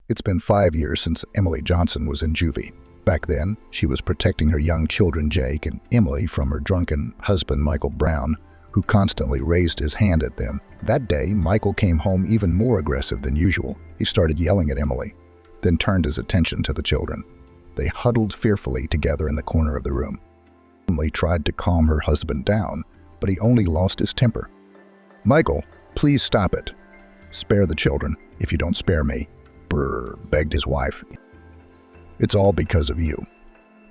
It's been 5 years since Emily Johnson was in juvie. Back then, she was protecting her young children Jake and Emily from her drunken husband Michael Brown, who constantly raised his hand at them. That day, Michael came home even more aggressive than usual. He started yelling at Emily, then turned his attention to the children. They huddled fearfully together in the corner of the room. Emily tried to calm her husband down, but he only lost his temper. "Michael, please stop it. Spare the children, if you don't spare me," begged his wife. "It's all because of you,"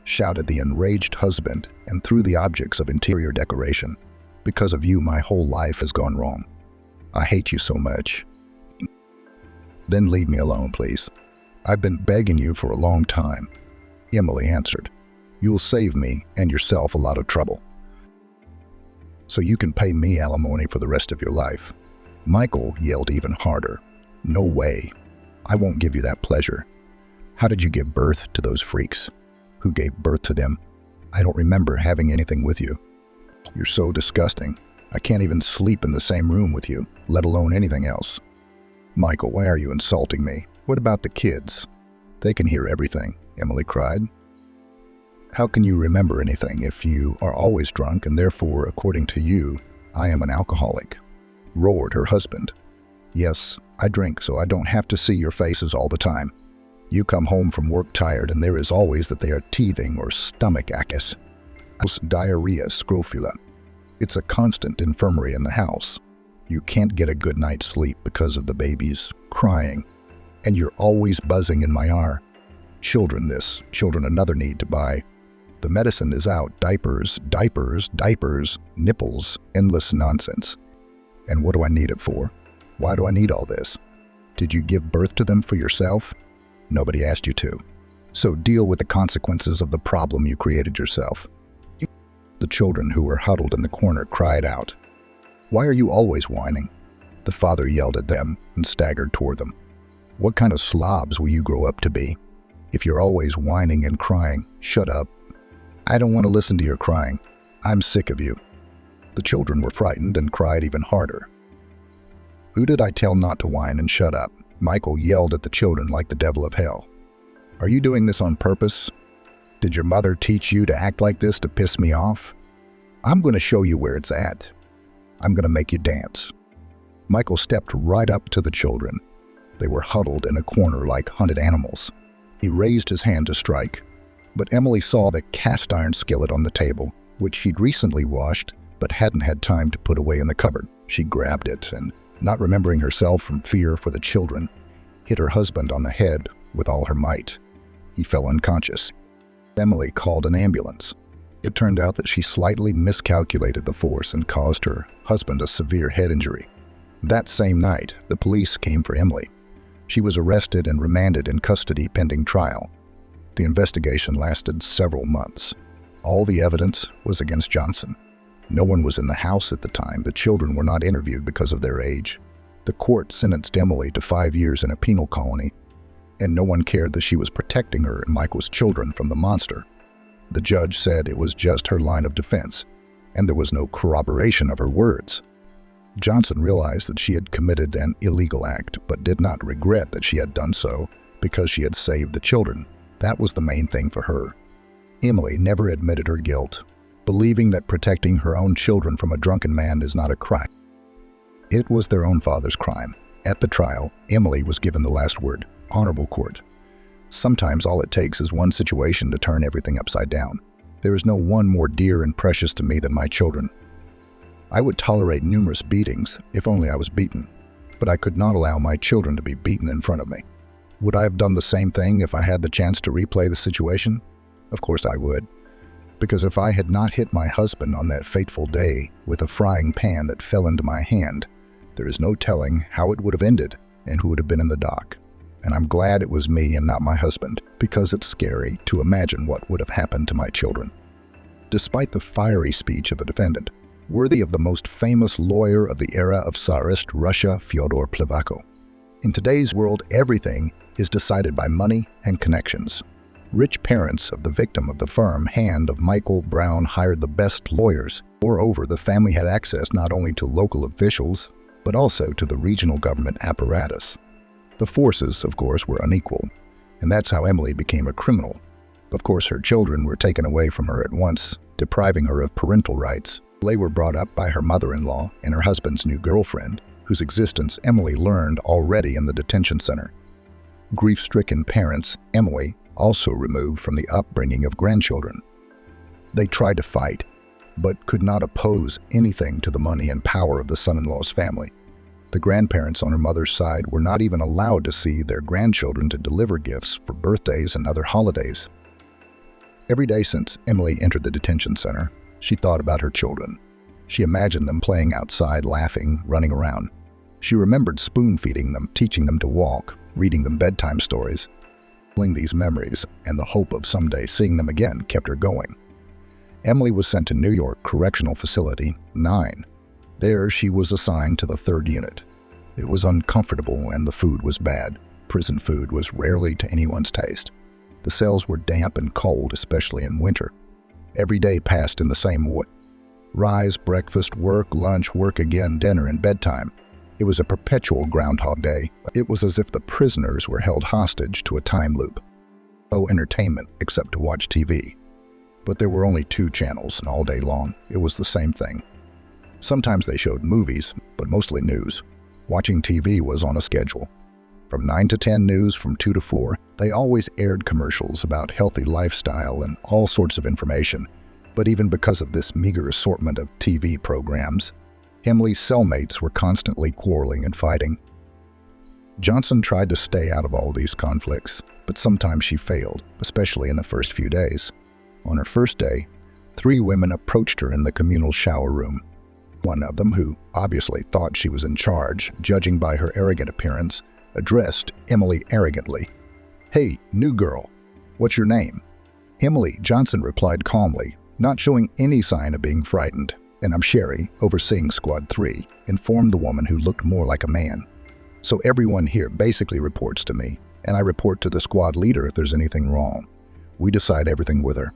shouted the enraged husband and threw the objects of interior decoration. "Because of you, my whole life has gone wrong. I hate you so much. Then leave me alone, please. I've been begging you for a long time," Emily answered. "You'll save me and yourself a lot of trouble, so you can pay me alimony for the rest of your life." Michael yelled even harder. "No way. I won't give you that pleasure. How did you give birth to those freaks? Who gave birth to them? I don't remember having anything with you. You're so disgusting. I can't even sleep in the same room with you, let alone anything else." "Michael, why are you insulting me? What about the kids? They can hear everything," Emily cried. "How can you remember anything if you are always drunk and therefore, according to you, I am an alcoholic?" roared her husband. "Yes, I drink so I don't have to see your faces all the time. You come home from work tired and there is always that they are teething or stomach aches, diarrhea, scrofula. It's a constant infirmary in the house. You can't get a good night's sleep because of the babies crying, and you're always buzzing in my ear. Children this, children another need to buy. The medicine is out, diapers, nipples, endless nonsense. And what do I need it for? Why do I need all this? Did you give birth to them for yourself? Nobody asked you to. So deal with the consequences of the problem you created yourself." The children who were huddled in the corner cried out. "Why are you always whining?" The father yelled at them and staggered toward them. "What kind of slobs will you grow up to be? If you're always whining and crying, shut up. I don't want to listen to your crying. I'm sick of you." The children were frightened and cried even harder. "Who did I tell not to whine and shut up?" Michael yelled at the children like the devil of hell. "Are you doing this on purpose? Did your mother teach you to act like this to piss me off? I'm going to show you where it's at. I'm going to make you dance." Michael stepped right up to the children. They were huddled in a corner like hunted animals. He raised his hand to strike, but Emily saw the cast iron skillet on the table, which she'd recently washed but hadn't had time to put away in the cupboard. She grabbed it and, not remembering herself from fear for the children, hit her husband on the head with all her might. He fell unconscious. Emily called an ambulance. It turned out that she slightly miscalculated the force and caused her husband a severe head injury. That same night, the police came for Emily. She was arrested and remanded in custody pending trial. The investigation lasted several months. All the evidence was against Johnson. No one was in the house at the time. The children were not interviewed because of their age. The court sentenced Emily to 5 years in a penal colony, and no one cared that she was protecting her and Michael's children from the monster. The judge said it was just her line of defense, and there was no corroboration of her words. Johnson realized that she had committed an illegal act, but did not regret that she had done so because she had saved the children. That was the main thing for her. Emily never admitted her guilt, believing that protecting her own children from a drunken man is not a crime. It was their own father's crime. At the trial, Emily was given the last word, "Honorable court." Sometimes all it takes is one situation to turn everything upside down. There is no one more dear and precious to me than my children. I would tolerate numerous beatings if only I was beaten, but I could not allow my children to be beaten in front of me. Would I have done the same thing if I had the chance to replay the situation? Of course I would. Because if I had not hit my husband on that fateful day with a frying pan that fell into my hand, there is no telling how it would have ended and who would have been in the dock. And I'm glad it was me and not my husband, because it's scary to imagine what would have happened to my children. Despite the fiery speech of the defendant, worthy of the most famous lawyer of the era of Tsarist Russia, Fyodor Plevako. In today's world, everything is decided by money and connections. Rich parents of the victim of the firm hand of Michael Brown hired the best lawyers. Moreover, the family had access not only to local officials, but also to the regional government apparatus. The forces, of course, were unequal, and that's how Emily became a criminal. Of course, her children were taken away from her at once, depriving her of parental rights. They were brought up by her mother-in-law and her husband's new girlfriend, whose existence Emily learned already in the detention center. Grief-stricken parents, Emily, also removed from the upbringing of grandchildren. They tried to fight, but could not oppose anything to the money and power of the son-in-law's family. The grandparents on her mother's side were not even allowed to see their grandchildren to deliver gifts for birthdays and other holidays. Every day since Emily entered the detention center, she thought about her children. She imagined them playing outside, laughing, running around. She remembered spoon-feeding them, teaching them to walk, reading them bedtime stories. These memories and the hope of someday seeing them again kept her going. Emily was sent to New York Correctional Facility 9. There she was assigned to the 3rd unit. It was uncomfortable and the food was bad. Prison food was rarely to anyone's taste. The cells were damp and cold, especially in winter. Every day passed in the same way. Rise, breakfast, work, lunch, work again, dinner, and bedtime. It was a perpetual Groundhog Day. It was as if the prisoners were held hostage to a time loop. No entertainment except to watch TV. But there were only 2 channels, and all day long, it was the same thing. Sometimes they showed movies, but mostly news. Watching TV was on a schedule. From 9 to 10 news, from 2 to 4, they always aired commercials about healthy lifestyle and all sorts of information. But even because of this meager assortment of TV programs, Emily's cellmates were constantly quarreling and fighting. Johnson tried to stay out of all these conflicts, but sometimes she failed, especially in the first few days. On her first day, 3 women approached her in the communal shower room. One of them, who obviously thought she was in charge, judging by her arrogant appearance, addressed Emily arrogantly. "Hey, new girl, what's your name?" Emily, Johnson replied calmly, not showing any sign of being frightened. "And I'm Sherry, overseeing Squad 3, informed the woman who looked more like a man. "So everyone here basically reports to me, and I report to the squad leader if there's anything wrong. We decide everything with her.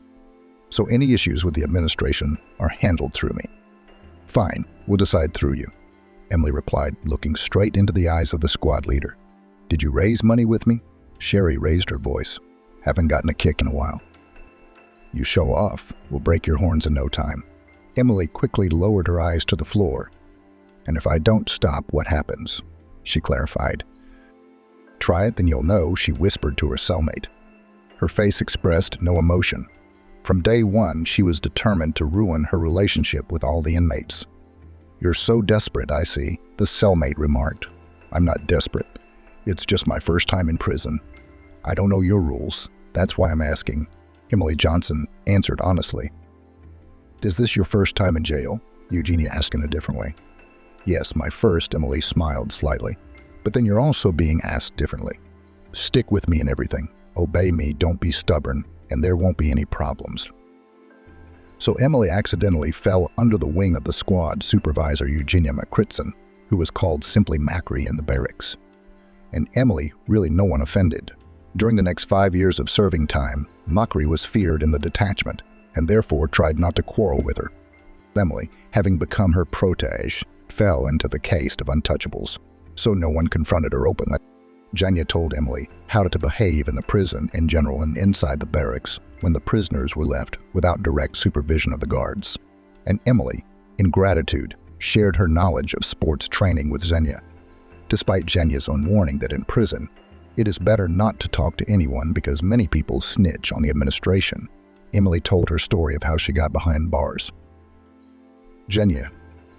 So any issues with the administration are handled through me." "Fine, we'll decide through you," Emily replied, looking straight into the eyes of the squad leader. "Did you raise money with me?" Sherry raised her voice. "Haven't gotten a kick in a while." "You show off, we'll break your horns in no time." Emily quickly lowered her eyes to the floor. "And if I don't stop, what happens?" she clarified. "Try it, then you'll know," she whispered to her cellmate. Her face expressed no emotion. From day one, she was determined to ruin her relationship with all the inmates. "You're so desperate, I see," the cellmate remarked. "I'm not desperate. It's just my first time in prison. I don't know your rules. That's why I'm asking." Emily Johnson answered honestly. "Is this your first time in jail?" Eugenia asked in a different way. "Yes, my first," Emily smiled slightly. "But then you're also being asked differently. Stick with me in everything. Obey me, don't be stubborn, and there won't be any problems." So Emily accidentally fell under the wing of the squad supervisor Eugenia McCritson, who was called simply Macri in the barracks. And Emily, really no one offended. During the next 5 years of serving time, Macri was feared in the detachment, and therefore tried not to quarrel with her. Emily, having become her protege, fell into the caste of untouchables, so no one confronted her openly. Janya told Emily how to behave in the prison in general and inside the barracks when the prisoners were left without direct supervision of the guards. And Emily, in gratitude, shared her knowledge of sports training with Xenia. Despite Janya's own warning that in prison, it is better not to talk to anyone because many people snitch on the administration, Emily told her story of how she got behind bars. Xenia,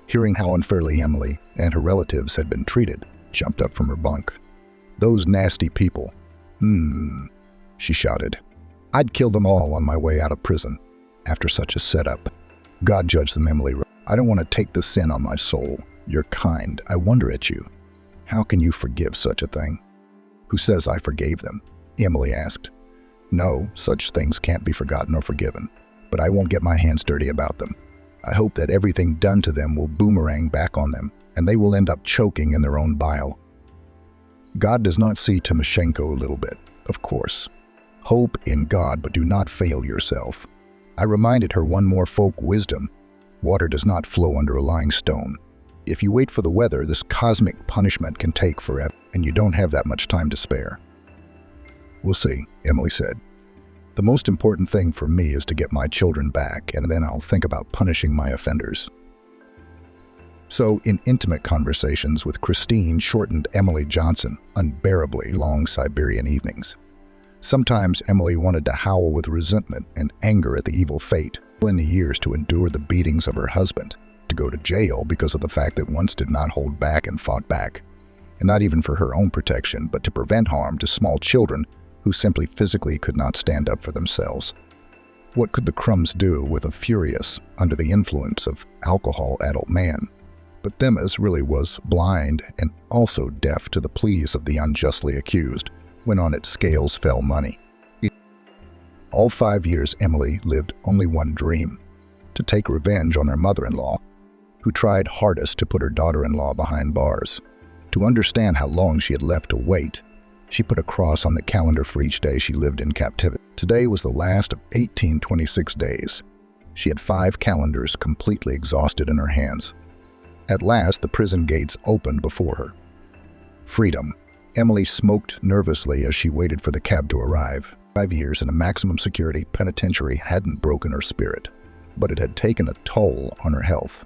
hearing how unfairly Emily and her relatives had been treated, jumped up from her bunk. "Those nasty people. She shouted. "I'd kill them all on my way out of prison after such a setup. God judge them, Emily. I don't want to take the sin on my soul. You're kind. I wonder at you. How can you forgive such a thing?" "Who says I forgave them?" Emily asked. "No, such things can't be forgotten or forgiven, but I won't get my hands dirty about them. I hope that everything done to them will boomerang back on them, and they will end up choking in their own bile. God does not see Timoshenko a little bit, of course. Hope in God, but do not fail yourself." I reminded her one more folk wisdom. Water does not flow under a lying stone. If you wait for the weather, this cosmic punishment can take forever, and you don't have that much time to spare. We'll see, Emily said. The most important thing for me is to get my children back, and then I'll think about punishing my offenders. So, in intimate conversations with Christine shortened Emily Johnson unbearably long Siberian evenings. Sometimes Emily wanted to howl with resentment and anger at the evil fate, in the years to endure the beatings of her husband, to go to jail because of the fact that once did not hold back and fought back, and not even for her own protection, but to prevent harm to small children who simply physically could not stand up for themselves. What could the Crumbs do with a furious, under the influence of alcohol adult man? But Themis really was blind and also deaf to the pleas of the unjustly accused when on its scales fell money. All 5 years Emily lived only one dream, to take revenge on her mother-in-law, who tried hardest to put her daughter-in-law behind bars. To understand how long she had left to wait, she put a cross on the calendar for each day she lived in captivity. Today was the last of 1826 days. She had 5 calendars completely exhausted in her hands. At last, the prison gates opened before her. Freedom. Emily smoked nervously as she waited for the cab to arrive. 5 years in a maximum security penitentiary hadn't broken her spirit, but it had taken a toll on her health.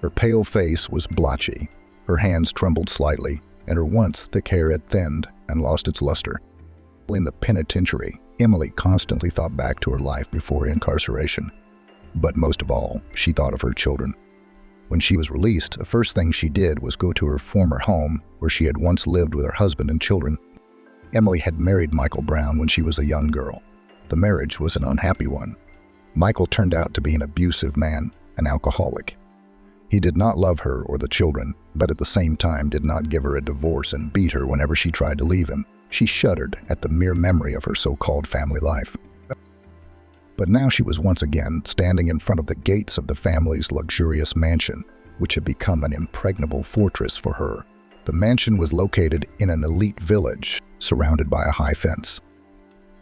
Her pale face was blotchy, her hands trembled slightly, and her once thick hair had thinned and lost its luster. In the penitentiary, Emily constantly thought back to her life before incarceration. But most of all, she thought of her children. When she was released, the first thing she did was go to her former home, where she had once lived with her husband and children. Emily had married Michael Brown when she was a young girl. The marriage was an unhappy one. Michael turned out to be an abusive man, an alcoholic. He did not love her or the children, but at the same time did not give her a divorce and beat her whenever she tried to leave him. She shuddered at the mere memory of her so-called family life. But now she was once again standing in front of the gates of the family's luxurious mansion, which had become an impregnable fortress for her. The mansion was located in an elite village, surrounded by a high fence.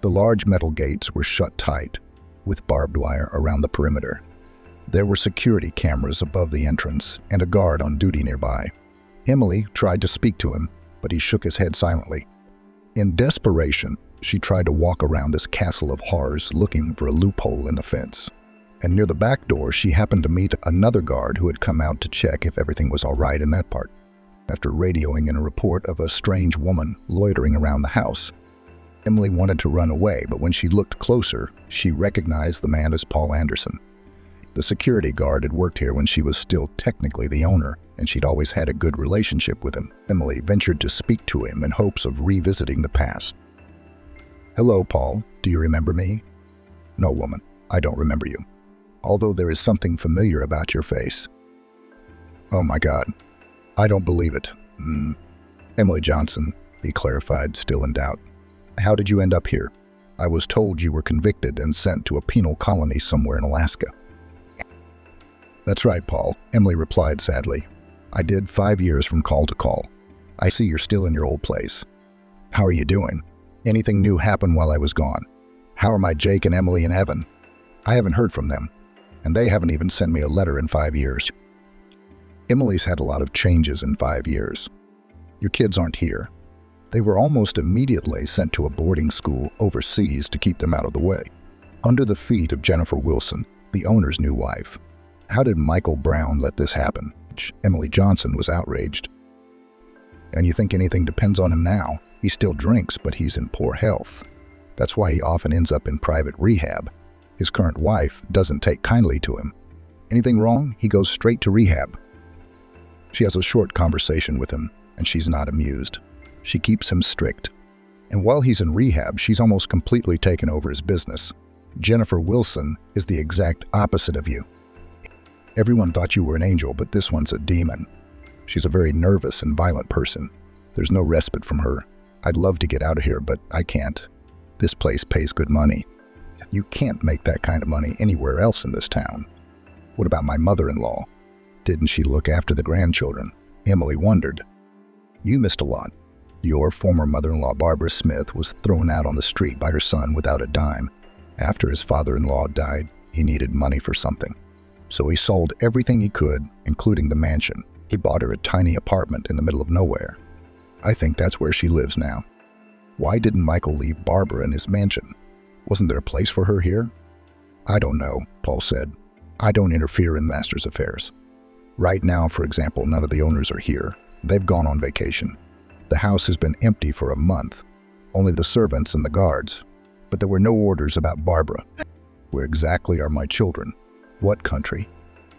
The large metal gates were shut tight, with barbed wire around the perimeter. There were security cameras above the entrance and a guard on duty nearby. Emily tried to speak to him, but he shook his head silently. In desperation, she tried to walk around this castle of horrors looking for a loophole in the fence. And near the back door, she happened to meet another guard who had come out to check if everything was all right in that part. After radioing in a report of a strange woman loitering around the house, Emily wanted to run away, but when she looked closer, she recognized the man as Paul Anderson. The security guard had worked here when she was still technically the owner, and she'd always had a good relationship with him. Emily ventured to speak to him in hopes of revisiting the past. "Hello, Paul. Do you remember me?" "No, woman. I don't remember you. Although there is something familiar about your face." "Oh my God. I don't believe it." Emily Johnson, he clarified, still in doubt. "How did you end up here?" "I was told you were convicted and sent to a penal colony somewhere in Alaska." "That's right, Paul," Emily replied sadly. "I did 5 years from call to call. I see you're still in your old place. How are you doing? Anything new happen while I was gone? How are my Jake and Emily in heaven? I haven't heard from them, and they haven't even sent me a letter in 5 years." Emily's had a lot of changes in 5 years. "Your kids aren't here. They were almost immediately sent to a boarding school overseas to keep them out of the way, under the feet of Jennifer Wilson, the owner's new wife. How did Michael Brown let this happen?" Emily Johnson was outraged. "And you think anything depends on him now? He still drinks, but he's in poor health. That's why he often ends up in private rehab. His current wife doesn't take kindly to him. Anything wrong, he goes straight to rehab. She has a short conversation with him, and she's not amused. She keeps him strict. And while he's in rehab, she's almost completely taken over his business. Jennifer Wilson is the exact opposite of you. Everyone thought you were an angel, but this one's a demon. She's a very nervous and violent person. There's no respite from her. I'd love to get out of here, but I can't. This place pays good money. You can't make that kind of money anywhere else in this town. What about my mother-in-law? Didn't she look after the grandchildren?" Emily wondered. "You missed a lot. Your former mother-in-law, Barbara Smith, was thrown out on the street by her son without a dime. After his father-in-law died, he needed money for something. So he sold everything he could, including the mansion. He bought her a tiny apartment in the middle of nowhere. I think that's where she lives now. Why didn't Michael leave Barbara in his mansion? Wasn't there a place for her here? I don't know, Paul said. I don't interfere in master's affairs. Right now, for example, none of the owners are here. They've gone on vacation. The house has been empty for a month. Only the servants and the guards. But there were no orders about Barbara. Where exactly are my children? What country?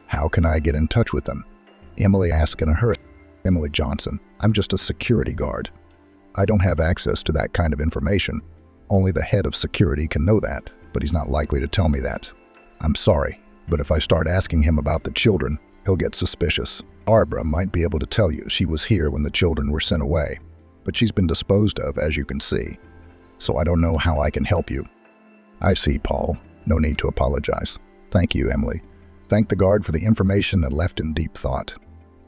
How can I get in touch with them? Emily asked in a hurry. Emily Johnson, I'm just a security guard. I don't have access to that kind of information. Only the head of security can know that, but he's not likely to tell me that. I'm sorry, but if I start asking him about the children, he'll get suspicious. Barbara might be able to tell you she was here when the children were sent away, but she's been disposed of, as you can see. So I don't know how I can help you. I see, Paul. No need to apologize. Thank you, Emily. Thanked the guard for the information and left in deep thought.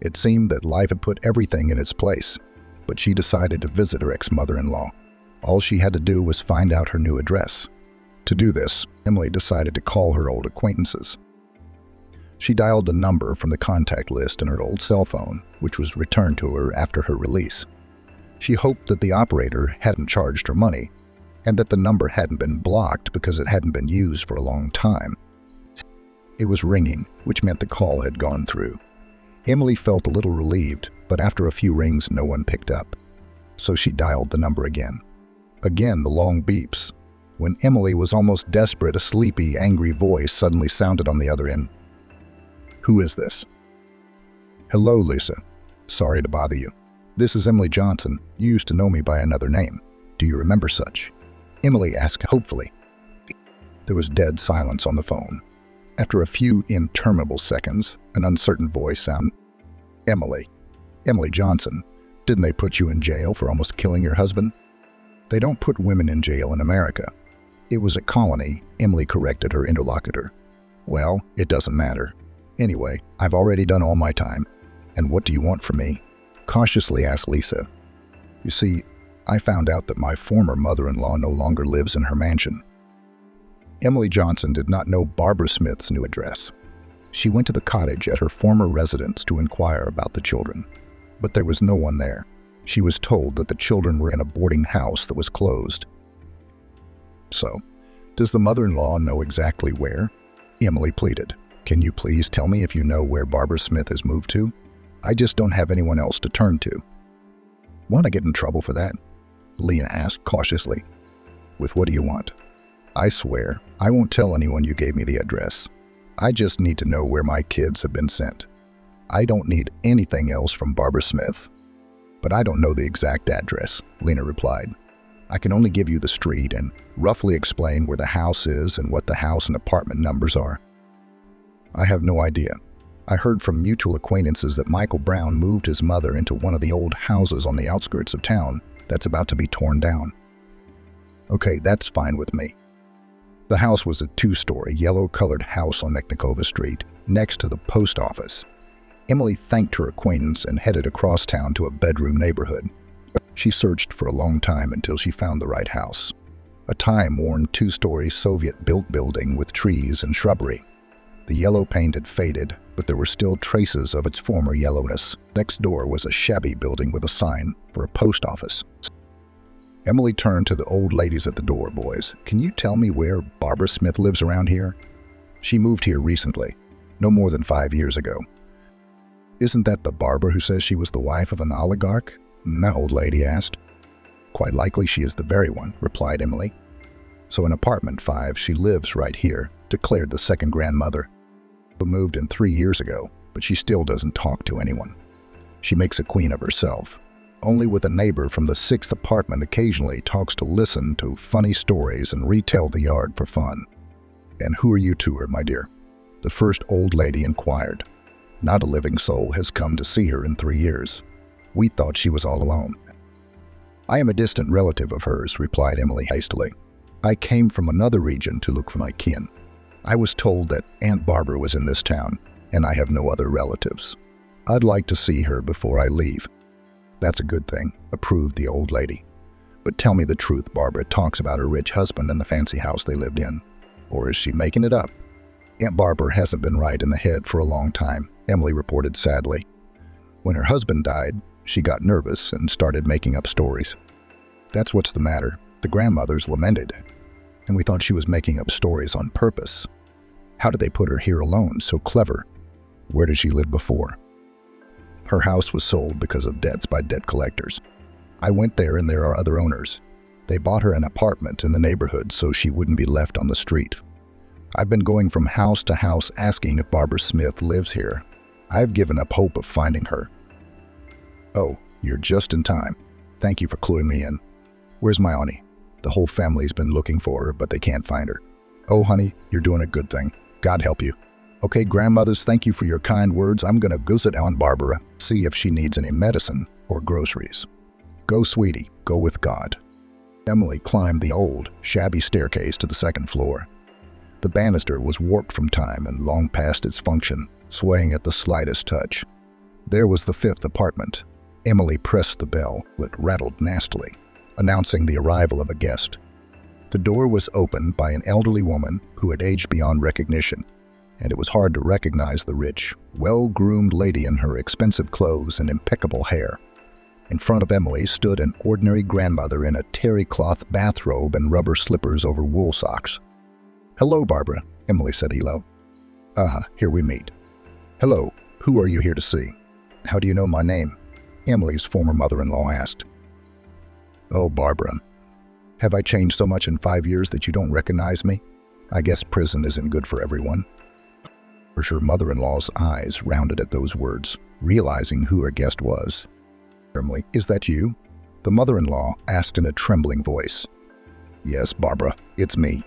It seemed that life had put everything in its place, but she decided to visit her ex-mother-in-law. All she had to do was find out her new address. To do this, Emily decided to call her old acquaintances. She dialed a number from the contact list in her old cell phone, which was returned to her after her release. She hoped that the operator hadn't charged her money, and that the number hadn't been blocked because it hadn't been used for a long time. It was ringing, which meant the call had gone through. Emily felt a little relieved, but after a few rings, no one picked up. So she dialed the number again. Again, the long beeps. When Emily was almost desperate, a sleepy, angry voice suddenly sounded on the other end. Who is this? Hello, Lisa. Sorry to bother you. This is Emily Johnson. You used to know me by another name. Do you remember such? Emily asked hopefully. There was dead silence on the phone. After a few interminable seconds, an uncertain voice sounded. Emily Johnson. Didn't they put you in jail for almost killing your husband? They don't put women in jail in America. It was a colony, Emily corrected her interlocutor. Well, it doesn't matter. Anyway, I've already done all my time. And what do you want from me? Cautiously asked Lisa. You see, I found out that my former mother-in-law no longer lives in her mansion. Emily Johnson did not know Barbara Smith's new address. She went to the cottage at her former residence to inquire about the children, but there was no one there. She was told that the children were in a boarding house that was closed. So, does the mother-in-law know exactly where? Emily pleaded. Can you please tell me if you know where Barbara Smith has moved to? I just don't have anyone else to turn to. Want to get in trouble for that? Lena asked cautiously. With what do you want? I swear, I won't tell anyone you gave me the address. I just need to know where my kids have been sent. I don't need anything else from Barbara Smith. But I don't know the exact address, Lena replied. I can only give you the street and roughly explain where the house is and what the house and apartment numbers are. I have no idea. I heard from mutual acquaintances that Michael Brown moved his mother into one of the old houses on the outskirts of town that's about to be torn down. Okay, that's fine with me. The house was a two-story, yellow-colored house on Mechnikova Street, next to the post office. Emily thanked her acquaintance and headed across town to a bedroom neighborhood. She searched for a long time until she found the right house. A time-worn two-story Soviet-built building with trees and shrubbery. The yellow paint had faded, but there were still traces of its former yellowness. Next door was a shabby building with a sign for a post office. Emily turned to the old ladies at the door. Boys, can you tell me where Barbara Smith lives around here? She moved here recently, no more than 5 years ago. Isn't that the Barbara who says she was the wife of an oligarch? The old lady asked. Quite likely she is the very one, replied Emily. So in apartment 5, she lives right here, declared the second grandmother. Who moved in 3 years ago, but she still doesn't talk to anyone. She makes a queen of herself. Only with a neighbor from the 6th apartment occasionally talks to listen to funny stories and retell the yard for fun. And who are you to her, my dear? The first old lady inquired. Not a living soul has come to see her in 3 years. We thought she was all alone. I am a distant relative of hers, replied Emily hastily. I came from another region to look for my kin. I was told that Aunt Barbara was in this town, and I have no other relatives. I'd like to see her before I leave. That's a good thing, approved the old lady. But tell me the truth, Barbara talks about her rich husband and the fancy house they lived in. Or is she making it up? Aunt Barbara hasn't been right in the head for a long time, Emily reported sadly. When her husband died, she got nervous and started making up stories. That's what's the matter. The grandmothers lamented, and we thought she was making up stories on purpose. How did they put her here alone, so clever? Where did she live before? Her house was sold because of debts by debt collectors. I went there and there are other owners. They bought her an apartment in the neighborhood so she wouldn't be left on the street. I've been going from house to house asking if Barbara Smith lives here. I've given up hope of finding her. Oh, you're just in time. Thank you for cluing me in. Where's my auntie? The whole family's been looking for her, but they can't find her. Oh, honey, you're doing a good thing. God help you. Okay, grandmothers, thank you for your kind words. I'm gonna go sit down Barbara, see if she needs any medicine or groceries. Go, sweetie, go with God. Emily climbed the old, shabby staircase to the second floor. The banister was warped from time and long past its function, swaying at the slightest touch. There was the fifth apartment. Emily pressed the bell. It rattled nastily, announcing the arrival of a guest. The door was opened by an elderly woman who had aged beyond recognition, and it was hard to recognize the rich, well-groomed lady in her expensive clothes and impeccable hair. In front of Emily stood an ordinary grandmother in a terry cloth bathrobe and rubber slippers over wool socks. "Hello, Barbara," Emily said hello. Here we meet. "Hello, who are you here to see?" "How do you know my name?" Emily's former mother-in-law asked. "Oh, Barbara, have I changed so much in 5 years that you don't recognize me? I guess prison isn't good for everyone." Her mother-in-law's eyes rounded at those words, realizing who her guest was. "Emily, is that you?" the mother-in-law asked in a trembling voice. "Yes, Barbara, it's me."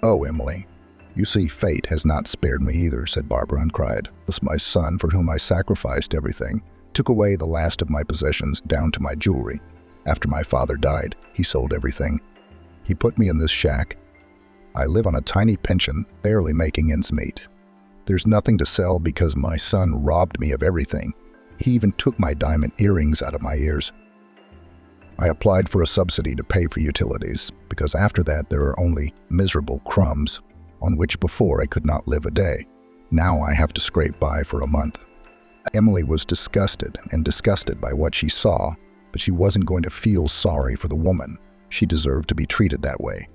"Oh, Emily, you see, fate has not spared me either," said Barbara and cried. "It's my son, for whom I sacrificed everything, took away the last of my possessions down to my jewelry. After my father died, he sold everything. He put me in this shack. I live on a tiny pension, barely making ends meet. There's nothing to sell because my son robbed me of everything. He even took my diamond earrings out of my ears. I applied for a subsidy to pay for utilities, because after that there are only miserable crumbs, on which before I could not live a day. Now I have to scrape by for a month." Emily was disgusted by what she saw, but she wasn't going to feel sorry for the woman. She deserved to be treated that way.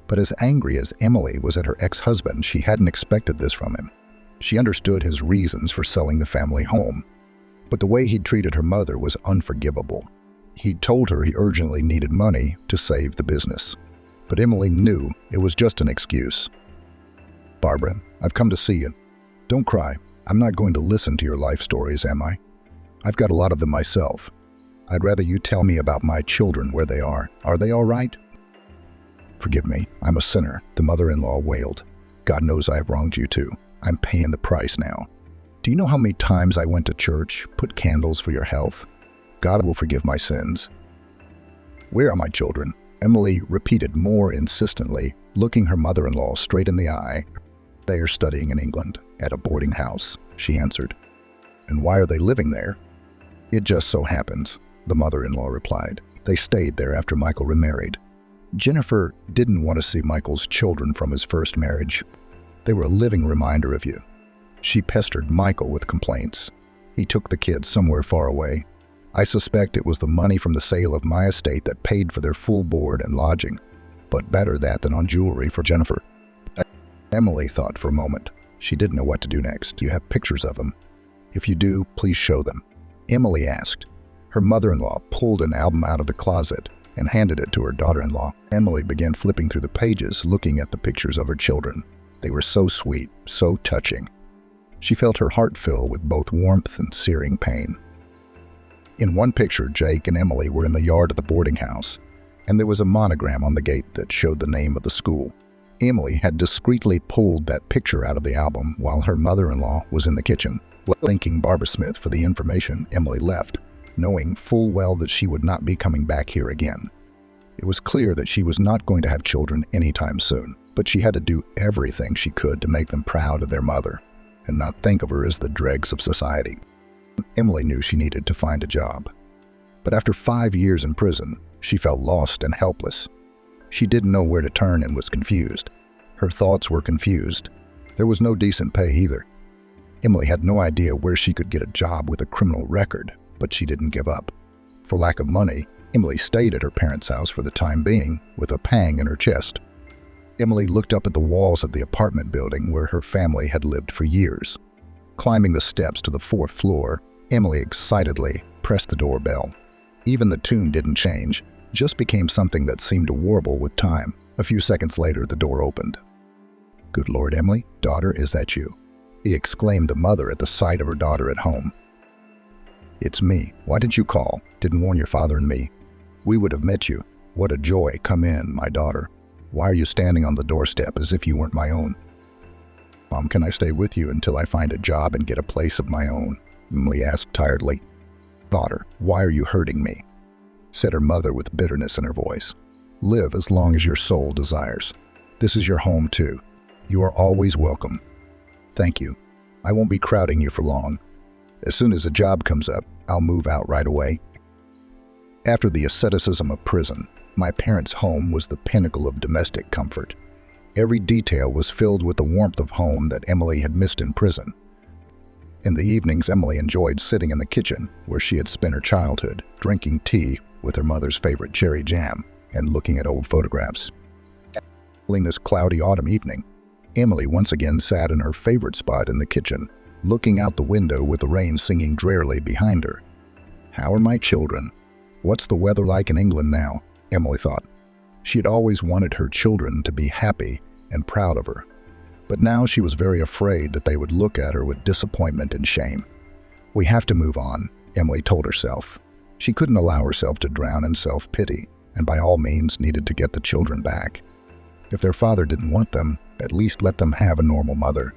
But as angry as Emily was at her ex-husband, she hadn't expected this from him. She understood his reasons for selling the family home, but the way he'd treated her mother was unforgivable. He'd told her he urgently needed money to save the business, but Emily knew it was just an excuse. "Barbara, I've come to see you. Don't cry. I'm not going to listen to your life stories, am I? I've got a lot of them myself. I'd rather you tell me about my children, where they are. Are they all right?" "Forgive me, I'm a sinner," the mother-in-law wailed. "God knows I've wronged you too. I'm paying the price now. Do you know how many times I went to church, put candles for your health? God will forgive my sins." "Where are my children?" Emily repeated more insistently, looking her mother-in-law straight in the eye. "They are studying in England, at a boarding house," she answered. "And why are they living there?" "It just so happens," the mother-in-law replied. "They stayed there after Michael remarried. Jennifer didn't want to see Michael's children from his first marriage. They were a living reminder of you. She pestered Michael with complaints. He took the kids somewhere far away. I suspect it was the money from the sale of my estate that paid for their full board and lodging. But better that than on jewelry for Jennifer." Emily thought for a moment. She didn't know what to do next. "Do you have pictures of them? If you do, please show them," Emily asked. Her mother-in-law pulled an album out of the closet and handed it to her daughter-in-law. Emily began flipping through the pages, looking at the pictures of her children. They were so sweet, so touching. She felt her heart fill with both warmth and searing pain. In one picture, Jake and Emily were in the yard of the boarding house, and there was a monogram on the gate that showed the name of the school. Emily had discreetly pulled that picture out of the album while her mother-in-law was in the kitchen. Thanking Barbara Smith for the information, Emily left, knowing full well that she would not be coming back here again. It was clear that she was not going to have children anytime soon, but she had to do everything she could to make them proud of their mother and not think of her as the dregs of society. Emily knew she needed to find a job. But after 5 years in prison, she felt lost and helpless. She didn't know where to turn and was confused. Her thoughts were confused. There was no decent pay either. Emily had no idea where she could get a job with a criminal record, but she didn't give up. For lack of money, Emily stayed at her parents' house for the time being, with a pang in her chest. Emily looked up at the walls of the apartment building where her family had lived for years. Climbing the steps to the 4th floor, Emily excitedly pressed the doorbell. Even the tune didn't change, just became something that seemed to warble with time. A few seconds later, the door opened. "Good Lord, Emily, daughter, is that you?" exclaimed the mother at the sight of her daughter at home. "It's me. Why didn't you call? Didn't warn your father and me. We would have met you. What a joy. Come in, my daughter. Why are you standing on the doorstep as if you weren't my own?" "Mom, can I stay with you until I find a job and get a place of my own?" Emily asked tiredly. "Daughter, why are you hurting me?" said her mother with bitterness in her voice. "Live as long as your soul desires. This is your home too. You are always welcome." "Thank you. I won't be crowding you for long. As soon as a job comes up, I'll move out right away." After the asceticism of prison, my parents' home was the pinnacle of domestic comfort. Every detail was filled with the warmth of home that Emily had missed in prison. In the evenings, Emily enjoyed sitting in the kitchen where she had spent her childhood, drinking tea with her mother's favorite cherry jam and looking at old photographs. In this cloudy autumn evening, Emily once again sat in her favorite spot in the kitchen, looking out the window with the rain singing drearily behind her. "How are my children? What's the weather like in England now?" Emily thought. She had always wanted her children to be happy and proud of her, but now she was very afraid that they would look at her with disappointment and shame. "We have to move on," Emily told herself. She couldn't allow herself to drown in self-pity, and by all means needed to get the children back. If their father didn't want them, at least let them have a normal mother.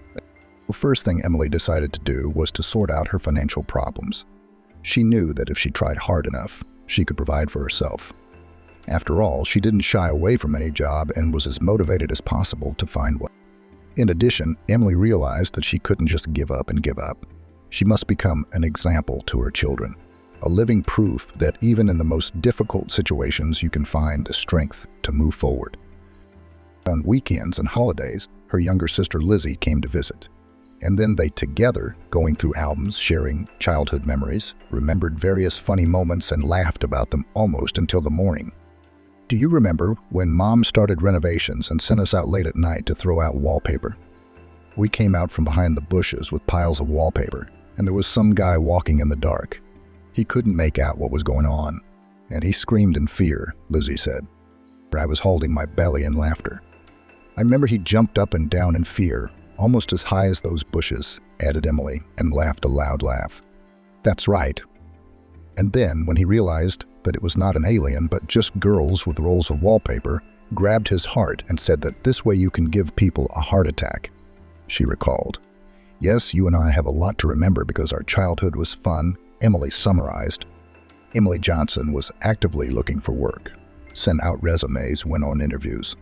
The first thing Emily decided to do was to sort out her financial problems. She knew that if she tried hard enough, she could provide for herself. After all, she didn't shy away from any job and was as motivated as possible to find one. In addition, Emily realized that she couldn't just give up and give up. She must become an example to her children, a living proof that even in the most difficult situations you can find the strength to move forward. On weekends and holidays, her younger sister Lizzie came to visit. And then they together, going through albums, sharing childhood memories, remembered various funny moments and laughed about them almost until the morning. "Do you remember when Mom started renovations and sent us out late at night to throw out wallpaper? We came out from behind the bushes with piles of wallpaper, and there was some guy walking in the dark. He couldn't make out what was going on, and he screamed in fear," Lizzie said. I was holding my belly in laughter. "I remember he jumped up and down in fear, almost as high as those bushes," added Emily, and laughed a loud laugh. "That's right." And then, when he realized that it was not an alien, but just girls with rolls of wallpaper, grabbed his heart and said that this way you can give people a heart attack, she recalled. "Yes, you and I have a lot to remember because our childhood was fun," Emily summarized. Emily Johnson was actively looking for work, sent out resumes, went on interviews.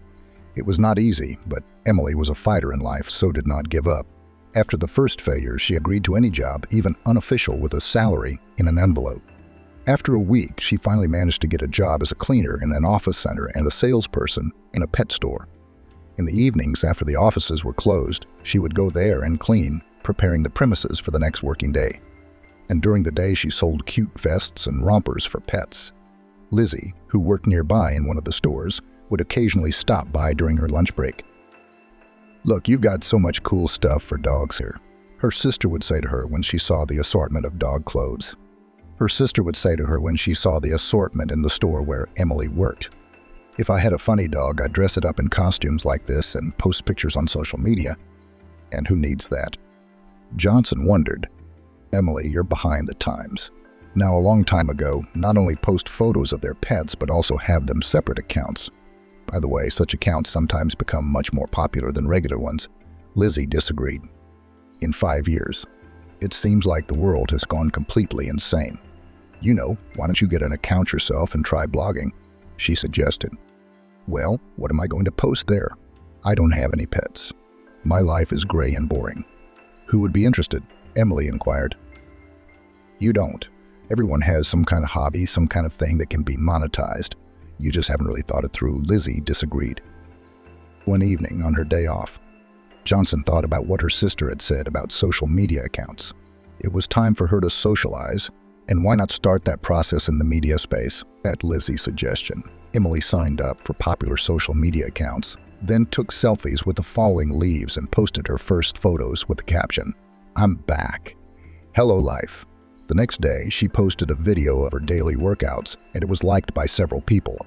It was not easy, but Emily was a fighter in life, so did not give up. After the first failure, she agreed to any job, even unofficial, with a salary in an envelope. After a week, she finally managed to get a job as a cleaner in an office center and a salesperson in a pet store. In the evenings, after the offices were closed, she would go there and clean, preparing the premises for the next working day. And during the day, she sold cute vests and rompers for pets. Lizzie, who worked nearby in one of the stores, would occasionally stop by during her lunch break. "Look, you've got so much cool stuff for dogs here," her sister would say to her when she saw the assortment of dog clothes. Her sister would say to her when she saw the assortment in the store where Emily worked. "If I had a funny dog, I'd dress it up in costumes like this and post pictures on social media. And who needs that?" Johnson wondered. "Emily, you're behind the times. Now, a long time ago, not only post photos of their pets, but also have them separate accounts. By the way, such accounts sometimes become much more popular than regular ones." Lizzie disagreed. "In 5 years, it seems like the world has gone completely insane. You know, why don't you get an account yourself and try blogging?" she suggested. "Well, what am I going to post there? I don't have any pets. My life is gray and boring." "Who would be interested?" Emily inquired. "You don't. Everyone has some kind of hobby, some kind of thing that can be monetized. You just haven't really thought it through," Lizzie disagreed. One evening on her day off, Johnson thought about what her sister had said about social media accounts. It was time for her to socialize, and why not start that process in the media space? At Lizzie's suggestion, Emily signed up for popular social media accounts, then took selfies with the falling leaves and posted her first photos with the caption, "I'm back. Hello, life." The next day, she posted a video of her daily workouts, and it was liked by several people.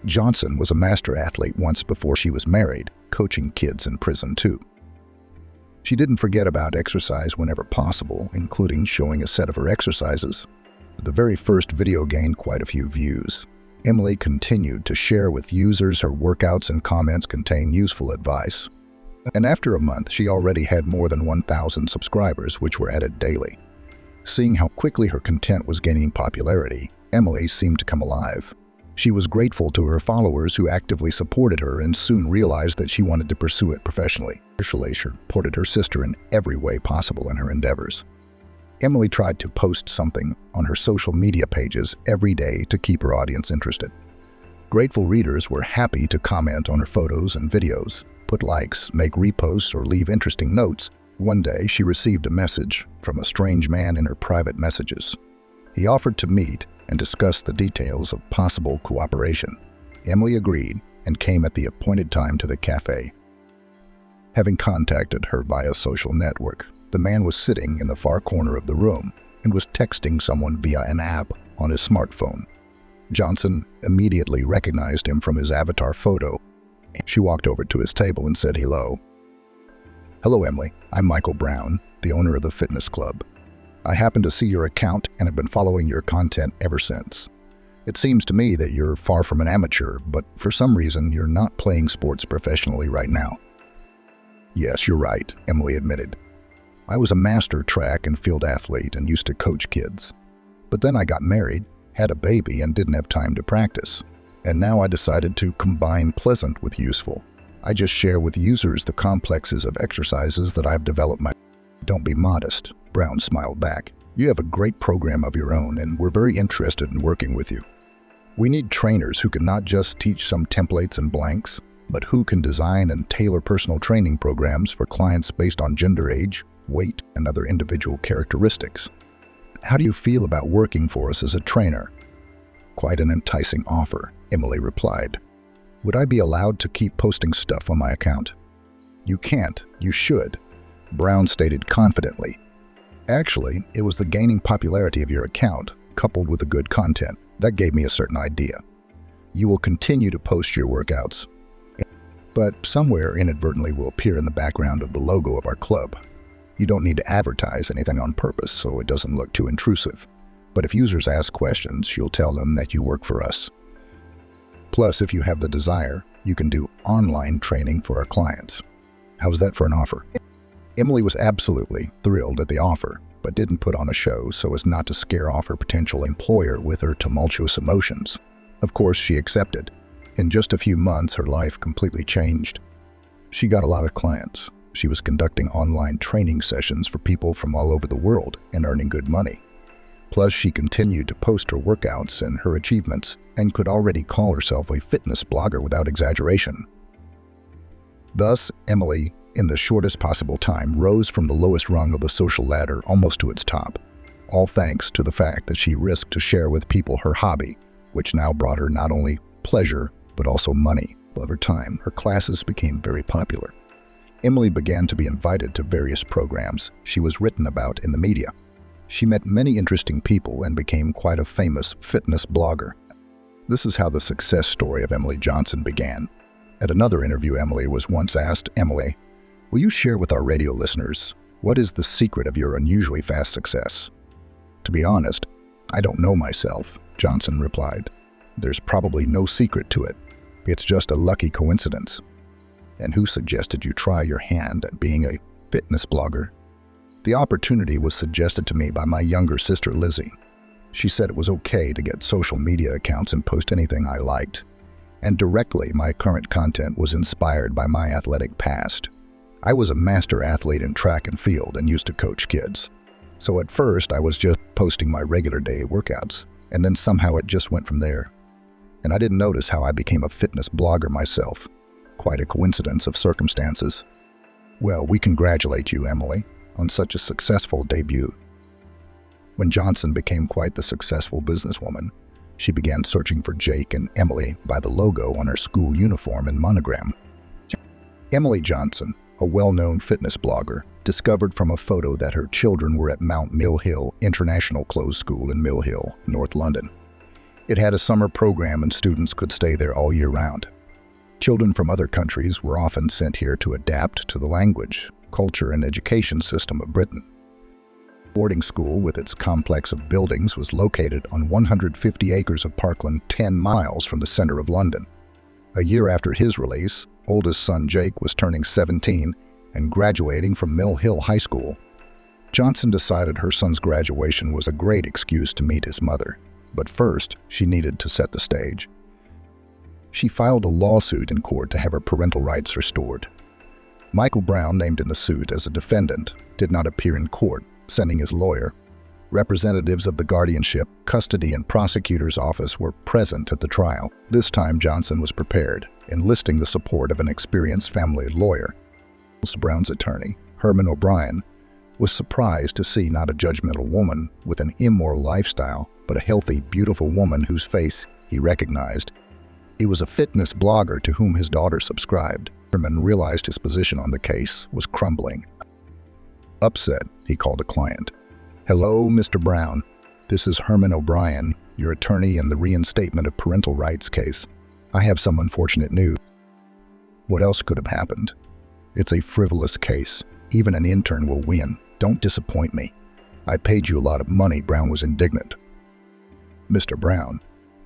Johnson was a master athlete once before she was married, coaching kids in prison too. She didn't forget about exercise whenever possible, including showing a set of her exercises. The very first video gained quite a few views. Emily continued to share with users her workouts, and comments contained useful advice. And after a month, she already had more than 1,000 subscribers, which were added daily. Seeing how quickly her content was gaining popularity, Emily seemed to come alive. She was grateful to her followers who actively supported her and soon realized that she wanted to pursue it professionally. She supported her sister in every way possible in her endeavors. Emily tried to post something on her social media pages every day to keep her audience interested. Grateful readers were happy to comment on her photos and videos, put likes, make reposts, or leave interesting notes. One day, she received a message from a strange man in her private messages. He offered to meet and discuss the details of possible cooperation. Emily agreed and came at the appointed time to the cafe. Having contacted her via social network, the man was sitting in the far corner of the room and was texting someone via an app on his smartphone. Johnson immediately recognized him from his avatar photo. She walked over to his table and said hello. "Hello, Emily. I'm Michael Brown, the owner of the fitness club. I happened to see your account and have been following your content ever since. It seems to me that you're far from an amateur, but for some reason you're not playing sports professionally right now." "Yes, you're right," Emily admitted. "I was a master track and field athlete and used to coach kids. But then I got married, had a baby, and didn't have time to practice. And now I decided to combine pleasant with useful. I just share with users the complexes of exercises that I've developed myself." "Don't be modest," Brown smiled back. "You have a great program of your own, and we're very interested in working with you. We need trainers who can not just teach some templates and blanks, but who can design and tailor personal training programs for clients based on gender, age, weight, and other individual characteristics. How do you feel about working for us as a trainer?" "Quite an enticing offer," Emily replied. "Would I be allowed to keep posting stuff on my account?" "You can't. You should," Brown stated confidently. "Actually, it was the gaining popularity of your account, coupled with the good content, that gave me a certain idea. You will continue to post your workouts, but somewhere inadvertently will appear in the background of the logo of our club. You don't need to advertise anything on purpose so it doesn't look too intrusive. But if users ask questions, you'll tell them that you work for us. Plus, if you have the desire, you can do online training for our clients. How's that for an offer?" Emily was absolutely thrilled at the offer, but didn't put on a show so as not to scare off her potential employer with her tumultuous emotions. Of course, she accepted. In just a few months, her life completely changed. She got a lot of clients. She was conducting online training sessions for people from all over the world and earning good money. Plus, she continued to post her workouts and her achievements and could already call herself a fitness blogger without exaggeration. Thus, Emily, in the shortest possible time, rose from the lowest rung of the social ladder almost to its top, all thanks to the fact that she risked to share with people her hobby, which now brought her not only pleasure, but also money. Over time, her classes became very popular. Emily began to be invited to various programs she was written about in the media. She met many interesting people and became quite a famous fitness blogger. This is how the success story of Emily Johnson began. At another interview, Emily was once asked, "Emily, will you share with our radio listeners what is the secret of your unusually fast success?" "To be honest, I don't know myself," Johnson replied. "There's probably no secret to it. It's just a lucky coincidence." "And who suggested you try your hand at being a fitness blogger?" "The opportunity was suggested to me by my younger sister, Lizzie. She said it was okay to get social media accounts and post anything I liked. And directly, my current content was inspired by my athletic past. I was a master athlete in track and field and used to coach kids. So at first, I was just posting my regular day workouts, and then somehow it just went from there. And I didn't notice how I became a fitness blogger myself. Quite a coincidence of circumstances." Well, we congratulate you, Emily, on such a successful debut. When Johnson became quite the successful businesswoman, she began searching for Jake and Emily by the logo on her school uniform and monogram. Emily Johnson, a well-known fitness blogger, discovered from a photo that her children were at Mount Mill Hill International Closed School in Mill Hill, North London. It had a summer program and students could stay there all year round. Children from other countries were often sent here to adapt to the language, culture, and education system of Britain. Boarding school, with its complex of buildings, was located on 150 acres of parkland 10 miles from the center of London. A year after his release, oldest son Jake was turning 17 and graduating from Mill Hill High School. Johnson decided her son's graduation was a great excuse to meet his mother, but first she needed to set the stage. She filed a lawsuit in court to have her parental rights restored. Michael Brown, named in the suit as a defendant, did not appear in court, sending his lawyer. Representatives of the guardianship, custody, and prosecutor's office were present at the trial. This time Johnson was prepared, enlisting the support of an experienced family lawyer. Brown's attorney, Herman O'Brien, was surprised to see not a judgmental woman with an immoral lifestyle, but a healthy, beautiful woman whose face he recognized. He was a fitness blogger to whom his daughter subscribed. Herman realized his position on the case was crumbling. Upset, he called a client. "Hello, Mr. Brown. This is Herman O'Brien, your attorney in the reinstatement of parental rights case. I have some unfortunate news." What else could have happened? It's a frivolous case. Even an intern will win. Don't disappoint me. I paid you a lot of money, Brown was indignant. "Mr. Brown,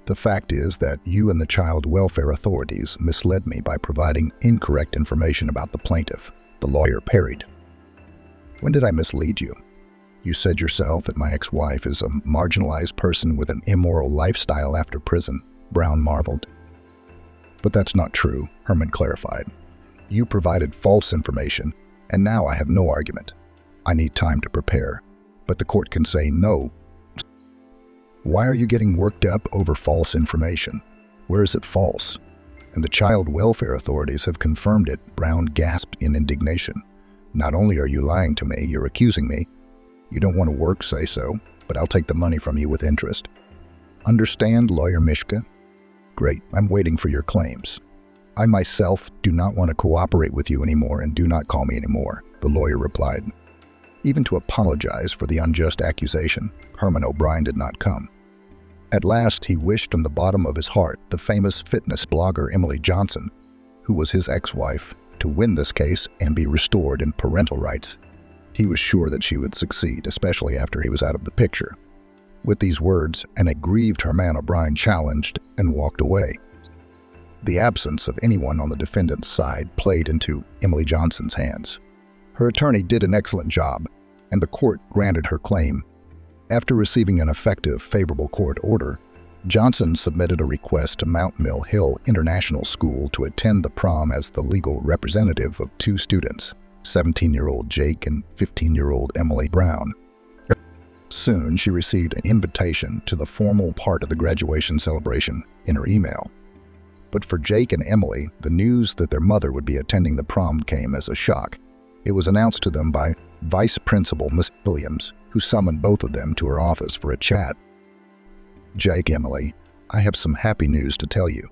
the fact is that you and the child welfare authorities misled me by providing incorrect information about the plaintiff," the lawyer parried. "When did I mislead you? You said yourself that my ex-wife is a marginalized person with an immoral lifestyle after prison," Brown marveled. "But that's not true," Herman clarified. "You provided false information, and now I have no argument. I need time to prepare, but the court can say no." "Why are you getting worked up over false information? Where is it false?" "And the child welfare authorities have confirmed it," Brown gasped in indignation. "Not only are you lying to me, you're accusing me. You don't want to work, say so, but I'll take the money from you with interest." "Understand, Lawyer Mishka?" "Great, I'm waiting for your claims." "I myself do not want to cooperate with you anymore, and do not call me anymore," the lawyer replied. Even to apologize for the unjust accusation, Herman O'Brien did not come. At last, he wished from the bottom of his heart the famous fitness blogger Emily Johnson, who was his ex-wife, to win this case and be restored in parental rights. He was sure that she would succeed, especially after he was out of the picture. With these words, an aggrieved Herman O'Brien challenged and walked away. The absence of anyone on the defendant's side played into Emily Johnson's hands. Her attorney did an excellent job, and the court granted her claim. After receiving an effective, favorable court order, Johnson submitted a request to Mount Mill Hill International School to attend the prom as the legal representative of two students, 17-year-old Jake and 15-year-old Emily Brown. Soon, she received an invitation to the formal part of the graduation celebration in her email. But for Jake and Emily, the news that their mother would be attending the prom came as a shock. It was announced to them by Vice Principal Miss Williams, who summoned both of them to her office for a chat. "Jake, Emily, I have some happy news to tell you.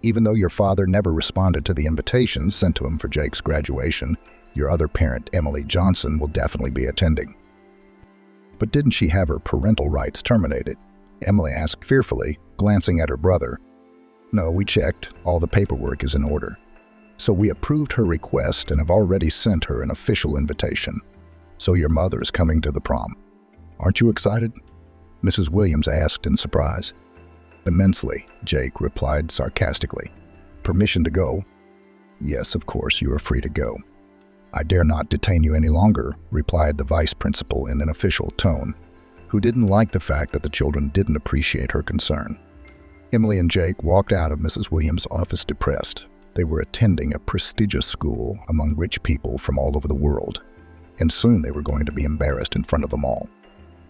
Even though your father never responded to the invitation sent to him for Jake's graduation, your other parent, Emily Johnson, will definitely be attending." "But didn't she have her parental rights terminated?" Emily asked fearfully, glancing at her brother. "No, we checked. All the paperwork is in order. So we approved her request and have already sent her an official invitation. So your mother is coming to the prom. Aren't you excited?" Mrs. Williams asked in surprise. "Immensely," Jake replied sarcastically. "Permission to go?" "Yes, of course, you are free to go." "I dare not detain you any longer," replied the vice principal in an official tone, who didn't like the fact that the children didn't appreciate her concern. Emily and Jake walked out of Mrs. Williams' office depressed. They were attending a prestigious school among rich people from all over the world, and soon they were going to be embarrassed in front of them all.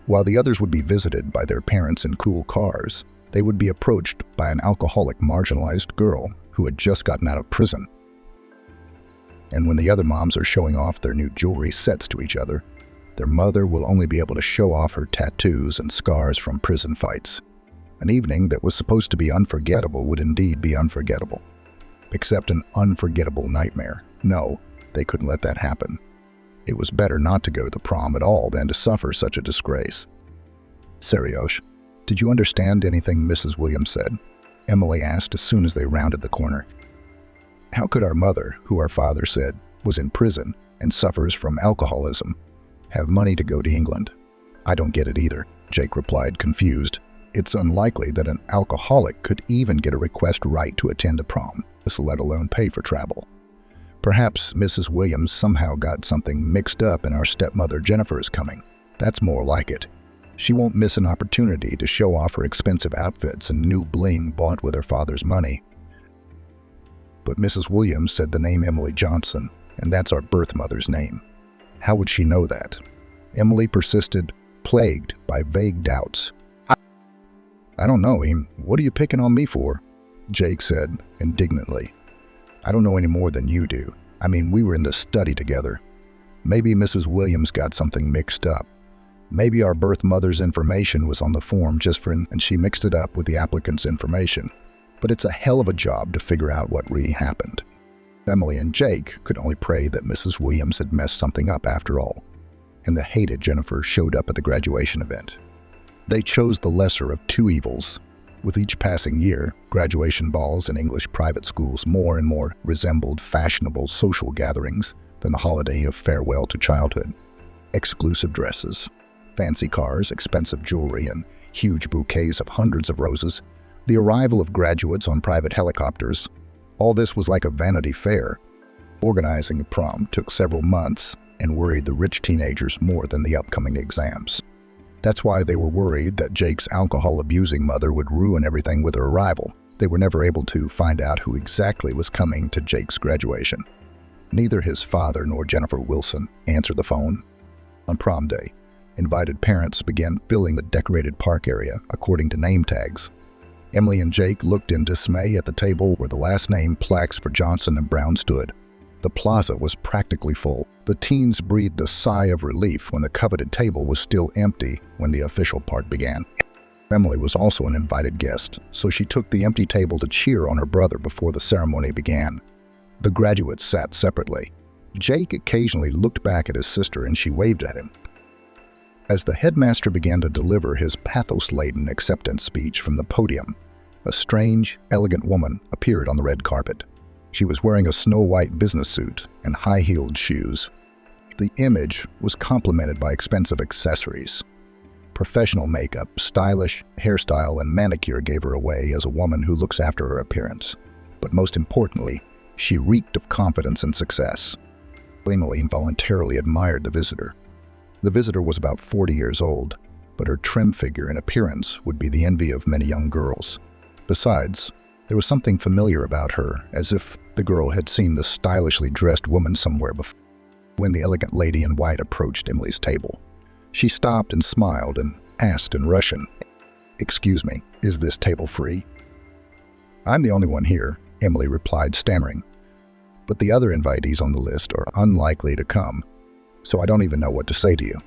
While the others would be visited by their parents in cool cars, they would be approached by an alcoholic, marginalized girl who had just gotten out of prison. And when the other moms are showing off their new jewelry sets to each other, their mother will only be able to show off her tattoos and scars from prison fights. An evening that was supposed to be unforgettable would indeed be unforgettable. Except an unforgettable nightmare. No, they couldn't let that happen. It was better not to go to the prom at all than to suffer such a disgrace. "Seriosh, did you understand anything Mrs. Williams said?" Emily asked as soon as they rounded the corner. "How could our mother, who our father said was in prison and suffers from alcoholism, have money to go to England?" "I don't get it either," Jake replied, confused. "It's unlikely that an alcoholic could even get a request right to attend a prom, let alone pay for travel. Perhaps Mrs. Williams somehow got something mixed up and our stepmother Jennifer is coming. That's more like it. She won't miss an opportunity to show off her expensive outfits and new bling bought with her father's money." "But Mrs. Williams said the name Emily Johnson, and that's our birth mother's name. How would she know that?" Emily persisted, plagued by vague doubts. "I don't know, Em. What are you picking on me for?" Jake said indignantly. "I don't know any more than you do. I mean, we were in the study together. Maybe Mrs. Williams got something mixed up. Maybe our birth mother's information was on the form just for, and she mixed it up with the applicant's information. But it's a hell of a job to figure out what really happened." Emily and Jake could only pray that Mrs. Williams had messed something up after all, and the hated Jennifer showed up at the graduation event. They chose the lesser of two evils. With each passing year, graduation balls in English private schools more and more resembled fashionable social gatherings than the holiday of farewell to childhood. Exclusive dresses, fancy cars, expensive jewelry, and huge bouquets of hundreds of roses, the arrival of graduates on private helicopters, all this was like a Vanity Fair. Organizing the prom took several months and worried the rich teenagers more than the upcoming exams. That's why they were worried that Jake's alcohol-abusing mother would ruin everything with her arrival. They were never able to find out who exactly was coming to Jake's graduation. Neither his father nor Jennifer Wilson answered the phone. On prom day, invited parents began filling the decorated park area according to name tags. Emily and Jake looked in dismay at the table where the last name plaques for Johnson and Brown stood. The plaza was practically full. The teens breathed a sigh of relief when the coveted table was still empty when the official part began. Emily was also an invited guest, so she took the empty table to cheer on her brother before the ceremony began. The graduates sat separately. Jake occasionally looked back at his sister and she waved at him. As the headmaster began to deliver his pathos-laden acceptance speech from the podium, a strange, elegant woman appeared on the red carpet. She was wearing a snow-white business suit and high-heeled shoes. The image was complemented by expensive accessories. Professional makeup, stylish hairstyle, and manicure gave her away as a woman who looks after her appearance. But most importantly, she reeked of confidence and success. Emily involuntarily admired the visitor. The visitor was about 40 years old, but her trim figure and appearance would be the envy of many young girls. Besides, there was something familiar about her, as if the girl had seen the stylishly dressed woman somewhere before. When the elegant lady in white approached Emily's table, she stopped and smiled and asked in Russian, "Excuse me, is this table free?" "I'm the only one here," Emily replied, stammering. "But the other invitees on the list are unlikely to come, so I don't even know what to say to you."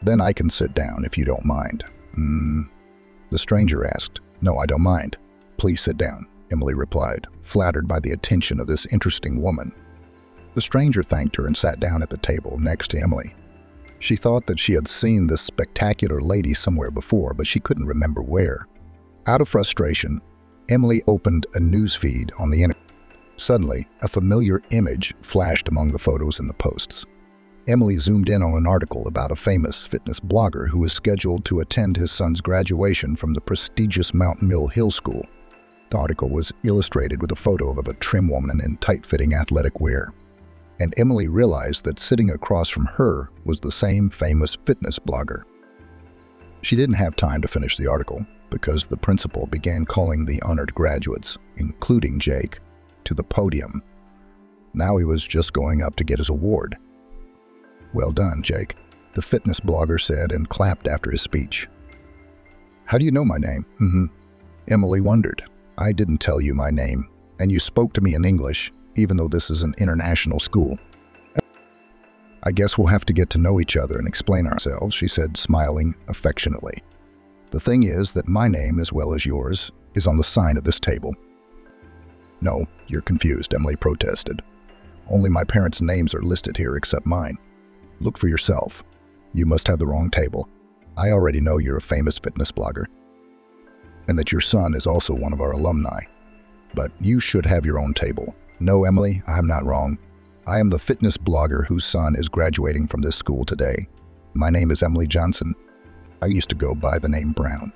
"Then I can sit down if you don't mind." The stranger asked. "No, I don't mind. Please sit down," Emily replied, flattered by the attention of this interesting woman. The stranger thanked her and sat down at the table next to Emily. She thought that she had seen this spectacular lady somewhere before, but she couldn't remember where. Out of frustration, Emily opened a news feed on the internet. Suddenly, a familiar image flashed among the photos in the posts. Emily zoomed in on an article about a famous fitness blogger who was scheduled to attend his son's graduation from the prestigious Mount Mill Hill School. The article was illustrated with a photo of a trim woman in tight-fitting athletic wear. And Emily realized that sitting across from her was the same famous fitness blogger. She didn't have time to finish the article because the principal began calling the honored graduates, including Jake, to the podium. Now he was just going up to get his award. "Well done, Jake," the fitness blogger said and clapped after his speech. "How do you know my name?" Emily wondered. "I didn't tell you my name, and you spoke to me in English. even though this is an international school. I guess we'll have to get to know each other and explain ourselves, she said, smiling affectionately. The thing is that my name, as well as yours, is on the sign of this table. No, you're confused, Emily protested. Only my parents' names are listed here except mine. Look for yourself. You must have the wrong table. I already know you're a famous fitness blogger, and that your son is also one of our alumni. But you should have your own table. No, Emily, I'm not wrong. I am the fitness blogger whose son is graduating from this school today. My name is Emily Johnson. I used to go by the name Brown.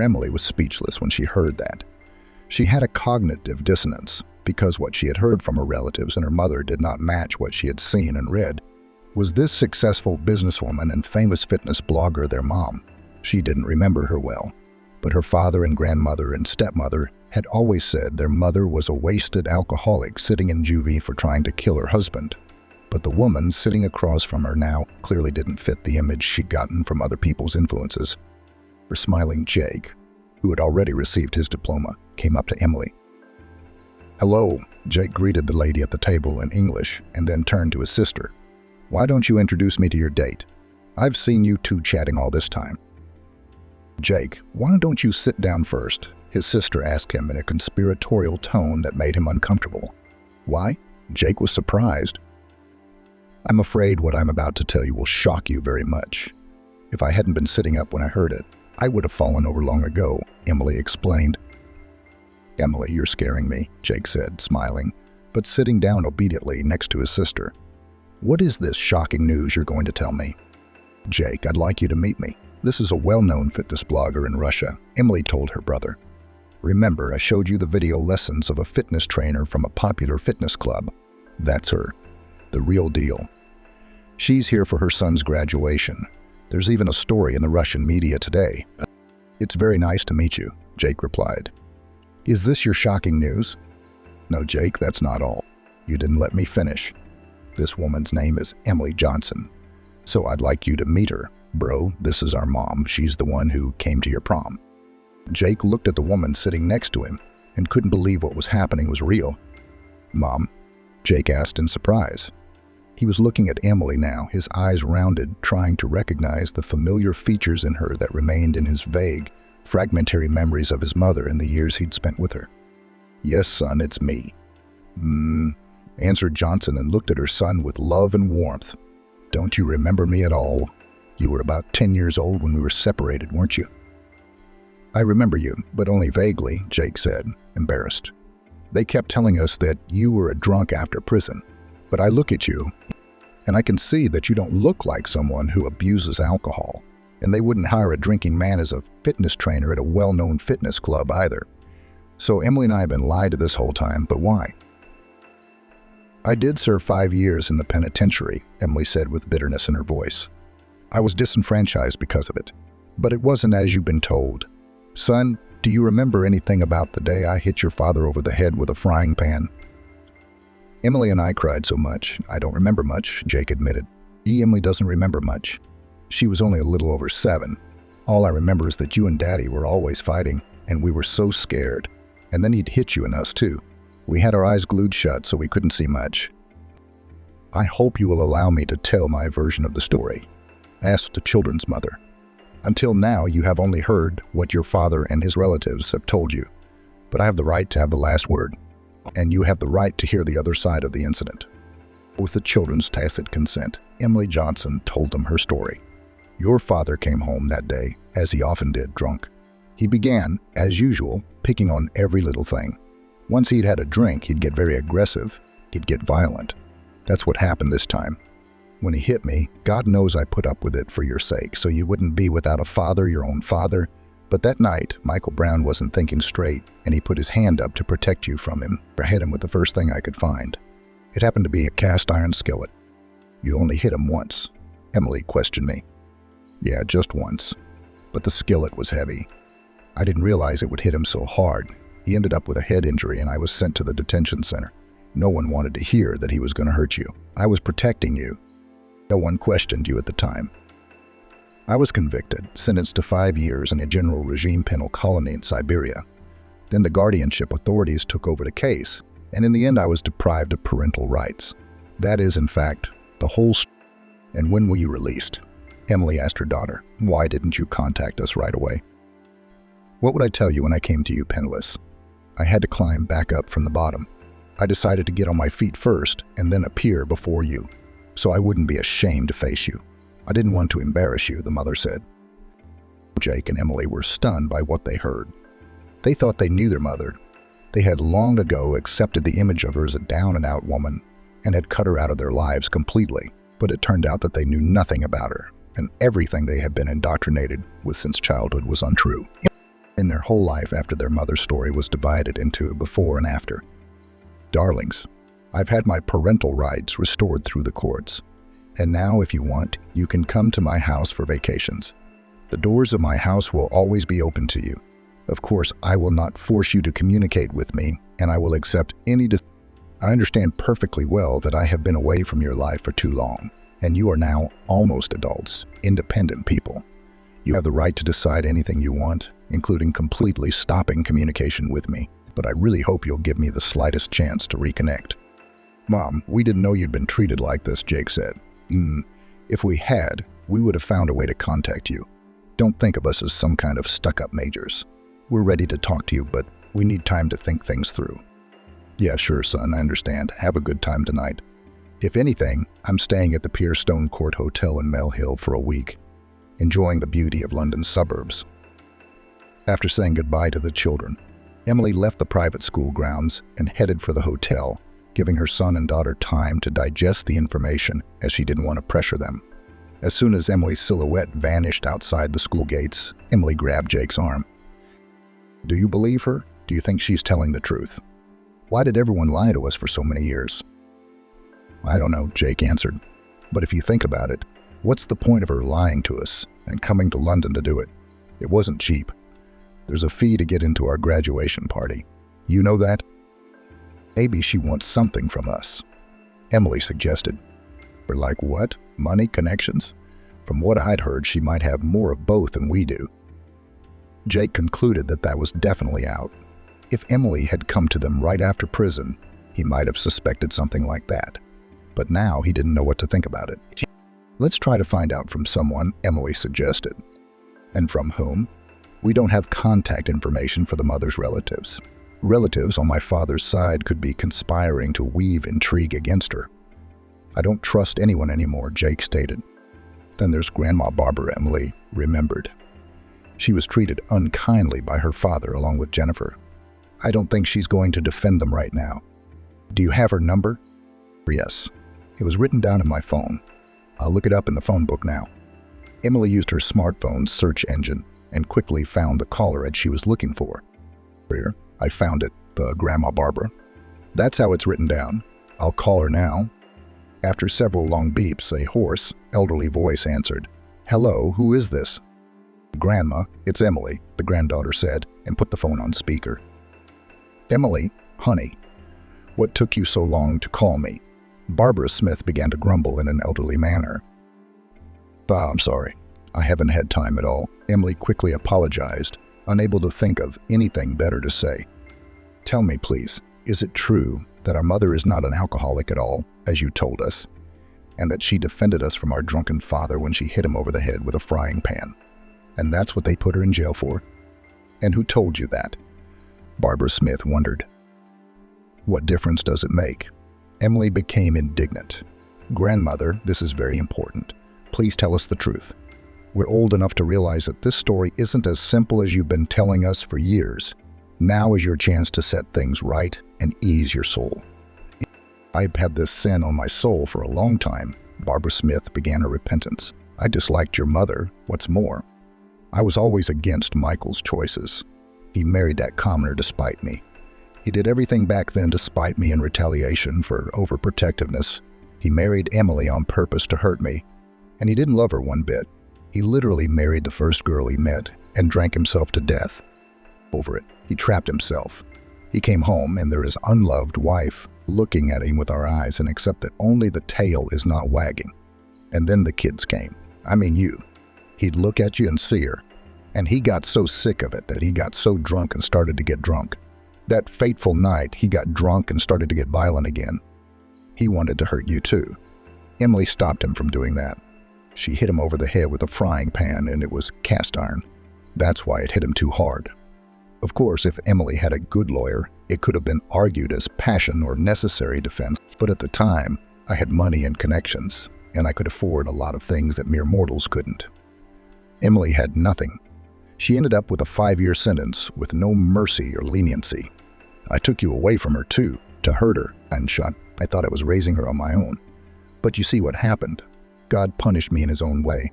Emily was speechless when she heard that. She had a cognitive dissonance because what she had heard from her relatives and her mother did not match what she had seen and read. Was this successful businesswoman and famous fitness blogger their mom? She didn't remember her well, but her father and grandmother and stepmother had always said their mother was a wasted alcoholic sitting in juvie for trying to kill her husband. But the woman sitting across from her now clearly didn't fit the image she'd gotten from other people's influences. Her smiling Jake, who had already received his diploma, came up to Emily. Hello, Jake greeted the lady at the table in English and then turned to his sister. Why don't you introduce me to your date? I've seen you two chatting all this time. Jake, why don't you sit down first? His sister asked him in a conspiratorial tone that made him uncomfortable. Why? Jake was surprised. I'm afraid what I'm about to tell you will shock you very much. If I hadn't been sitting up when I heard it, I would have fallen over long ago, Emily explained. Emily, you're scaring me, Jake said, smiling, but sitting down obediently next to his sister. What is this shocking news you're going to tell me? Jake, I'd like you to meet me. This is a well-known fitness blogger in Russia, Emily told her brother. Remember, I showed you the video lessons of a fitness trainer from a popular fitness club. That's her. The real deal. She's here for her son's graduation. There's even a story in the Russian media today. It's very nice to meet you, Jake replied. Is this your shocking news? No, Jake, that's not all. You didn't let me finish. This woman's name is Emily Johnson. So I'd like you to meet her. Bro, this is our mom. She's the one who came to your prom. Jake looked at the woman sitting next to him and couldn't believe what was happening was real. Mom? Jake asked in surprise. He was looking at Emily now, his eyes rounded, trying to recognize the familiar features in her that remained in his vague, fragmentary memories of his mother and the years he'd spent with her. Yes, son, it's me. Answered Johnson and looked at her son with love and warmth. Don't you remember me at all? You were about 10 years old when we were separated, weren't you? I remember you, but only vaguely, Jake said, embarrassed. They kept telling us that you were a drunk after prison, but I look at you, and I can see that you don't look like someone who abuses alcohol, and they wouldn't hire a drinking man as a fitness trainer at a well-known fitness club either. So Emily and I have been lied to this whole time, but why? I did serve 5 years in the penitentiary, Emily said with bitterness in her voice. I was disenfranchised because of it, but it wasn't as you've been told. Son, do you remember anything about the day I hit your father over the head with a frying pan? Emily and I cried so much, I don't remember much, Jake admitted. Emily doesn't remember much. She was only a little over 7. All I remember is that you and Daddy were always fighting, and we were so scared. And then he'd hit you and us too. We had our eyes glued shut so we couldn't see much. I hope you will allow me to tell my version of the story, asked the children's mother. Until now, you have only heard what your father and his relatives have told you, but I have the right to have the last word, and you have the right to hear the other side of the incident. With the children's tacit consent, Emily Johnson told them her story. Your father came home that day, as he often did, drunk. He began, as usual, picking on every little thing. Once he'd had a drink, he'd get very aggressive. He'd get violent. That's what happened this time. When he hit me, God knows I put up with it for your sake, so you wouldn't be without a father, your own father. But that night, Michael Brown wasn't thinking straight, and he put his hand up to protect you from him. I hit him with the first thing I could find. It happened to be a cast iron skillet. You only hit him once, Emily questioned me. Yeah, just once. But the skillet was heavy. I didn't realize it would hit him so hard. He ended up with a head injury, and I was sent to the detention center. No one wanted to hear that he was going to hurt you. I was protecting you. No one questioned you at the time. I was convicted, sentenced to 5 years in a general regime penal colony in Siberia. Then the guardianship authorities took over the case, And in the end, I was deprived of parental rights. That is, in fact, the whole story. And when were you released? Emily asked her daughter. Why didn't you contact us right away? What would I tell you when I came to you penniless? I had to climb back up from the bottom. I decided to get on my feet first and then appear before you, so I wouldn't be ashamed to face you. I didn't want to embarrass you, the mother said. Jake and Emily were stunned by what they heard. They thought they knew their mother. They had long ago accepted the image of her as a down-and-out woman and had cut her out of their lives completely, but it turned out that they knew nothing about her, and everything they had been indoctrinated with since childhood was untrue. In their whole life after their mother's story was divided into a before and after. Darlings, I've had my parental rights restored through the courts, and now if you want, you can come to my house for vacations. The doors of my house will always be open to you. Of course, I will not force you to communicate with me, and I will accept any I understand perfectly well that I have been away from your life for too long, and you are now almost adults, independent people. You have the right to decide anything you want, including completely stopping communication with me, but I really hope you'll give me the slightest chance to reconnect. Mom, we didn't know you'd been treated like this, Jake said. If we had, we would have found a way to contact you. Don't think of us as some kind of stuck-up majors. We're ready to talk to you, but we need time to think things through. Yeah, sure, son, I understand. Have a good time tonight. If anything, I'm staying at the Pierstone Court Hotel in Mill Hill for a week, enjoying the beauty of London's suburbs. After saying goodbye to the children, Emily left the private school grounds and headed for the hotel, giving her son and daughter time to digest the information as she didn't want to pressure them. As soon as Emily's silhouette vanished outside the school gates, Emily grabbed Jake's arm. Do you believe her? Do you think she's telling the truth? Why did everyone lie to us for so many years? I don't know, Jake answered. But if you think about it, what's the point of her lying to us and coming to London to do it? It wasn't cheap. There's a fee to get into our graduation party. You know that? Maybe she wants something from us. Emily suggested. We're like what? Money, connections? From what I'd heard, she might have more of both than we do. Jake concluded that was definitely out. If Emily had come to them right after prison, he might have suspected something like that. But now he didn't know what to think about it. Let's try to find out from someone, Emily suggested. And from whom? We don't have contact information for the mother's relatives. Relatives on my father's side could be conspiring to weave intrigue against her. I don't trust anyone anymore, Jake stated. Then there's Grandma Barbara, Emily remembered. She was treated unkindly by her father along with Jennifer. I don't think she's going to defend them right now. Do you have her number? Yes. It was written down in my phone. I'll look it up in the phone book now. Emily used her smartphone's search engine and quickly found the caller ad she was looking for. Here, I found it, Grandma Barbara. That's how it's written down. I'll call her now. After several long beeps, a hoarse, elderly voice answered. Hello, who is this? Grandma, it's Emily, the granddaughter said, and put the phone on speaker. Emily, honey, what took you so long to call me? Barbara Smith began to grumble in an elderly manner. I'm sorry. I haven't had time at all. Emily quickly apologized, unable to think of anything better to say. Tell me, please, is it true that our mother is not an alcoholic at all, as you told us, and that she defended us from our drunken father when she hit him over the head with a frying pan? And that's what they put her in jail for? And who told you that? Barbara Smith wondered. What difference does it make? Emily became indignant. Grandmother, this is very important. Please tell us the truth. We're old enough to realize that this story isn't as simple as you've been telling us for years. Now is your chance to set things right and ease your soul. I've had this sin on my soul for a long time. Barbara Smith began her repentance. I disliked your mother. What's more, I was always against Michael's choices. He married that commoner despite me. He did everything back then to spite me in retaliation for overprotectiveness. He married Emily on purpose to hurt me, and he didn't love her one bit. He literally married the first girl he met and drank himself to death. Over it, he trapped himself. He came home, and there is unloved wife looking at him with our eyes and accept that only the tail is not wagging. And then the kids came. I mean you. He'd look at you and see her. And he got so sick of it that he got so drunk and started to get drunk. That fateful night, he got drunk and started to get violent again. He wanted to hurt you too. Emily stopped him from doing that. She hit him over the head with a frying pan, and it was cast iron. That's why it hit him too hard. Of course, if Emily had a good lawyer, it could have been argued as passion or necessary defense, but at the time, I had money and connections, and I could afford a lot of things that mere mortals couldn't. Emily had nothing. She ended up with a 5-year sentence with no mercy or leniency. I took you away from her too, to hurt her, and shot. I thought I was raising her on my own. But you see what happened. God punished me in his own way.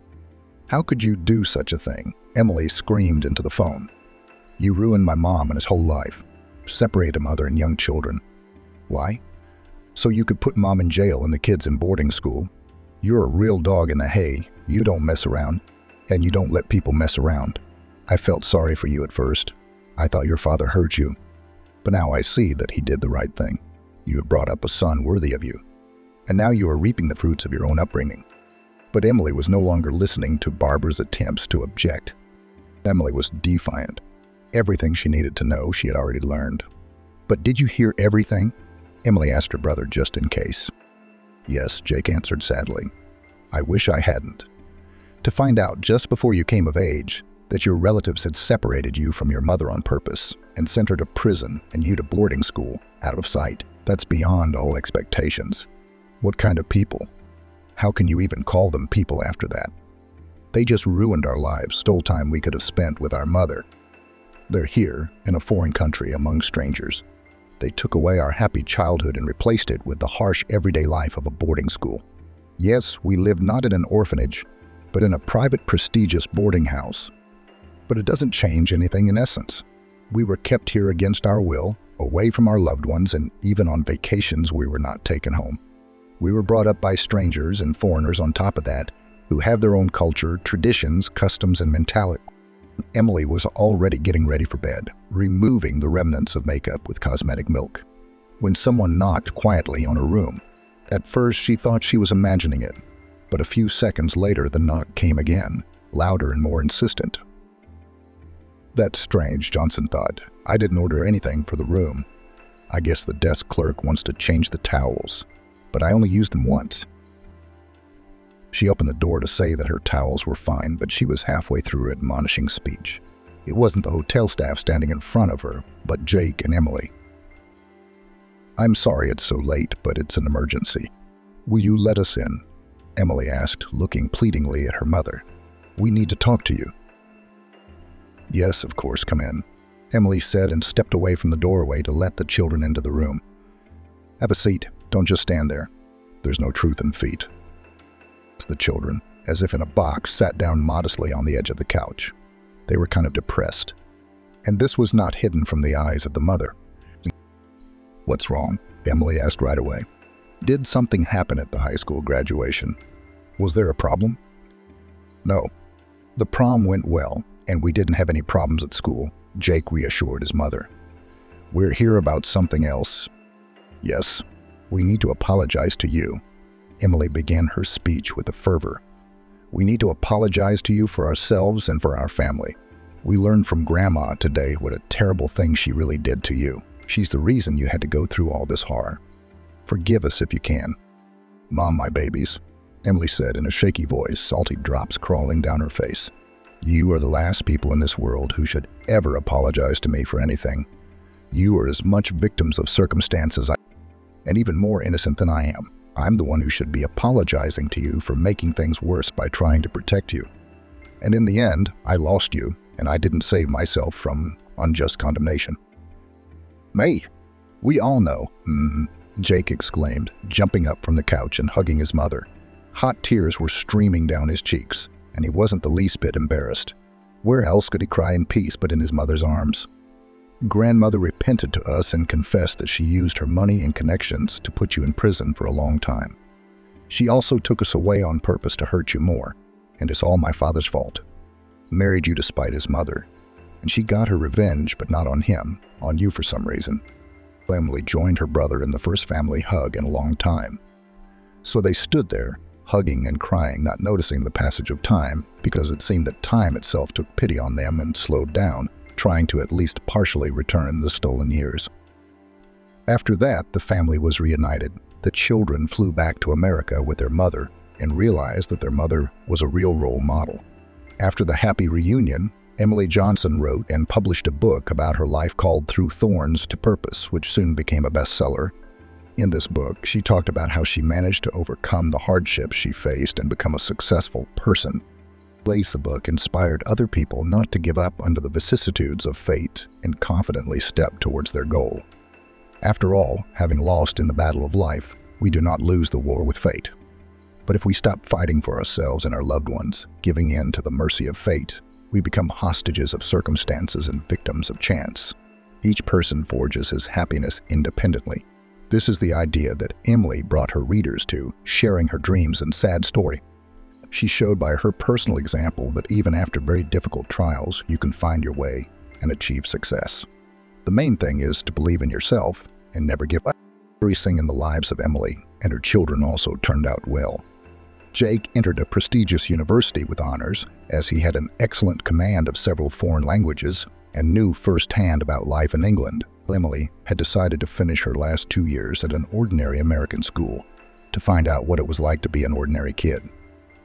How could you do such a thing? Emily screamed into the phone. You ruined my mom and his whole life. Separated mother and young children. Why? So you could put mom in jail and the kids in boarding school. You're a real dog in the hay. You don't mess around, and you don't let people mess around. I felt sorry for you at first. I thought your father hurt you. But now I see that he did the right thing. You have brought up a son worthy of you. And now you are reaping the fruits of your own upbringing. But Emily was no longer listening to Barbara's attempts to object. Emily was defiant. Everything she needed to know she had already learned. But did you hear everything? Emily asked her brother just in case. Yes, Jake answered sadly. I wish I hadn't. To find out just before you came of age that your relatives had separated you from your mother on purpose and sent her to prison and you to boarding school, out of sight, that's beyond all expectations. What kind of people? How can you even call them people after that? They just ruined our lives, stole time we could have spent with our mother. They're here, in a foreign country, among strangers. They took away our happy childhood and replaced it with the harsh everyday life of a boarding school. Yes, we lived not in an orphanage, but in a private, prestigious boarding house. But it doesn't change anything in essence. We were kept here against our will, away from our loved ones, and even on vacations we were not taken home. We were brought up by strangers and foreigners on top of that, who have their own culture, traditions, customs, and mentality. Emily was already getting ready for bed, removing the remnants of makeup with cosmetic milk, when someone knocked quietly on her room. At first, she thought she was imagining it, but a few seconds later the knock came again, louder and more insistent. That's strange, Johnson thought. I didn't order anything for the room. I guess the desk clerk wants to change the towels, but I only used them once. She opened the door to say that her towels were fine, but she was halfway through her admonishing speech. It wasn't the hotel staff standing in front of her, but Jake and Emily. I'm sorry it's so late, but it's an emergency. Will you let us in? Emily asked, looking pleadingly at her mother. We need to talk to you. Yes, of course, come in, Emily said and stepped away from the doorway to let the children into the room. Have a seat. Don't just stand there. There's no truth in feet. The children, as if in a box, sat down modestly on the edge of the couch. They were kind of depressed, and this was not hidden from the eyes of the mother. What's wrong? Emily asked right away. Did something happen at the high school graduation? Was there a problem? No. The prom went well, and we didn't have any problems at school, Jake reassured his mother. We're here about something else. Yes, we need to apologize to you. Emily began her speech with a fervor. We need to apologize to you for ourselves and for our family. We learned from Grandma today what a terrible thing she really did to you. She's the reason you had to go through all this horror. Forgive us if you can. Mom, my babies, Emily said in a shaky voice, salty drops crawling down her face. You are the last people in this world who should ever apologize to me for anything. You are as much victims of circumstance as I am, and even more innocent than I am. I'm the one who should be apologizing to you for making things worse by trying to protect you. And in the end, I lost you, and I didn't save myself from unjust condemnation. May, we all know, Jake exclaimed, jumping up from the couch and hugging his mother. Hot tears were streaming down his cheeks, and he wasn't the least bit embarrassed. Where else could he cry in peace but in his mother's arms? Grandmother repented to us and confessed that she used her money and connections to put you in prison for a long time. She also took us away on purpose to hurt you more, and it's all my father's fault. Married you to spite his mother, and she got her revenge, but not on him, on you for some reason. Emily joined her brother in the first family hug in a long time. So they stood there, hugging and crying, not noticing the passage of time, because it seemed that time itself took pity on them and slowed down, trying to at least partially return the stolen years. After that, the family was reunited. The children flew back to America with their mother and realized that their mother was a real role model. After the happy reunion, Emily Johnson wrote and published a book about her life called Through Thorns to Purpose, which soon became a bestseller. In this book, she talked about how she managed to overcome the hardships she faced and become a successful person. The book inspired other people not to give up under the vicissitudes of fate and confidently step towards their goal. After all, having lost in the battle of life, we do not lose the war with fate. But if we stop fighting for ourselves and our loved ones, giving in to the mercy of fate, we become hostages of circumstances and victims of chance. Each person forges his happiness independently. This is the idea that Emily brought her readers to, sharing her dreams and sad story. She showed by her personal example that even after very difficult trials, you can find your way and achieve success. The main thing is to believe in yourself and never give up. Everything in the lives of Emily and her children also turned out well. Jake entered a prestigious university with honors, as he had an excellent command of several foreign languages and knew firsthand about life in England. Emily had decided to finish her last 2 years at an ordinary American school to find out what it was like to be an ordinary kid.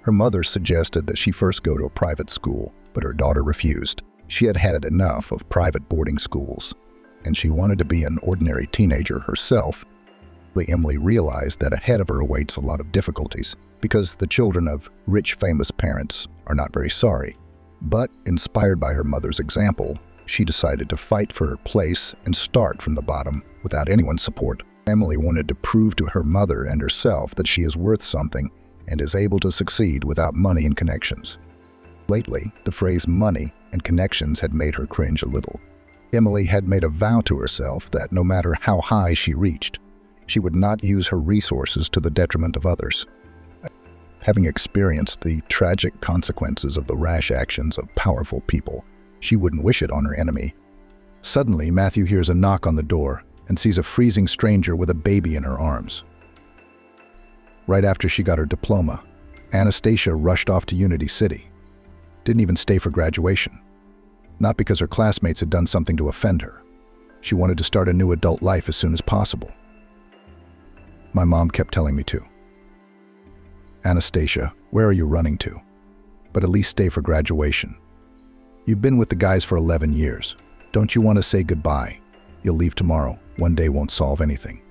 Her mother suggested that she first go to a private school, but her daughter refused. She had had enough of private boarding schools, and she wanted to be an ordinary teenager herself. Emily realized that ahead of her awaits a lot of difficulties, because the children of rich, famous parents are not very sorry. But, inspired by her mother's example, she decided to fight for her place and start from the bottom without anyone's support. Emily wanted to prove to her mother and herself that she is worth something and is able to succeed without money and connections. Lately, the phrase money and connections had made her cringe a little. Emily had made a vow to herself that no matter how high she reached, she would not use her resources to the detriment of others. Having experienced the tragic consequences of the rash actions of powerful people, she wouldn't wish it on her enemy. Suddenly, Matthew hears a knock on the door and sees a freezing stranger with a baby in her arms. Right after she got her diploma, Anastasia rushed off to Unity City. Didn't even stay for graduation. Not because her classmates had done something to offend her. She wanted to start a new adult life as soon as possible. My mom kept telling me to. Anastasia, where are you running to? But at least stay for graduation. You've been with the guys for 11 years. Don't you want to say goodbye? You'll leave tomorrow. One day won't solve anything.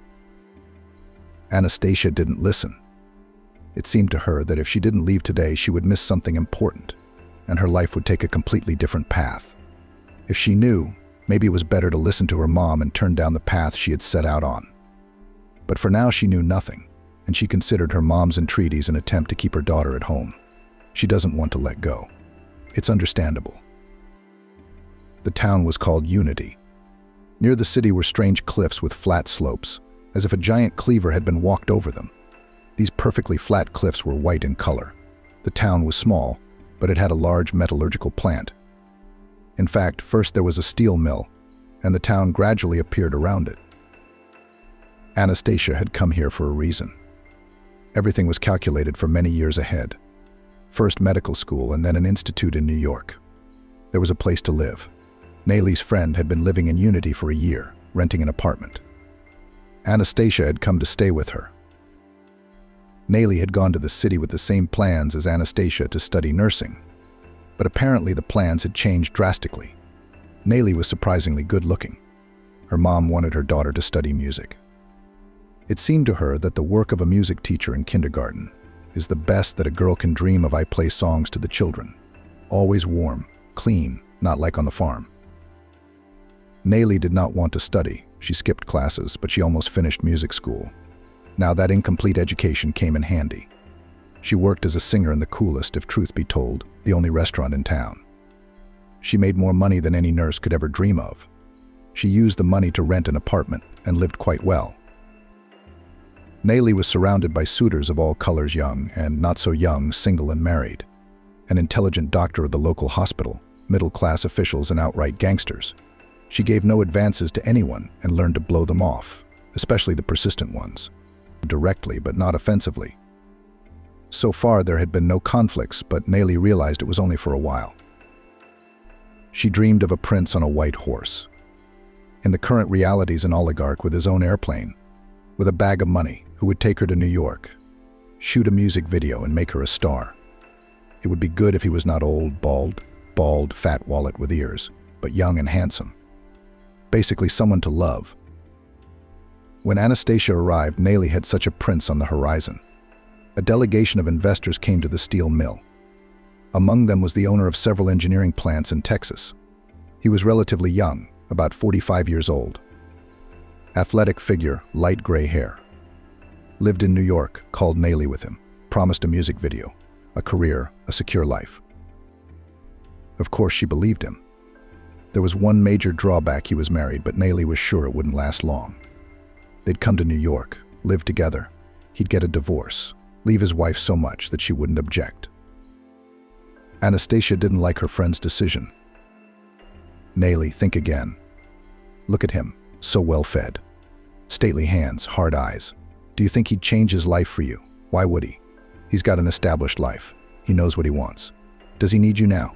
Anastasia didn't listen. It seemed to her that if she didn't leave today, she would miss something important, and her life would take a completely different path. If she knew, maybe it was better to listen to her mom and turn down the path she had set out on. But for now she knew nothing, and she considered her mom's entreaties an attempt to keep her daughter at home. She doesn't want to let go. It's understandable. The town was called Unity. Near the city were strange cliffs with flat slopes, as if a giant cleaver had been walked over them. These perfectly flat cliffs were white in color. The town was small, but it had a large metallurgical plant. In fact, first there was a steel mill, and the town gradually appeared around it. Anastasia had come here for a reason. Everything was calculated for many years ahead. First medical school and then an institute in New York. There was a place to live. Nayli's friend had been living in Unity for a year, renting an apartment. Anastasia had come to stay with her. Nayli had gone to the city with the same plans as Anastasia to study nursing, but apparently the plans had changed drastically. Nayli was surprisingly good-looking. Her mom wanted her daughter to study music. It seemed to her that the work of a music teacher in kindergarten is the best that a girl can dream of. I play songs to the children. Always warm, clean, not like on the farm. Nayli did not want to study. She skipped classes, but she almost finished music school. Now that incomplete education came in handy. She worked as a singer in the coolest, if truth be told, the only restaurant in town. She made more money than any nurse could ever dream of. She used the money to rent an apartment and lived quite well. Nayli was surrounded by suitors of all colors, young and not so young, single and married. An intelligent doctor of the local hospital, middle-class officials and outright gangsters. She gave no advances to anyone and learned to blow them off, especially the persistent ones. Directly, but not offensively. So far, there had been no conflicts, but Nayli realized it was only for a while. She dreamed of a prince on a white horse. In the current realities, an oligarch with his own airplane, with a bag of money, who would take her to New York, shoot a music video and make her a star. It would be good if he was not old, bald, fat wallet with ears, but young and handsome. Basically someone to love. When Anastasia arrived, Nelly had such a prince on the horizon. A delegation of investors came to the steel mill. Among them was the owner of several engineering plants in Texas. He was relatively young, about 45 years old. Athletic figure, light gray hair. Lived in New York, called Nelly with him, promised a music video, a career, a secure life. Of course, she believed him. There was one major drawback: he was married, but Nelly was sure it wouldn't last long. They'd come to New York, live together. He'd get a divorce, leave his wife so much that she wouldn't object. Anastasia didn't like her friend's decision. Nelly, think again. Look at him, so well-fed. Stately hands, hard eyes. Do you think he'd change his life for you? Why would he? He's got an established life. He knows what he wants. Does he need you now?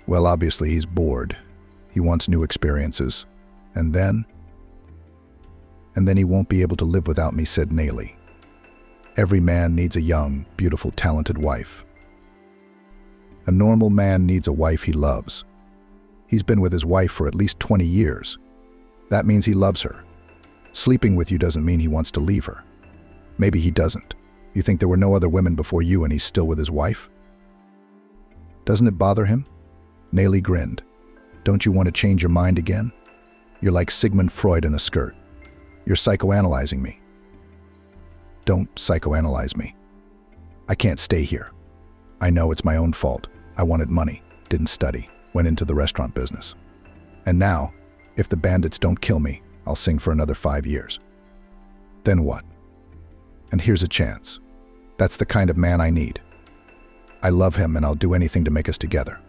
Well, obviously he's bored. He wants new experiences. And then he won't be able to live without me, said Nelly. Every man needs a young, beautiful, talented wife. A normal man needs a wife he loves. He's been with his wife for at least 20 years. That means he loves her. Sleeping with you doesn't mean he wants to leave her. Maybe he doesn't. You think there were no other women before you and he's still with his wife? Doesn't it bother him? Nelly grinned. Don't you want to change your mind again? You're like Sigmund Freud in a skirt. You're psychoanalyzing me. Don't psychoanalyze me. I can't stay here. I know it's my own fault. I wanted money, didn't study, went into the restaurant business. And now, if the bandits don't kill me, I'll sing for another 5 years. Then what? And here's a chance. That's the kind of man I need. I love him and I'll do anything to make us together.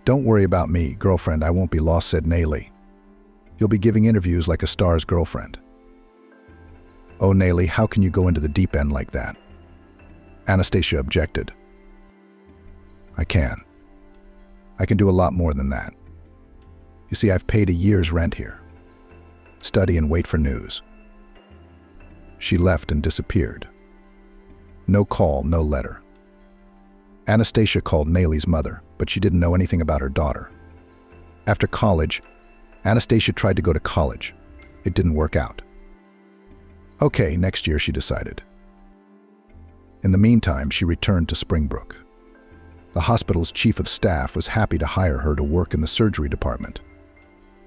Don't worry about me, girlfriend, I won't be lost, said Nelly. You'll be giving interviews like a star's girlfriend. Oh, Nelly, how can you go into the deep end like that? Anastasia objected. I can do a lot more than that. You see, I've paid a year's rent here. Study and wait for news. She left and disappeared. No call, no letter. Anastasia called Nelly's mother, but she didn't know anything about her daughter. After college, Anastasia tried to go to college. It didn't work out. Okay, next year, she decided. In the meantime, she returned to Springbrook. The hospital's chief of staff was happy to hire her to work in the surgery department.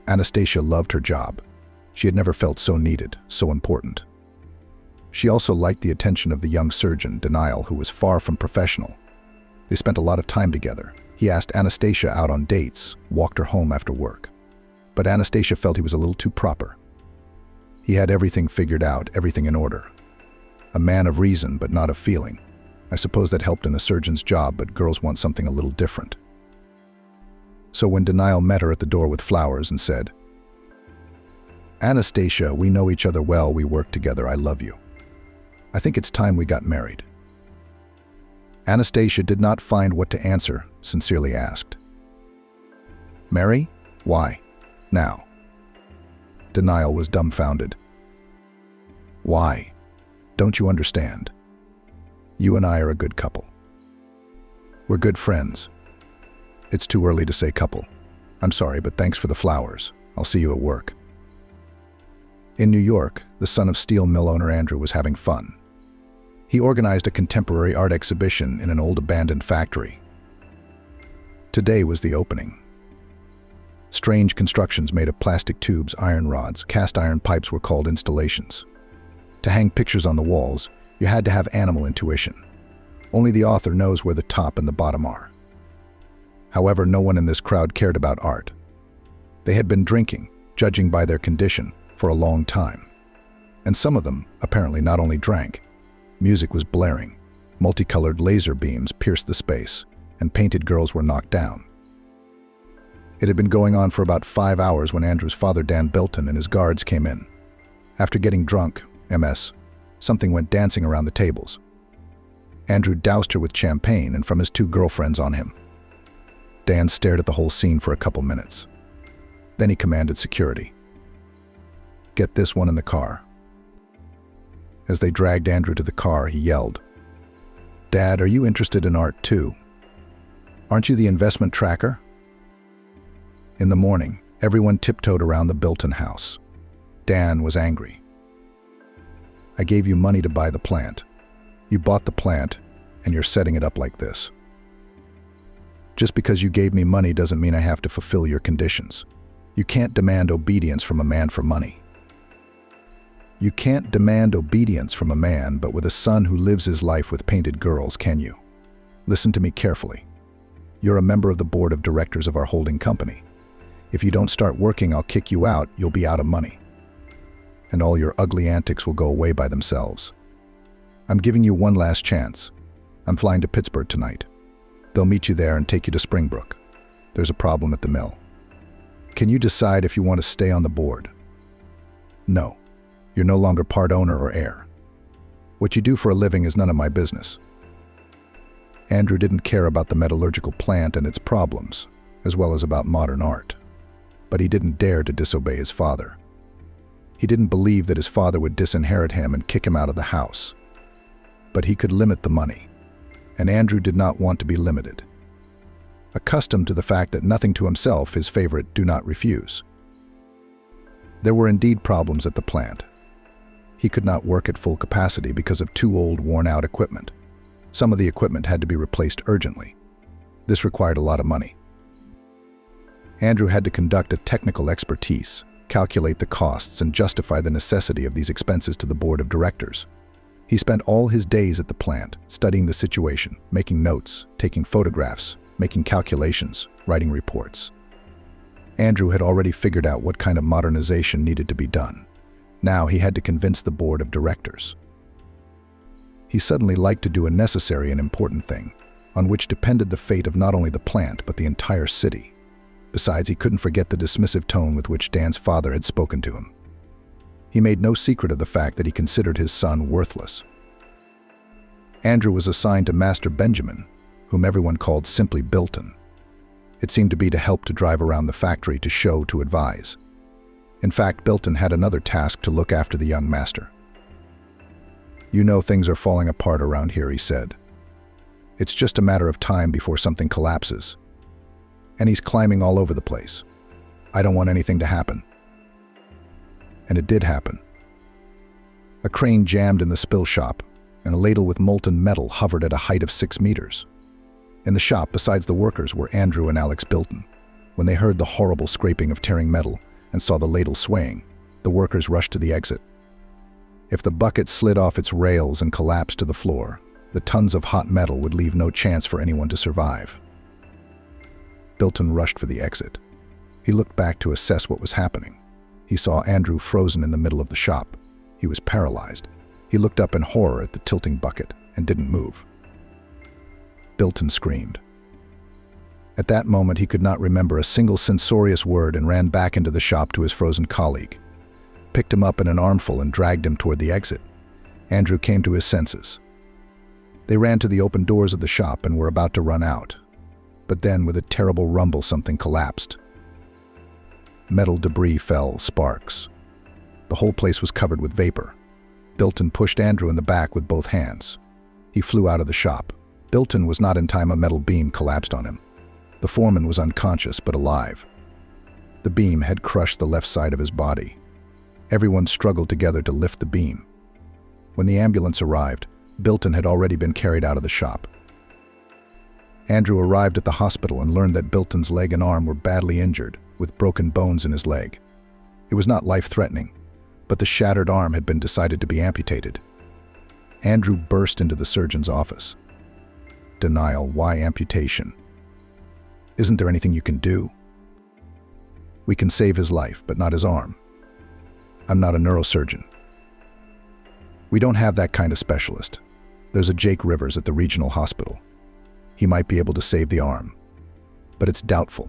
Anastasia loved her job. She had never felt so needed, so important. She also liked the attention of the young surgeon, Denial, who was far from professional. They spent a lot of time together. He asked Anastasia out on dates, walked her home after work. But Anastasia felt he was a little too proper. He had everything figured out, everything in order. A man of reason, but not of feeling. I suppose that helped in a surgeon's job, but girls want something a little different. So when Denial met her at the door with flowers and said, Anastasia, we know each other well, we work together, I love you. I think it's time we got married. Anastasia did not find what to answer, sincerely asked. Marry? Why? Now? Denial was dumbfounded. Why? Don't you understand? You and I are a good couple. We're good friends. It's too early to say couple. I'm sorry, but thanks for the flowers. I'll see you at work. In New York, the son of steel mill owner Andrew was having fun. He organized a contemporary art exhibition in an old abandoned factory. Today was the opening. Strange constructions made of plastic tubes, iron rods, cast iron pipes were called installations. To hang pictures on the walls, you had to have animal intuition. Only the author knows where the top and the bottom are. However, no one in this crowd cared about art. They had been drinking, judging by their condition, for a long time. And some of them, apparently, not only drank. Music was blaring. Multicolored laser beams pierced the space, and painted girls were knocked down. It had been going on for about 5 hours when Andrew's father, Dan Belton, and his guards came in. After getting drunk, MS, something went dancing around the tables. Andrew doused her with champagne and from his 2 girlfriends on him. Dan stared at the whole scene for a couple minutes. Then he commanded security. "Get this one in the car." As they dragged Andrew to the car, he yelled, "Dad, are you interested in art too? Aren't you the investment tracker?" In the morning, everyone tiptoed around the Bilton house. Dan was angry. "I gave you money to buy the plant. You bought the plant, and you're setting it up like this. Just because you gave me money doesn't mean I have to fulfill your conditions. You can't demand obedience from a man for money. You can't demand obedience from a man, but with a son who lives his life with painted girls, can you? Listen to me carefully. You're a member of the board of directors of our holding company. If you don't start working, I'll kick you out, you'll be out of money. And all your ugly antics will go away by themselves. I'm giving you one last chance. I'm flying to Pittsburgh tonight. They'll meet you there and take you to Springbrook. There's a problem at the mill. Can you decide if you want to stay on the board? No. You're no longer part owner or heir. What you do for a living is none of my business." Andrew didn't care about the metallurgical plant and its problems, as well as about modern art. But he didn't dare to disobey his father. He didn't believe that his father would disinherit him and kick him out of the house. But he could limit the money, and Andrew did not want to be limited. Accustomed to the fact that nothing to himself, his favorite, do not refuse. There were indeed problems at the plant. He could not work at full capacity because of too old, worn-out equipment. Some of the equipment had to be replaced urgently. This required a lot of money. Andrew had to conduct a technical expertise, calculate the costs, and justify the necessity of these expenses to the board of directors. He spent all his days at the plant, studying the situation, making notes, taking photographs, making calculations, writing reports. Andrew had already figured out what kind of modernization needed to be done. Now he had to convince the board of directors. He suddenly liked to do a necessary and important thing, on which depended the fate of not only the plant, but the entire city. Besides, he couldn't forget the dismissive tone with which Dan's father had spoken to him. He made no secret of the fact that he considered his son worthless. Andrew was assigned to Master Benjamin, whom everyone called simply Bilton. It seemed to be to help to drive around the factory, to show, to advise. In fact, Bilton had another task: to look after the young master. "You know things are falling apart around here," he said. "It's just a matter of time before something collapses. And he's climbing all over the place. I don't want anything to happen." And it did happen. A crane jammed in the spill shop, and a ladle with molten metal hovered at a height of 6 meters. In the shop, besides the workers, were Andrew and Alex Bilton. When they heard the horrible scraping of tearing metal and saw the ladle swaying, the workers rushed to the exit. If the bucket slid off its rails and collapsed to the floor, the tons of hot metal would leave no chance for anyone to survive. Bilton rushed for the exit. He looked back to assess what was happening. He saw Andrew frozen in the middle of the shop. He was paralyzed. He looked up in horror at the tilting bucket and didn't move. Bilton screamed. At that moment, he could not remember a single censorious word and ran back into the shop to his frozen colleague, picked him up in an armful and dragged him toward the exit. Andrew came to his senses. They ran to the open doors of the shop and were about to run out. But then, with a terrible rumble, something collapsed. Metal debris fell, sparks. The whole place was covered with vapor. Bilton pushed Andrew in the back with both hands. He flew out of the shop. Bilton was not in time. A metal beam collapsed on him. The foreman was unconscious but alive. The beam had crushed the left side of his body. Everyone struggled together to lift the beam. When the ambulance arrived, Bilton had already been carried out of the shop. Andrew arrived at the hospital and learned that Bilton's leg and arm were badly injured, with broken bones in his leg. It was not life-threatening, but the shattered arm had been decided to be amputated. Andrew burst into the surgeon's office. Denial. Why amputation? Isn't there anything you can do? We can save his life, but not his arm. I'm not a neurosurgeon. We don't have that kind of specialist. There's a Jake Rivers at the regional hospital. He might be able to save the arm, but it's doubtful.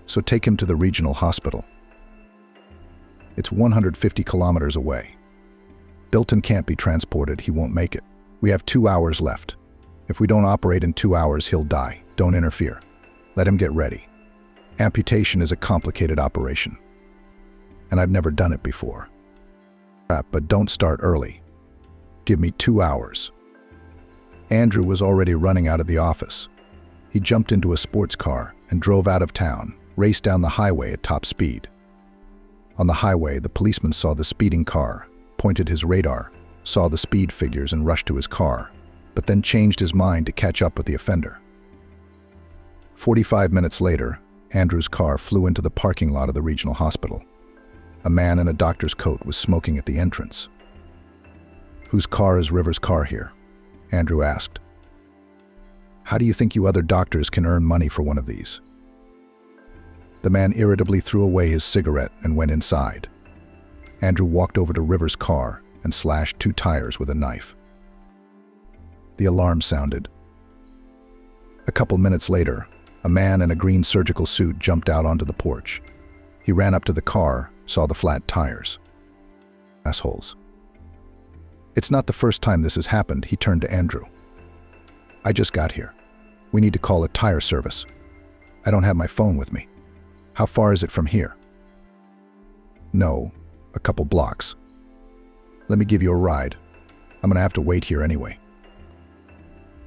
So take him to the regional hospital. It's 150 kilometers away. Bilton can't be transported. He won't make it. We have 2 hours left. If we don't operate in 2 hours, he'll die. Don't interfere. Let him get ready. Amputation is a complicated operation, and I've never done it before. But don't start early. Give me 2 hours. Andrew was already running out of the office. He jumped into a sports car and drove out of town, raced down the highway at top speed. On the highway, the policeman saw the speeding car, pointed his radar, saw the speed figures and rushed to his car, but then changed his mind to catch up with the offender. 45 minutes later, Andrew's car flew into the parking lot of the regional hospital. A man in a doctor's coat was smoking at the entrance. "Whose car is River's car here?" Andrew asked. "How do you think you other doctors can earn money for one of these?" The man irritably threw away his cigarette and went inside. Andrew walked over to River's car and slashed 2 tires with a knife. The alarm sounded. A couple minutes later, a man in a green surgical suit jumped out onto the porch. He ran up to the car, saw the flat tires. "Assholes." "It's not the first time this has happened," he turned to Andrew. "I just got here. We need to call a tire service. I don't have my phone with me. How far is it from here?" "No, a couple blocks." "Let me give you a ride. I'm gonna have to wait here anyway."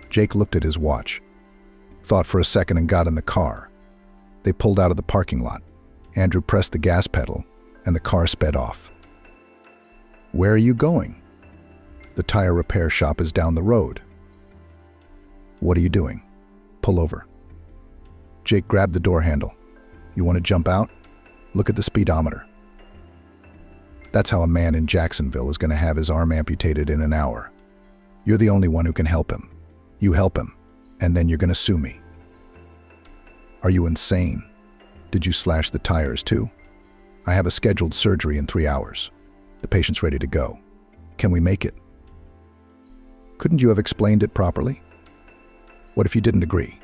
Jake looked at his watch, thought for a second and got in the car. They pulled out of the parking lot. Andrew pressed the gas pedal and the car sped off. "Where are you going?" "The tire repair shop is down the road." "What are you doing?" "Pull over." Jake grabbed the door handle. "You want to jump out? Look at the speedometer." That's how a man in Jacksonville is going to have his arm amputated in an hour. You're the only one who can help him. You help him, and then you're going to sue me. Are you insane? Did you slash the tires too? I have a scheduled surgery in 3 hours. The patient's ready to go. Can we make it? Couldn't you have explained it properly? What if you didn't agree?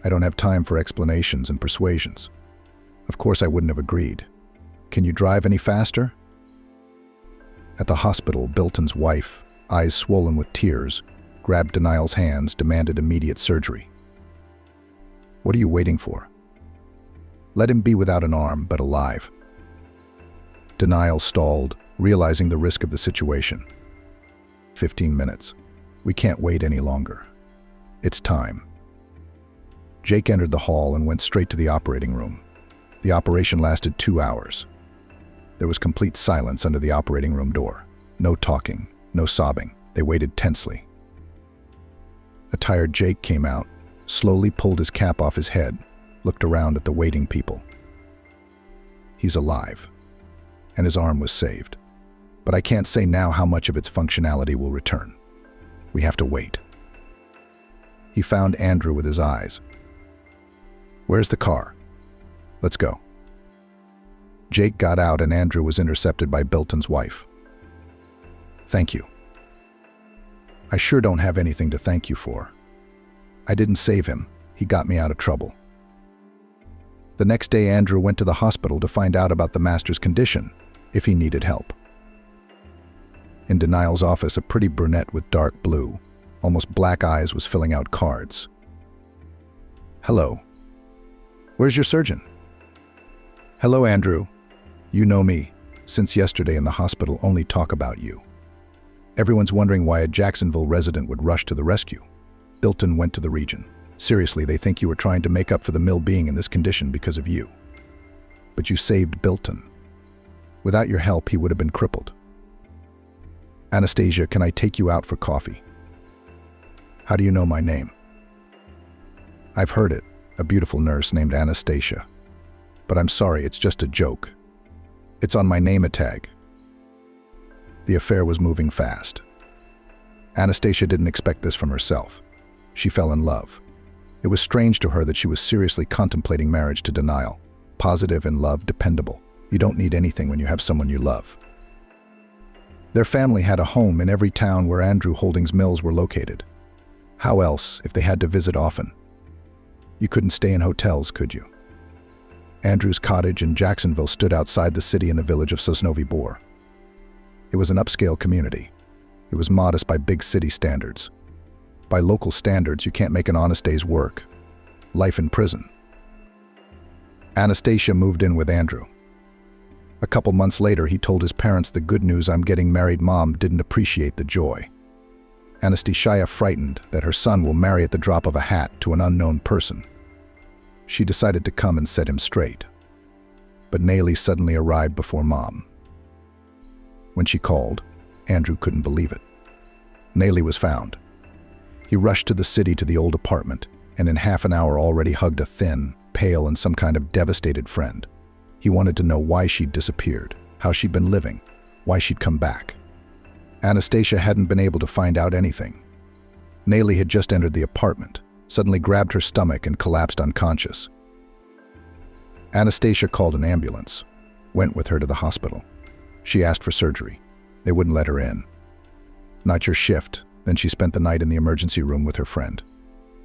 I don't have time for explanations and persuasions. Of course I wouldn't have agreed. Can you drive any faster? At the hospital, Bilton's wife, eyes swollen with tears, grabbed Denial's hands, demanded immediate surgery. What are you waiting for? Let him be without an arm, but alive. Denial stalled, realizing the risk of the situation. 15 minutes. We can't wait any longer. It's time. Jake entered the hall and went straight to the operating room. The operation lasted 2 hours. There was complete silence under the operating room door. No talking, no sobbing. They waited tensely. A tired Jake came out, slowly pulled his cap off his head, looked around at the waiting people. He's alive, and his arm was saved. But I can't say now how much of its functionality will return. We have to wait. He found Andrew with his eyes. Where's the car? Let's go. Jake got out and Andrew was intercepted by Bilton's wife. Thank you. I sure don't have anything to thank you for. I didn't save him. He got me out of trouble. The next day, Andrew went to the hospital to find out about the master's condition, if he needed help. In Denial's office, a pretty brunette with dark blue, almost black eyes was filling out cards. Hello. Where's your surgeon? Hello, Andrew. You know me. Since yesterday in the hospital, only talk about you. Everyone's wondering why a Jacksonville resident would rush to the rescue. Bilton went to the region. Seriously, they think you were trying to make up for the mill being in this condition because of you. But you saved Bilton. Without your help, he would have been crippled. Anastasia, can I take you out for coffee? How do you know my name? I've heard it, a beautiful nurse named Anastasia. But I'm sorry, it's just a joke. It's on my name-a-tag. The affair was moving fast. Anastasia didn't expect this from herself. She fell in love. It was strange to her that she was seriously contemplating marriage to Denial. Positive in love, dependable. You don't need anything when you have someone you love. Their family had a home in every town where Andrew Holdings mills were located. How else if they had to visit often? You couldn't stay in hotels, could you? Andrew's cottage in Jacksonville stood outside the city in the village of Sosnovy Bor. It was an upscale community. It was modest by big city standards. By local standards, you can't make an honest day's work. life in prison. Anastasia moved in with Andrew. A couple months later, he told his parents the good news: I'm getting married. Mom didn't appreciate the joy. Anastasia, frightened that her son will marry at the drop of a hat to an unknown person. She decided to come and set him straight. But Nelly suddenly arrived before Mom. When she called, Andrew couldn't believe it. Nelly was found. He rushed to the city to the old apartment, and in half an hour already hugged a thin, pale, and some kind of devastated friend. He wanted to know why she'd disappeared, how she'd been living, why she'd come back. Anastasia hadn't been able to find out anything. Nelly had just entered the apartment, suddenly grabbed her stomach and collapsed unconscious. Anastasia called an ambulance, went with her to the hospital. She asked for surgery. They wouldn't let her in. Not your shift. Then she spent the night in the emergency room with her friend.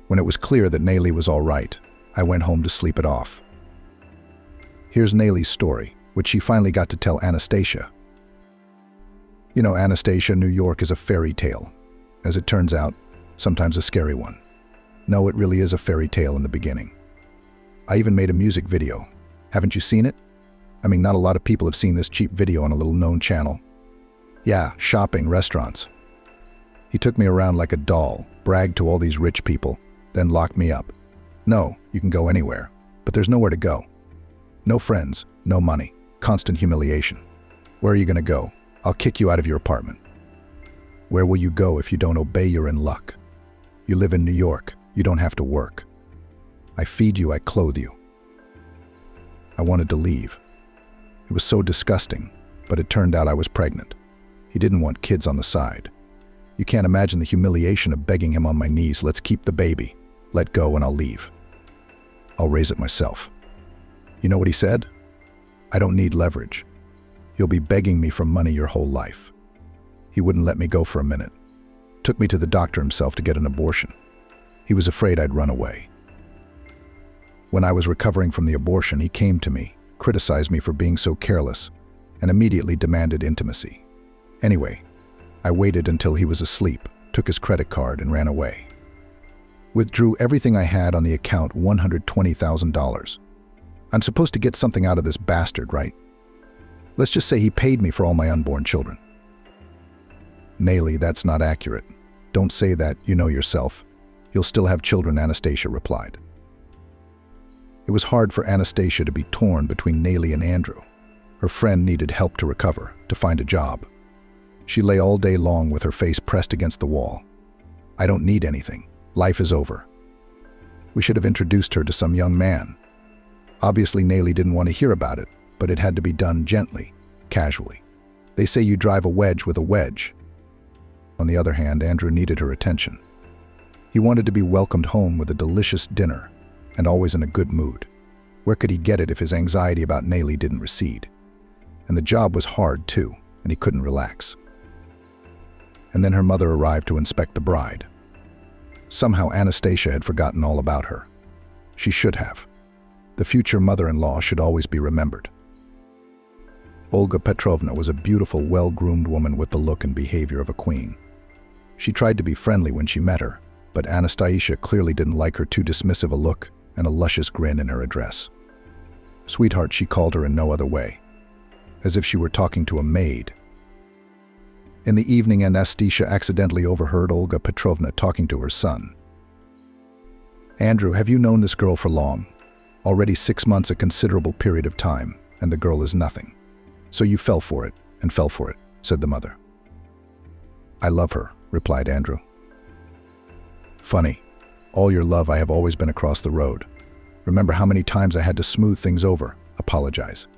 When it was clear that Nelly was all right, I went home to sleep it off. Here's Nelly's story, which she finally got to tell Anastasia. You know, Anastasia, New York is a fairy tale. As it turns out, sometimes a scary one. No, it really is a fairy tale in the beginning. I even made a music video. Haven't you seen it? I mean, not a lot of people have seen this cheap video on a little known channel. Yeah, shopping, restaurants. He took me around like a doll, bragged to all these rich people, then locked me up. No, you can go anywhere, but there's nowhere to go. No friends, no money, constant humiliation. Where are you gonna go? I'll kick you out of your apartment. Where will you go if you don't obey? You're in luck. You live in New York, you don't have to work. I feed you, I clothe you. I wanted to leave. It was so disgusting, but it turned out I was pregnant. He didn't want kids on the side. You can't imagine the humiliation of begging him on my knees, let's keep the baby. Let go and I'll leave. I'll raise it myself. You know what he said? I don't need leverage. You'll be begging me for money your whole life. He wouldn't let me go for a minute. Took me to the doctor himself to get an abortion. He was afraid I'd run away. When I was recovering from the abortion, he came to me, criticized me for being so careless, and immediately demanded intimacy. Anyway, I waited until he was asleep, took his credit card, and ran away. Withdrew everything I had on the account, $120,000. I'm supposed to get something out of this bastard, right? Let's just say he paid me for all my unborn children. Nelly, that's not accurate. Don't say that, you know yourself. You'll still have children, Anastasia replied. It was hard for Anastasia to be torn between Nelly and Andrew. Her friend needed help to recover, to find a job. She lay all day long with her face pressed against the wall. I don't need anything. Life is over. We should have introduced her to some young man. Obviously, Nelly didn't want to hear about it, but it had to be done gently, casually. They say you drive a wedge with a wedge. On the other hand, Andrew needed her attention. He wanted to be welcomed home with a delicious dinner, and always in a good mood. Where could he get it if his anxiety about Nelly didn't recede? And the job was hard too, and he couldn't relax. And then her mother arrived to inspect the bride. Somehow Anastasia had forgotten all about her. She should have. The future mother-in-law should always be remembered. Olga Petrovna was a beautiful, well-groomed woman with the look and behavior of a queen. She tried to be friendly when she met her, but Anastasia clearly didn't like her too dismissive a look and a luscious grin in her address. Sweetheart, she called her in no other way, as if she were talking to a maid. In the evening, Anastasia accidentally overheard Olga Petrovna talking to her son. Andrew, have you known this girl for long? Already 6 months, a considerable period of time, and the girl is nothing. So you fell for it, and fell for it, said the mother. I love her, replied Andrew. Funny. All your love, I have always been across the road. Remember how many times I had to smooth things over, apologize.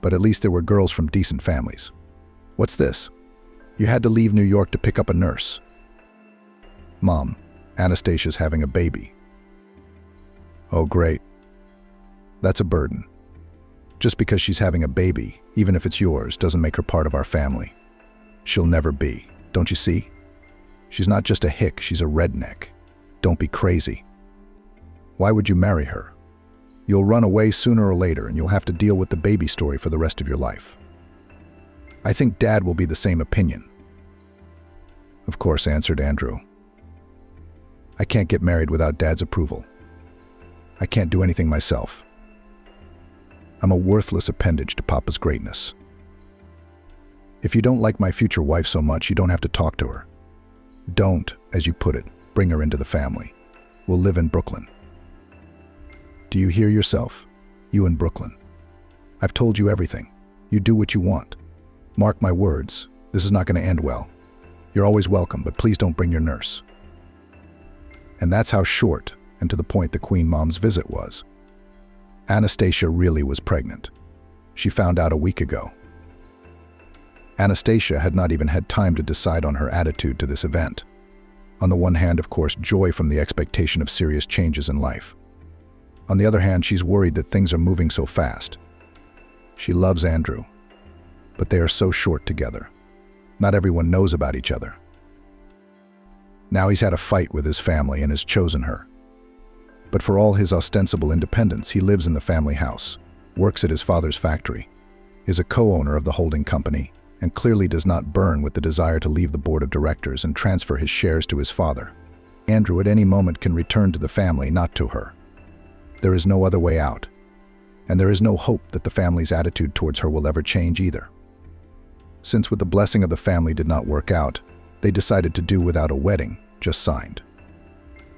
But at least there were girls from decent families. What's this? You had to leave New York to pick up a nurse. Mom, Anastasia's having a baby. Oh, great. That's a burden. Just because she's having a baby, even if it's yours, doesn't make her part of our family. She'll never be, don't you see? She's not just a hick, she's a redneck. Don't be crazy. Why would you marry her? You'll run away sooner or later, and you'll have to deal with the baby story for the rest of your life. I think Dad will be the same opinion. Of course, answered Andrew. I can't get married without Dad's approval. I can't do anything myself. I'm a worthless appendage to Papa's greatness. If you don't like my future wife so much, you don't have to talk to her. Don't, as you put it, bring her into the family. We'll live in Brooklyn. Do you hear yourself? You in Brooklyn. I've told you everything. You do what you want. Mark my words, this is not going to end well. You're always welcome, but please don't bring your nurse. And that's how short and to the point the Queen Mom's visit was. Anastasia really was pregnant. She found out a week ago. Anastasia had not even had time to decide on her attitude to this event. On the one hand, of course, joy from the expectation of serious changes in life. On the other hand, she's worried that things are moving so fast. She loves Andrew, but they are so short together. Not everyone knows about each other. Now he's had a fight with his family and has chosen her. But for all his ostensible independence, he lives in the family house, works at his father's factory, is a co-owner of the holding company, and clearly does not burn with the desire to leave the board of directors and transfer his shares to his father. Andrew at any moment can return to the family, not to her. There is no other way out, and there is no hope that the family's attitude towards her will ever change either. Since with the blessing of the family did not work out, they decided to do without a wedding, just signed.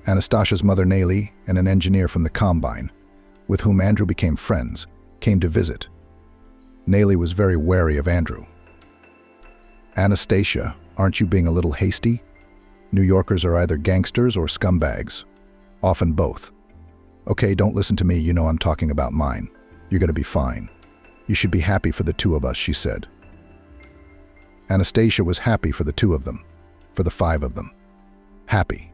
Anastasia's mother Nelly and an engineer from the Combine, with whom Andrew became friends, came to visit. Nelly was very wary of Andrew. Anastasia, aren't you being a little hasty? New Yorkers are either gangsters or scumbags. Often both. Okay, don't listen to me, you know I'm talking about mine. You're gonna be fine. You should be happy for the two of us, she said. Anastasia was happy for the two of them, for the five of them. Happy.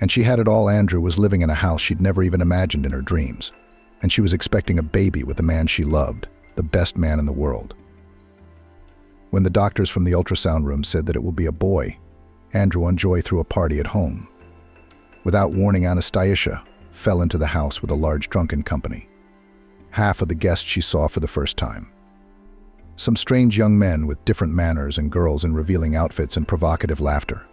And she had it all. Andrew was living in a house she'd never even imagined in her dreams, and she was expecting a baby with the man she loved, the best man in the world. When the doctors from the ultrasound room said that it will be a boy, Andrew and Joy threw a party at home. Without warning, Anastasia fell into the house with a large drunken company. Half of the guests she saw for the first time. Some strange young men with different manners and girls in revealing outfits and provocative laughter.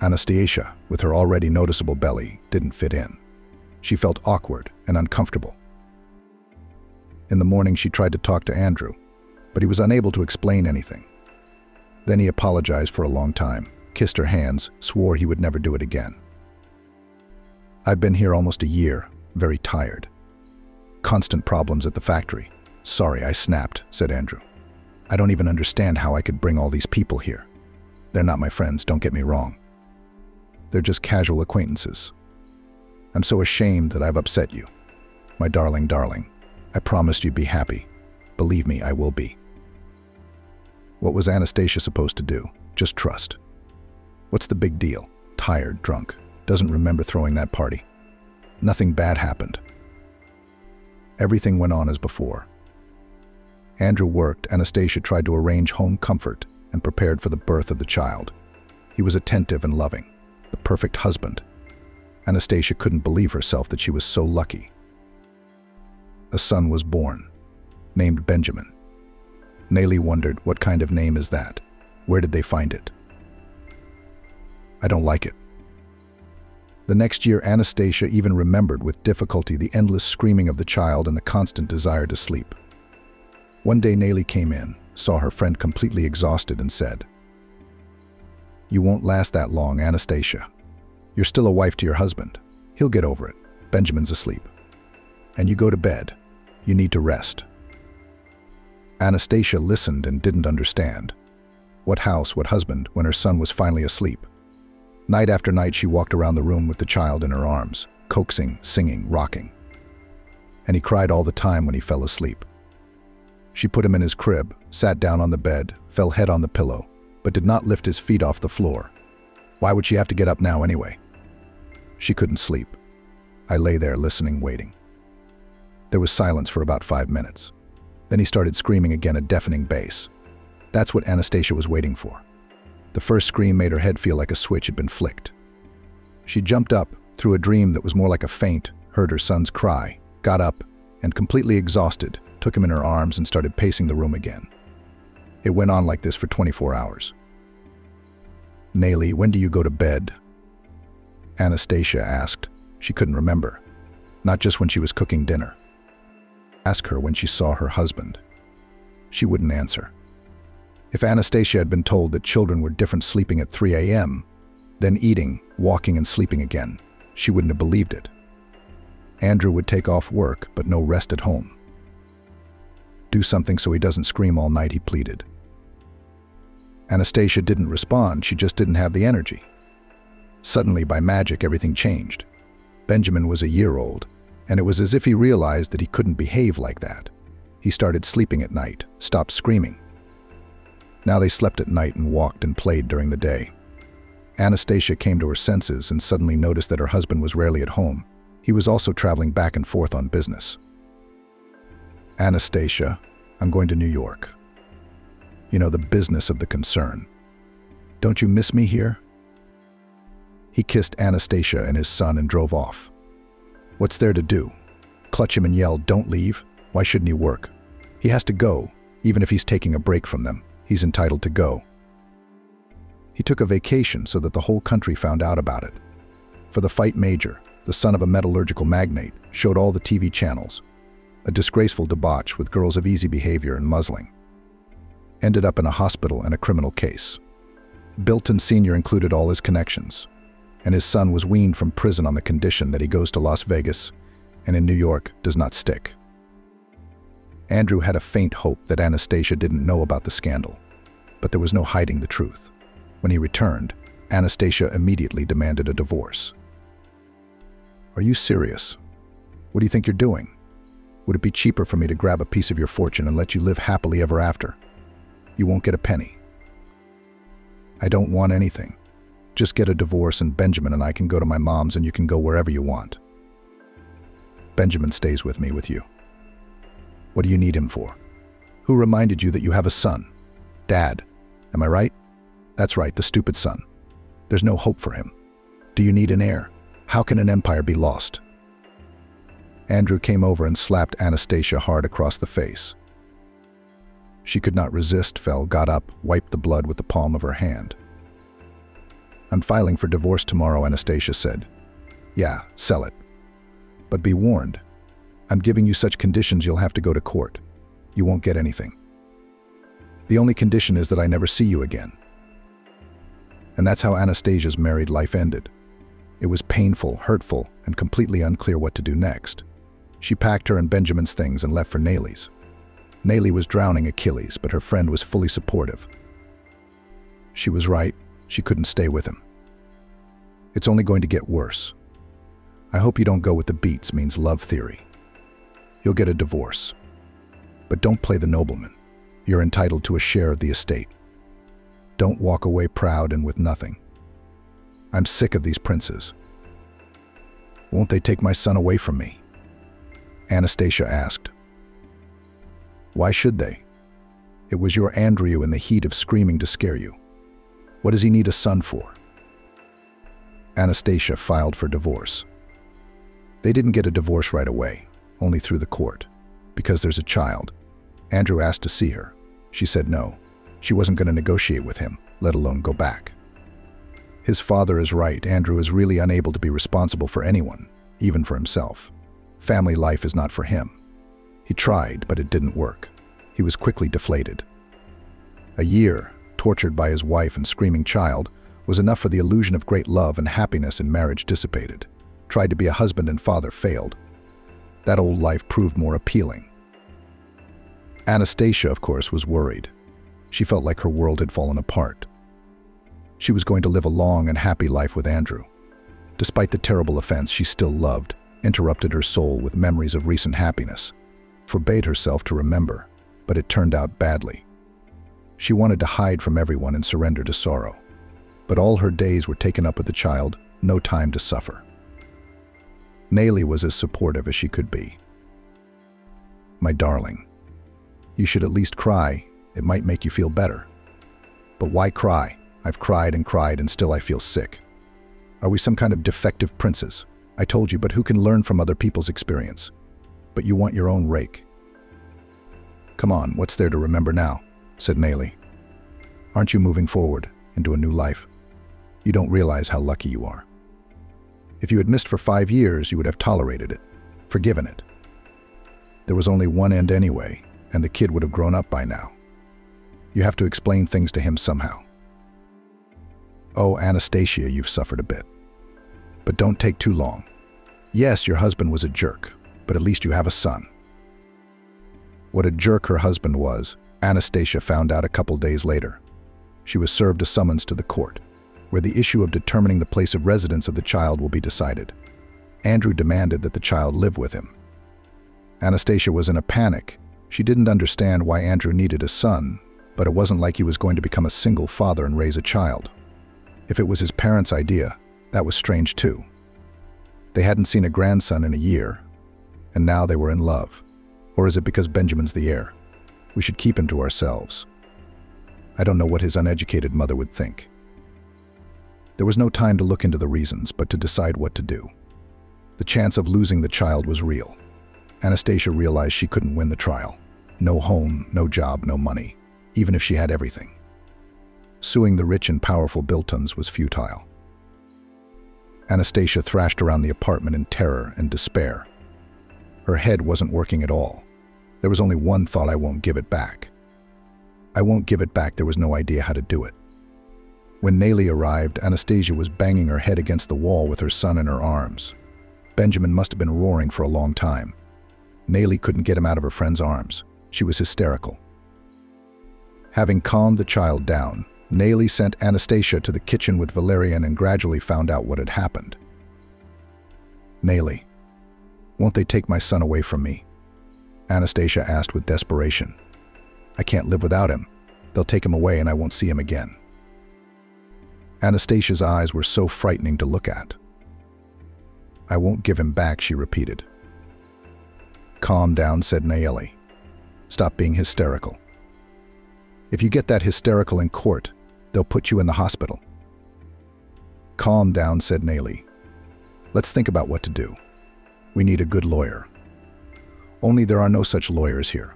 Anastasia, with her already noticeable belly, didn't fit in. She felt awkward and uncomfortable. In the morning, she tried to talk to Andrew, but he was unable to explain anything. Then he apologized for a long time, kissed her hands, swore he would never do it again. I've been here almost a year, very tired. Constant problems at the factory. Sorry, I snapped, said Andrew. I don't even understand how I could bring all these people here. They're not my friends, don't get me wrong. They're just casual acquaintances. I'm so ashamed that I've upset you. My darling, darling, I promised you'd be happy. Believe me, I will be. What was Anastasia supposed to do? Just trust. What's the big deal? Tired, drunk, doesn't remember throwing that party. Nothing bad happened. Everything went on as before. Andrew worked. Anastasia tried to arrange home comfort and prepared for the birth of the child. He was attentive and loving, the perfect husband. Anastasia couldn't believe herself that she was so lucky. A son was born, named Benjamin. Nelly wondered, what kind of name is that? Where did they find it? I don't like it. The next year, Anastasia even remembered with difficulty the endless screaming of the child and the constant desire to sleep. One day, Nelly came in, saw her friend completely exhausted, and said, "You won't last that long, Anastasia. You're still a wife to your husband. He'll get over it. Benjamin's asleep. And you go to bed. You need to rest." Anastasia listened and didn't understand. What house, what husband, when her son was finally asleep? Night after night, she walked around the room with the child in her arms, coaxing, singing, rocking. And he cried all the time when he fell asleep. She put him in his crib, sat down on the bed, fell head on the pillow, but did not lift his feet off the floor. Why would she have to get up now anyway? She couldn't sleep. I lay there listening, waiting. There was silence for about 5 minutes. Then he started screaming again, a deafening bass. That's what Anastasia was waiting for. The first scream made her head feel like a switch had been flicked. She jumped up, through a dream that was more like a faint, heard her son's cry, got up, and completely exhausted, took him in her arms and started pacing the room again. It went on like this for 24 hours. "Nelly, when do you go to bed?" Anastasia asked. She couldn't remember. not just when she was cooking dinner. Ask her when she saw her husband. She wouldn't answer. If Anastasia had been told that children were different sleeping at 3 a.m., then eating, walking, and sleeping again, she wouldn't have believed it. Andrew would take off work, but no rest at home. Do something so he doesn't scream all night, he pleaded. Anastasia didn't respond, she just didn't have the energy. Suddenly, by magic, everything changed. Benjamin was a year old, and it was as if he realized that he couldn't behave like that. He started sleeping at night, stopped screaming. Now they slept at night and walked and played during the day. Anastasia came to her senses and suddenly noticed that her husband was rarely at home. He was also traveling back and forth on business. Anastasia, I'm going to New York. You know, the business of the concern. Don't you miss me here? He kissed Anastasia and his son and drove off. What's there to do? Clutch him and yell, don't leave? Why shouldn't he work? He has to go, even if he's taking a break from them. He's entitled to go. He took a vacation so that the whole country found out about it. For the fight major, the son of a metallurgical magnate, showed all the TV channels. A disgraceful debauch with girls of easy behavior and muzzling. Ended up in a hospital and a criminal case. Bilton Sr. included all his connections, and his son was weaned from prison on the condition that he goes to Las Vegas and in New York does not stick. Andrew had a faint hope that Anastasia didn't know about the scandal, but there was no hiding the truth. When he returned, Anastasia immediately demanded a divorce. Are you serious? What do you think you're doing? Would it be cheaper for me to grab a piece of your fortune and let you live happily ever after? You won't get a penny. I don't want anything. Just get a divorce and Benjamin and I can go to my mom's and you can go wherever you want. Benjamin stays with me with you. What do you need him for? Who reminded you that you have a son? Dad. Am I right? That's right, the stupid son. There's no hope for him. Do you need an heir? How can an empire be lost? Andrew came over and slapped Anastasia hard across the face. She could not resist, got up, wiped the blood with the palm of her hand. I'm filing for divorce tomorrow, Anastasia said. Yeah, sell it. But be warned. I'm giving you such conditions you'll have to go to court. You won't get anything. The only condition is that I never see you again. And that's how Anastasia's married life ended. It was painful, hurtful, and completely unclear what to do next. She packed her and Benjamin's things and left for Nayli's. Nayli was drowning Achilles, but her friend was fully supportive. She was right. She couldn't stay with him. It's only going to get worse. I hope you don't go with the beats means love theory. You'll get a divorce. But don't play the nobleman. You're entitled to a share of the estate. Don't walk away proud and with nothing. I'm sick of these princes. Won't they take my son away from me? Anastasia asked. Why should they? It was your Andrew in the heat of screaming to scare you. What does he need a son for? Anastasia filed for divorce. They didn't get a divorce right away, only through the court, because there's a child. Andrew asked to see her. She said no. She wasn't going to negotiate with him, let alone go back. His father is right. Andrew is really unable to be responsible for anyone, even for himself. Family life is not for him. He tried, but it didn't work. He was quickly deflated. A year, tortured by his wife and screaming child, was enough for the illusion of great love and happiness in marriage dissipated. Tried to be a husband and father, failed. That old life proved more appealing. Anastasia, of course, was worried. She felt like her world had fallen apart. She was going to live a long and happy life with Andrew. Despite the terrible offense she still loved, interrupted her soul with memories of recent happiness, forbade herself to remember, but it turned out badly. She wanted to hide from everyone and surrender to sorrow. But all her days were taken up with the child, no time to suffer. Nayli was as supportive as she could be. My darling, you should at least cry. It might make you feel better. But why cry? I've cried and still I feel sick. Are we some kind of defective princes? I told you, but who can learn from other people's experience? But you want your own rake. Come on, what's there to remember now? Said Nayli. Aren't you moving forward into a new life? You don't realize how lucky you are. If you had missed for 5 years, you would have tolerated it. forgiven it. There was only one end anyway, and the kid would have grown up by now. You have to explain things to him somehow. Oh, Anastasia, you've suffered a bit. But don't take too long. Yes, your husband was a jerk, but at least you have a son. What a jerk her husband was, Anastasia found out a couple days later. She was served a summons to the court, where the issue of determining the place of residence of the child will be decided. Andrew demanded that the child live with him. Anastasia was in a panic. She didn't understand why Andrew needed a son, but it wasn't like he was going to become a single father and raise a child. If it was his parents' idea, that was strange too. They hadn't seen a grandson in a year, and now they were in love. Or is it because Benjamin's the heir? We should keep him to ourselves. I don't know what his uneducated mother would think. There was no time to look into the reasons, but to decide what to do. The chance of losing the child was real. Anastasia realized she couldn't win the trial. No home, no job, no money, even if she had everything. Suing the rich and powerful Biltons was futile. Anastasia thrashed around the apartment in terror and despair. Her head wasn't working at all. There was only one thought: I won't give it back. I won't give it back. There was no idea how to do it. When Nelly arrived, Anastasia was banging her head against the wall with her son in her arms. Benjamin must have been roaring for a long time. Nelly couldn't get him out of her friend's arms. She was hysterical. Having calmed the child down, Nelly sent Anastasia to the kitchen with Valerian and gradually found out what had happened. Nelly, won't they take my son away from me? Anastasia asked with desperation. I can't live without him. They'll take him away and I won't see him again. Anastasia's eyes were so frightening to look at. I won't give him back, she repeated. Calm down, said Nelly. Stop being hysterical. If you get that hysterical in court, they'll put you in the hospital. Calm down, said Nelly. Let's think about what to do. We need a good lawyer. Only there are no such lawyers here.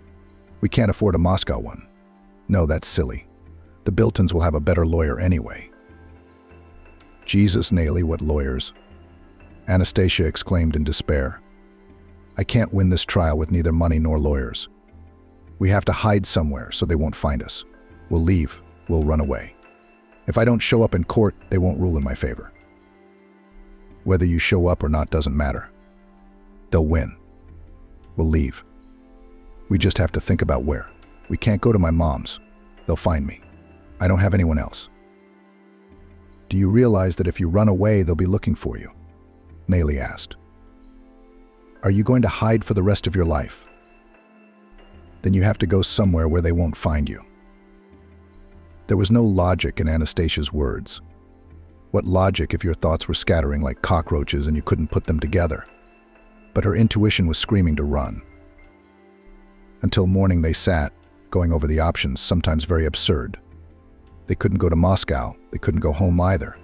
We can't afford a Moscow one. No, that's silly. The Biltons will have a better lawyer anyway. Jesus, Nelly, what lawyers? Anastasia exclaimed in despair. I can't win this trial with neither money nor lawyers. We have to hide somewhere so they won't find us. We'll leave. We'll run away. If I don't show up in court, they won't rule in my favor. Whether you show up or not doesn't matter. They'll win. We'll leave. We just have to think about where. We can't go to my mom's. They'll find me. I don't have anyone else. Do you realize that if you run away, they'll be looking for you? Nelly asked. Are you going to hide for the rest of your life? Then you have to go somewhere where they won't find you. There was no logic in Anastasia's words. What logic if your thoughts were scattering like cockroaches and you couldn't put them together? But her intuition was screaming to run. Until morning they sat, going over the options, sometimes very absurd. They couldn't go to Moscow. They couldn't go home either.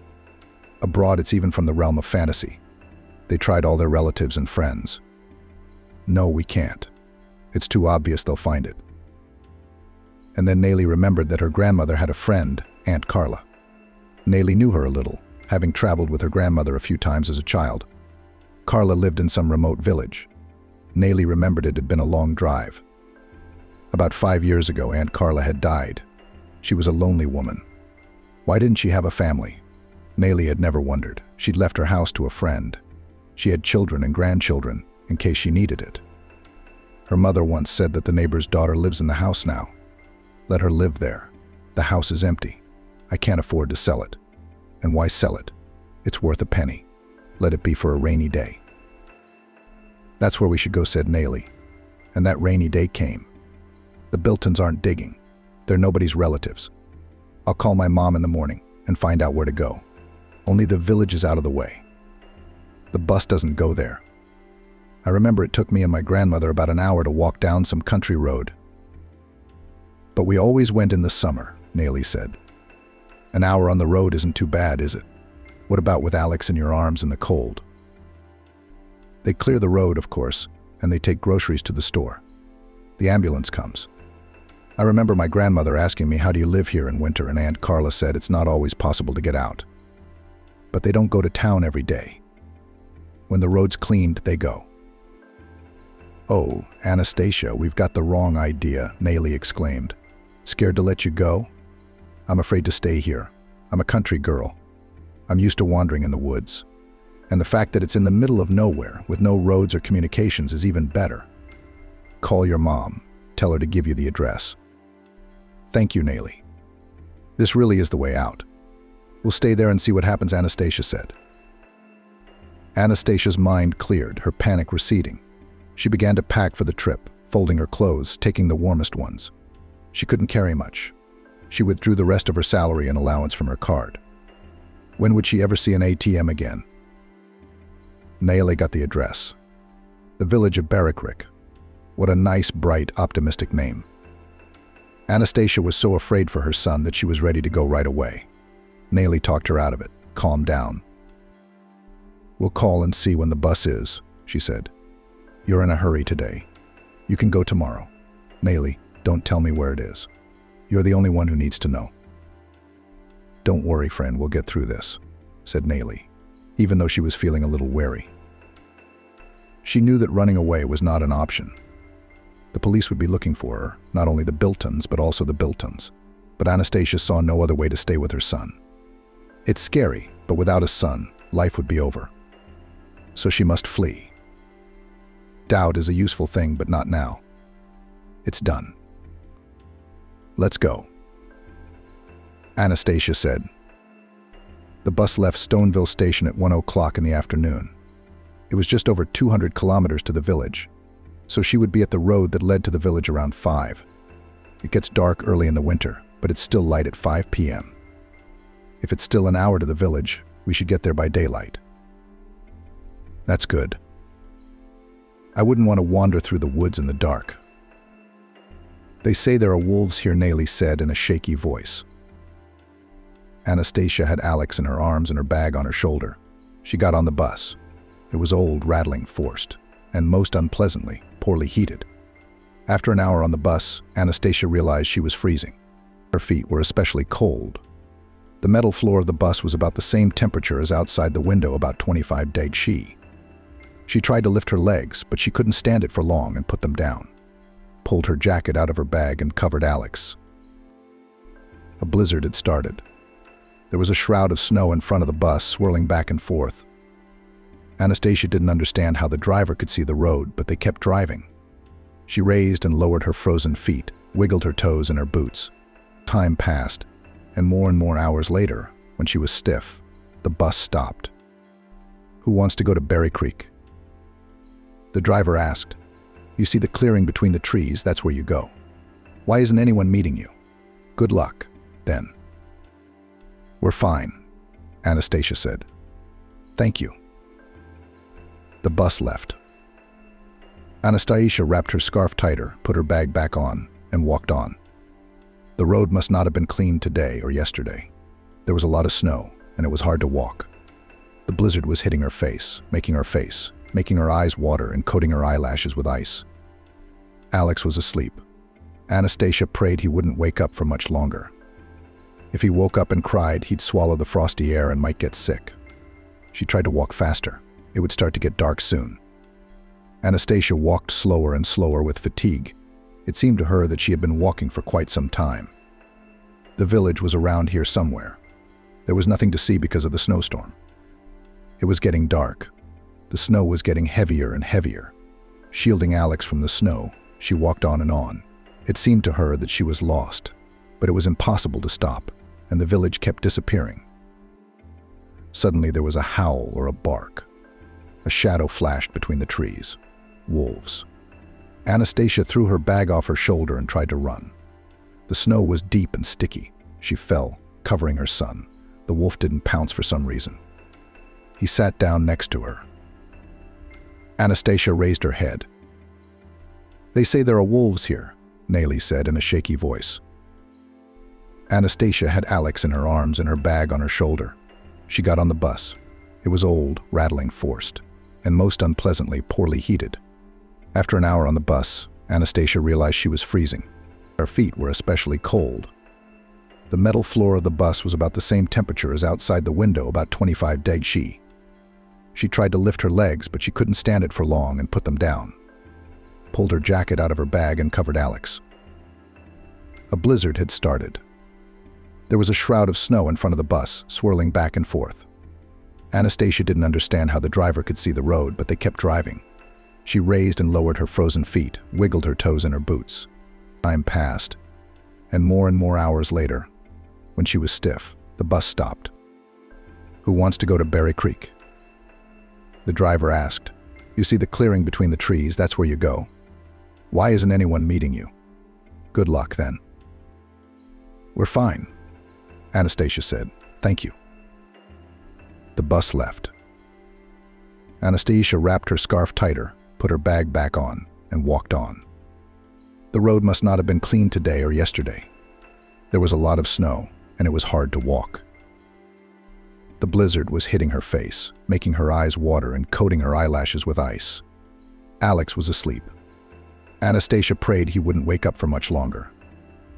Abroad, it's even from the realm of fantasy. They tried all their relatives and friends. No, we can't. It's too obvious they'll find it. And then Nelly remembered that her grandmother had a friend, Aunt Carla. Nelly knew her a little, having traveled with her grandmother a few times as a child. Carla lived in some remote village. Nelly remembered it had been a long drive. About 5 years ago, Aunt Carla had died. She was a lonely woman. Why didn't she have a family? Nelly had never wondered. She'd left her house to a friend. She had children and grandchildren in case she needed it. Her mother once said that the neighbor's daughter lives in the house now. Let her live there. The house is empty. I can't afford to sell it. And why sell it? It's worth a penny. Let it be for a rainy day. That's where we should go, said Nelly. And that rainy day came. The Biltons aren't digging. They're nobody's relatives. I'll call my mom in the morning and find out where to go. Only the village is out of the way. The bus doesn't go there. I remember it took me and my grandmother about an hour to walk down some country road. But we always went in the summer, Nelly said. An hour on the road isn't too bad, is it? What about with Alex in your arms in the cold? They clear the road, of course, and they take groceries to the store. The ambulance comes. I remember my grandmother asking me, how do you live here in winter? And Aunt Carla said it's not always possible to get out. But they don't go to town every day. When the road's cleaned, they go. "Oh, Anastasia, we've got the wrong idea," Nayli exclaimed. "Scared to let you go? I'm afraid to stay here. I'm a country girl. I'm used to wandering in the woods. And the fact that it's in the middle of nowhere, with no roads or communications, is even better. Call your mom. Tell her to give you the address." "Thank you, Nayli. This really is the way out. We'll stay there and see what happens," Anastasia said. Anastasia's mind cleared, her panic receding. She began to pack for the trip, folding her clothes, taking the warmest ones. She couldn't carry much. She withdrew the rest of her salary and allowance from her card. When would she ever see an ATM again? Nayli got the address. The village of Barikrik. What a nice, bright, optimistic name. Anastasia was so afraid for her son that she was ready to go right away. Nayli talked her out of it. "Calm down. We'll call and see when the bus is," she said. "You're in a hurry today. You can go tomorrow. Nayli, don't tell me where it is. You're the only one who needs to know." "Don't worry, friend, we'll get through this," said Nayli, even though she was feeling a little wary. She knew that running away was not an option. The police would be looking for her, not only the Biltons, but also the Biltons. But Anastasia saw no other way to stay with her son. It's scary, but without a son, life would be over. So she must flee. Doubt is a useful thing, but not now. It's done. "Let's go," Anastasia said. The bus left Stoneville Station at 1 o'clock in the afternoon. It was just over 200 kilometers to the village, so she would be at the road that led to the village around 5. It gets dark early in the winter, but it's still light at 5 p.m. If it's still an hour to the village, we should get there by daylight. That's good. I wouldn't want to wander through the woods in the dark. "They say there are wolves here," Nayli said in a shaky voice. Anastasia had Alex in her arms and her bag on her shoulder. She got on the bus. It was old, rattling, forced, and most unpleasantly, poorly heated. After an hour on the bus, Anastasia realized she was freezing. Her feet were especially cold. The metal floor of the bus was about the same temperature as outside the window, about 25 degrees. She tried to lift her legs, but she couldn't stand it for long and put them down. Pulled her jacket out of her bag and covered Alex. A blizzard had started. There was a shroud of snow in front of the bus, swirling back and forth. Anastasia didn't understand how the driver could see the road, but they kept driving. She raised and lowered her frozen feet, wiggled her toes in her boots. Time passed, and more hours later, when she was stiff, the bus stopped. "Who wants to go to Berry Creek?" The driver asked. "You see the clearing between the trees, that's where you go. Why isn't anyone meeting you? Good luck, then." "We're fine," Anastasia said. "Thank you." The bus left. Anastasia wrapped her scarf tighter, put her bag back on, and walked on. The road must not have been cleaned today or yesterday. There was a lot of snow, and it was hard to walk. The blizzard was hitting her face, making her eyes water and coating her eyelashes with ice. Alex was asleep. Anastasia prayed he wouldn't wake up for much longer. If he woke up and cried, he'd swallow the frosty air and might get sick. She tried to walk faster. It would start to get dark soon. Anastasia walked slower and slower with fatigue. It seemed to her that she had been walking for quite some time. The village was around here somewhere. There was nothing to see because of the snowstorm. It was getting dark. The snow was getting heavier and heavier. Shielding Alex from the snow, she walked on and on. It seemed to her that she was lost, but it was impossible to stop, and the village kept disappearing. Suddenly there was a howl or a bark. A shadow flashed between the trees. Wolves. Anastasia threw her bag off her shoulder and tried to run. The snow was deep and sticky. She fell, covering her son. The wolf didn't pounce for some reason. He sat down next to her. Anastasia raised her head. "They say there are wolves here," Nayli said in a shaky voice. Anastasia had Alex in her arms and her bag on her shoulder. She got on the bus. It was old, rattling, forced, and most unpleasantly poorly heated. After an hour on the bus, Anastasia realized she was freezing. Her feet were especially cold. The metal floor of the bus was about the same temperature as outside the window, about 25 degrees. She tried to lift her legs, but she couldn't stand it for long and put them down. pulled her jacket out of her bag and covered Alex. A blizzard had started. There was a shroud of snow in front of the bus, swirling back and forth. Anastasia didn't understand how the driver could see the road, but they kept driving. She raised and lowered her frozen feet, wiggled her toes in her boots. Time passed, and more hours later, when she was stiff, the bus stopped. "Who wants to go to Berry Creek?" The driver asked. "You see the clearing between the trees, that's where you go. Why isn't anyone meeting you? Good luck, then." "We're fine," Anastasia said. "Thank you." The bus left. Anastasia wrapped her scarf tighter, put her bag back on, and walked on. The road must not have been cleaned today or yesterday. There was a lot of snow, and it was hard to walk. The blizzard was hitting her face, making her eyes water and coating her eyelashes with ice. Alex was asleep. Anastasia prayed he wouldn't wake up for much longer.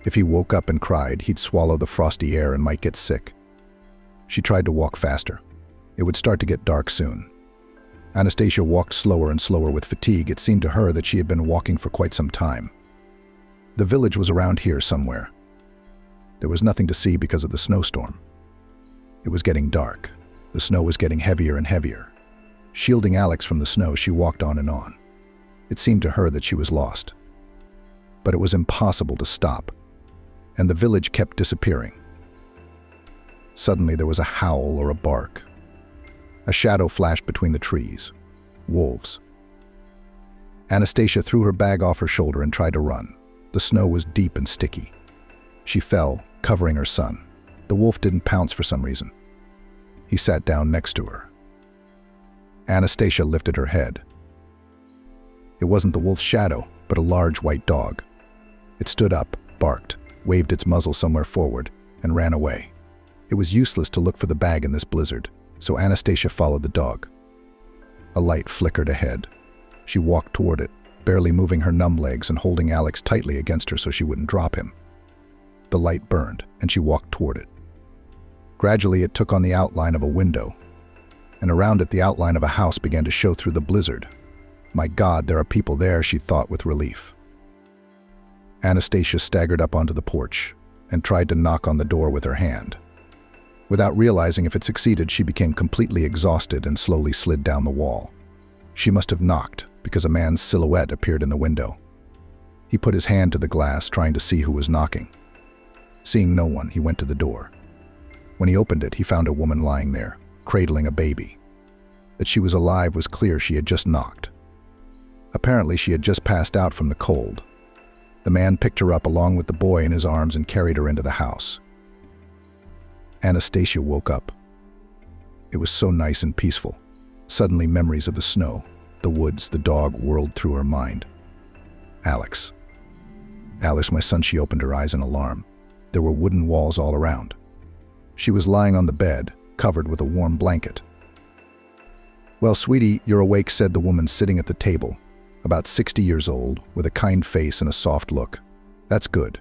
If he woke up and cried, he'd swallow the frosty air and might get sick. She tried to walk faster. It would start to get dark soon. Anastasia walked slower and slower with fatigue. It seemed to her that she had been walking for quite some time. The village was around here somewhere. There was nothing to see because of the snowstorm. It was getting dark. The snow was getting heavier and heavier. Shielding Alex from the snow, she walked on and on. It seemed to her that she was lost. But it was impossible to stop, and the village kept disappearing. Suddenly there was a howl or a bark. A shadow flashed between the trees. Wolves. Anastasia threw her bag off her shoulder and tried to run. The snow was deep and sticky. She fell, covering her son. The wolf didn't pounce for some reason. He sat down next to her. Anastasia lifted her head. It wasn't the wolf's shadow, but a large white dog. It stood up, barked, waved its muzzle somewhere forward, and ran away. It was useless to look for the bag in this blizzard, so Anastasia followed the dog. A light flickered ahead. She walked toward it, barely moving her numb legs and holding Alex tightly against her so she wouldn't drop him. The light burned, and she walked toward it. Gradually, it took on the outline of a window, and around it the outline of a house began to show through the blizzard. My God, there are people there, she thought with relief. Anastasia staggered up onto the porch and tried to knock on the door with her hand. Without realizing if it succeeded, she became completely exhausted and slowly slid down the wall. She must have knocked because a man's silhouette appeared in the window. He put his hand to the glass, trying to see who was knocking. Seeing no one, he went to the door. When he opened it, he found a woman lying there, cradling a baby. That she was alive was clear. She had just knocked. Apparently, she had just passed out from the cold. The man picked her up along with the boy in his arms and carried her into the house. Anastasia woke up. It was so nice and peaceful. Suddenly, memories of the snow, the woods, the dog whirled through her mind. Alex. Alice, my son, she opened her eyes in alarm. There were wooden walls all around. She was lying on the bed, covered with a warm blanket. "Well, sweetie, you're awake," said the woman sitting at the table, about 60 years old, with a kind face and a soft look. "That's good.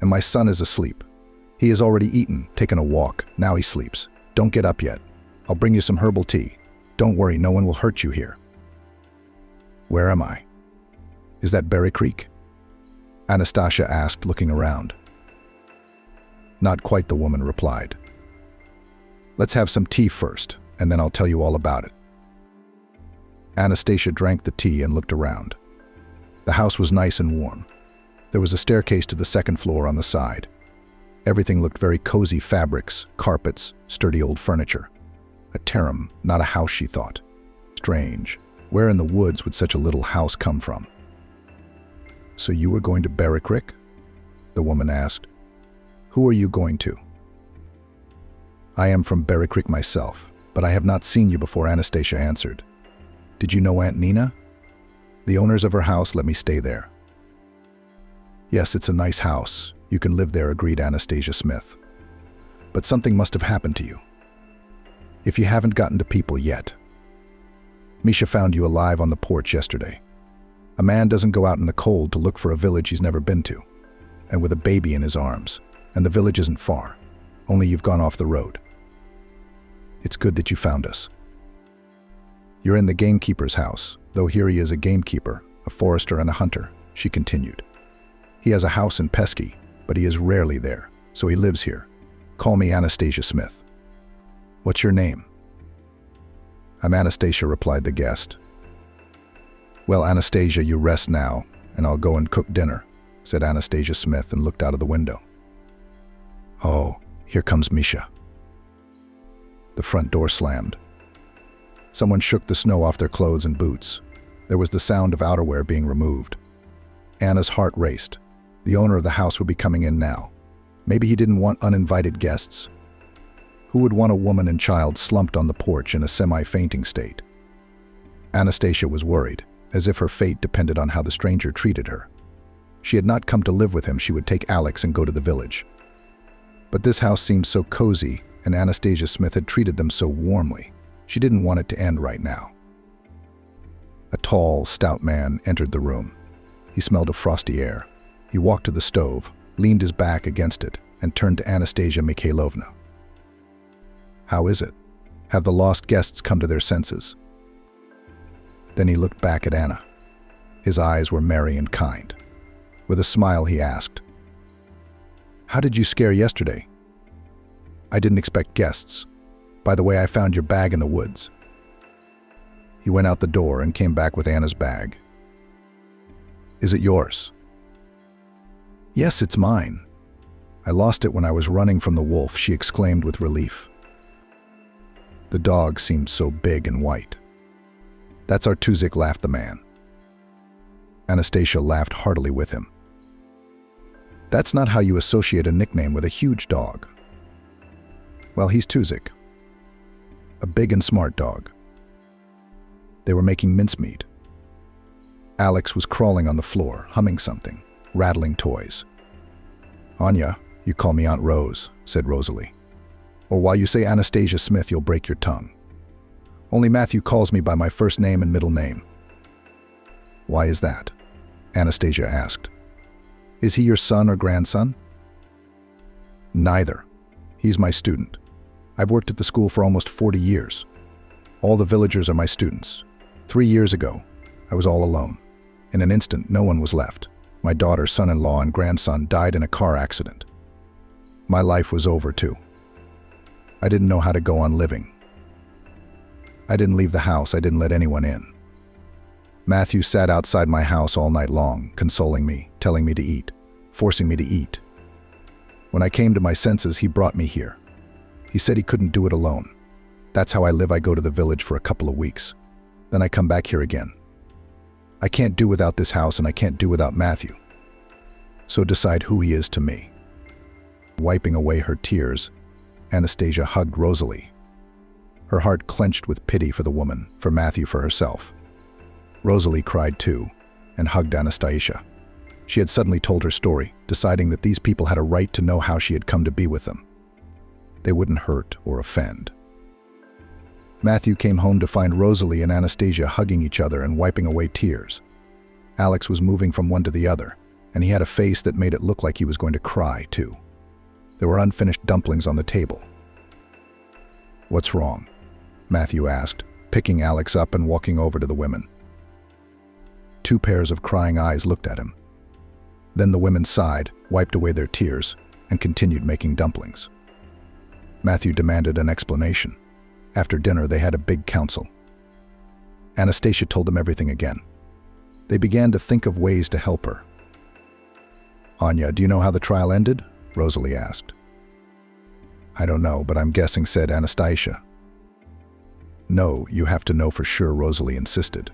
And my son is asleep. He has already eaten, taken a walk. Now he sleeps. Don't get up yet. I'll bring you some herbal tea. Don't worry, no one will hurt you here." "Where am I? Is that Berry Creek?" Anastasia asked, looking around. "Not quite," the woman replied. "Let's have some tea first, and then I'll tell you all about it." Anastasia drank the tea and looked around. The house was nice and warm. There was a staircase to the second floor on the side. Everything looked very cozy: fabrics, carpets, sturdy old furniture. A harem, not a house, she thought. Strange. Where in the woods would such a little house come from? "So you were going to Berry Creek?" the woman asked. "Who are you going to?" "I am from Berry Creek myself, but I have not seen you before," Anastasia answered. "Did you know Aunt Nina? The owners of her house let me stay there." "Yes, it's a nice house. You can live there," agreed Anastasia Smith. "But something must have happened to you. If you haven't gotten to people yet. Misha found you alive on the porch yesterday. A man doesn't go out in the cold to look for a village he's never been to, and with a baby in his arms. And the village isn't far, only you've gone off the road. It's good that you found us. You're in the gamekeeper's house, though here he is a gamekeeper, a forester and a hunter, she continued. He has a house in Pesky, but he is rarely there, so he lives here. Call me Anastasia Smith. What's your name? I'm Anastasia, replied the guest. Well, Anastasia, you rest now, and I'll go and cook dinner, said Anastasia Smith and looked out of the window. Oh, here comes Misha. The front door slammed. Someone shook the snow off their clothes and boots. There was the sound of outerwear being removed. Anna's heart raced. The owner of the house would be coming in now. Maybe he didn't want uninvited guests. Who would want a woman and child slumped on the porch in a semi-fainting state? Anastasia was worried, as if her fate depended on how the stranger treated her. She had not come to live with him. She would take Alex and go to the village. But this house seemed so cozy, and Anastasia Smith had treated them so warmly. She didn't want it to end right now. A tall, stout man entered the room. He smelled of frosty air. He walked to the stove, leaned his back against it, and turned to Anastasia Mikhailovna. How is it? Have the lost guests come to their senses? Then he looked back at Anna. His eyes were merry and kind. With a smile, he asked, How did you scare yesterday? I didn't expect guests. By the way, I found your bag in the woods. He went out the door and came back with Anna's bag. Is it yours? Yes, it's mine. I lost it when I was running from the wolf, she exclaimed with relief. The dog seemed so big and white. That's our Tuzik, laughed the man. Anastasia laughed heartily with him. That's not how you associate a nickname with a huge dog. Well, he's Tuzik. A big and smart dog. They were making mincemeat. Alex was crawling on the floor, humming something, rattling toys. Anya, you call me Aunt Rose, said Rosalie. Or while you say Anastasia Smith, you'll break your tongue. Only Matthew calls me by my first name and middle name. Why is that? Anastasia asked. Is he your son or grandson? Neither. He's my student. I've worked at the school for almost 40 years. All the villagers are my students. 3 years ago, I was all alone. In an instant, no one was left. My daughter, son-in-law, and grandson died in a car accident. My life was over too. I didn't know how to go on living. I didn't leave the house. I didn't let anyone in. Matthew sat outside my house all night long, consoling me, telling me to eat, forcing me to eat. When I came to my senses, he brought me here. He said he couldn't do it alone. That's how I live. I go to the village for a couple of weeks. Then I come back here again. I can't do without this house, and I can't do without Matthew. So decide who he is to me. Wiping away her tears, Anastasia hugged Rosalie. Her heart clenched with pity for the woman, for Matthew, for herself. Rosalie cried too, and hugged Anastasia. She had suddenly told her story, deciding that these people had a right to know how she had come to be with them. They wouldn't hurt or offend. Matthew came home to find Rosalie and Anastasia hugging each other and wiping away tears. Alex was moving from one to the other, and he had a face that made it look like he was going to cry too. There were unfinished dumplings on the table. What's wrong? Matthew asked, picking Alex up and walking over to the women. 2 pairs of crying eyes looked at him. Then the women sighed, wiped away their tears, and continued making dumplings. Matthew demanded an explanation. After dinner, they had a big council. Anastasia told them everything again. They began to think of ways to help her. Anya, do you know how the trial ended? Rosalie asked. I don't know, but I'm guessing, said Anastasia. No, you have to know for sure, Rosalie insisted.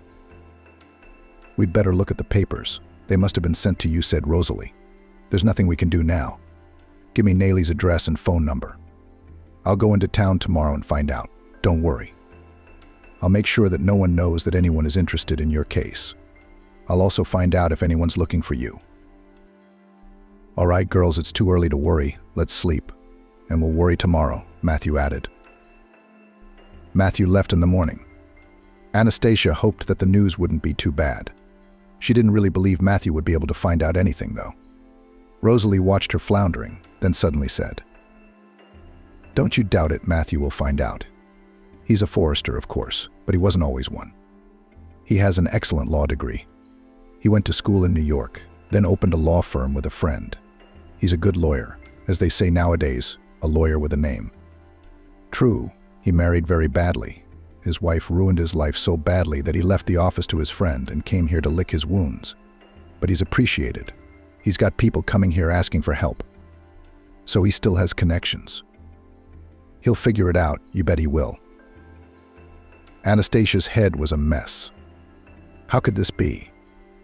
We'd better look at the papers. They must have been sent to you, said Rosalie. There's nothing we can do now. Give me Nayli's address and phone number. I'll go into town tomorrow and find out. Don't worry. I'll make sure that no one knows that anyone is interested in your case. I'll also find out if anyone's looking for you. All right, girls, it's too early to worry. Let's sleep. And we'll worry tomorrow, Matthew added. Matthew left in the morning. Anastasia hoped that the news wouldn't be too bad. She didn't really believe Matthew would be able to find out anything, though. Rosalie watched her floundering, then suddenly said, Don't you doubt it, Matthew will find out. He's a forester, of course, but he wasn't always one. He has an excellent law degree. He went to school in New York, then opened a law firm with a friend. He's a good lawyer, as they say nowadays, a lawyer with a name. True, he married very badly. His wife ruined his life so badly that he left the office to his friend and came here to lick his wounds. But he's appreciated. He's got people coming here asking for help. So he still has connections. He'll figure it out, you bet he will. Anastasia's head was a mess. How could this be?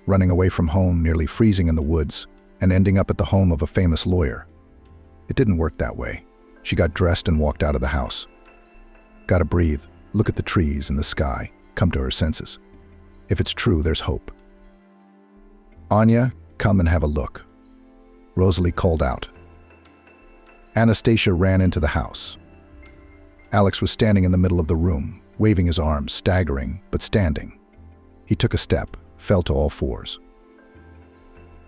Running away from home, nearly freezing in the woods, and ending up at the home of a famous lawyer. It didn't work that way. She got dressed and walked out of the house. Gotta breathe, look at the trees and the sky, come to her senses. If it's true, there's hope. Anya, come and have a look. Rosalie called out. Anastasia ran into the house. Alex was standing in the middle of the room, waving his arms, staggering, but standing. He took a step, fell to all fours.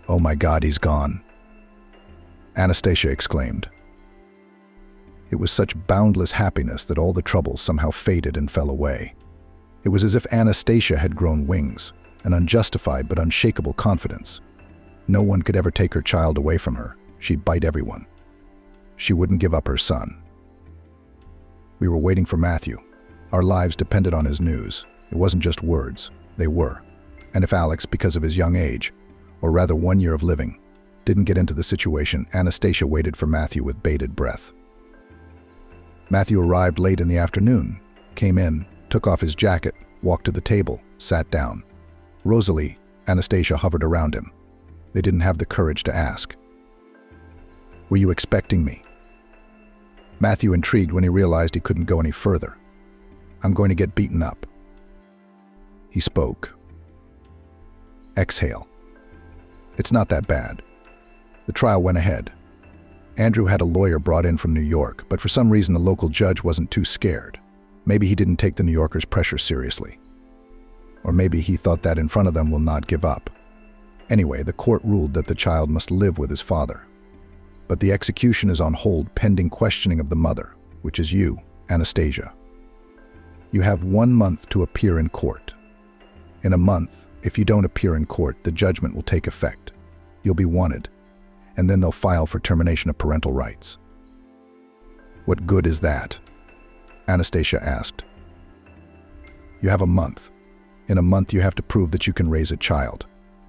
"Oh my God, he's gone," Anastasia exclaimed. It was such boundless happiness that all the troubles somehow faded and fell away. It was as if Anastasia had grown wings, an unjustified but unshakable confidence. No one could ever take her child away from her. She'd bite everyone. She wouldn't give up her son. We were waiting for Matthew. Our lives depended on his news. It wasn't just words, they were. And if Alex, because of his young age, or rather 1 year of living, didn't get into the situation, Anastasia waited for Matthew with bated breath. Matthew arrived late in the afternoon, came in, took off his jacket, walked to the table, sat down. Rosalie, Anastasia hovered around him. They didn't have the courage to ask. "Were you expecting me?" Matthew intrigued when he realized he couldn't go any further. "I'm going to get beaten up." He spoke. Exhale. "It's not that bad." The trial went ahead. Andrew had a lawyer brought in from New York, but for some reason the local judge wasn't too scared. Maybe he didn't take the New Yorkers' pressure seriously. Or maybe he thought that in front of them will not give up. Anyway, the court ruled that the child must live with his father. But the execution is on hold pending questioning of the mother, which is you, Anastasia. You have 1 month to appear in court. In a month, if you don't appear in court, the judgment will take effect. You'll be wanted, and then they'll file for termination of parental rights. "What good is that?" Anastasia asked. "You have a month. In a month, you have to prove that you can raise a child.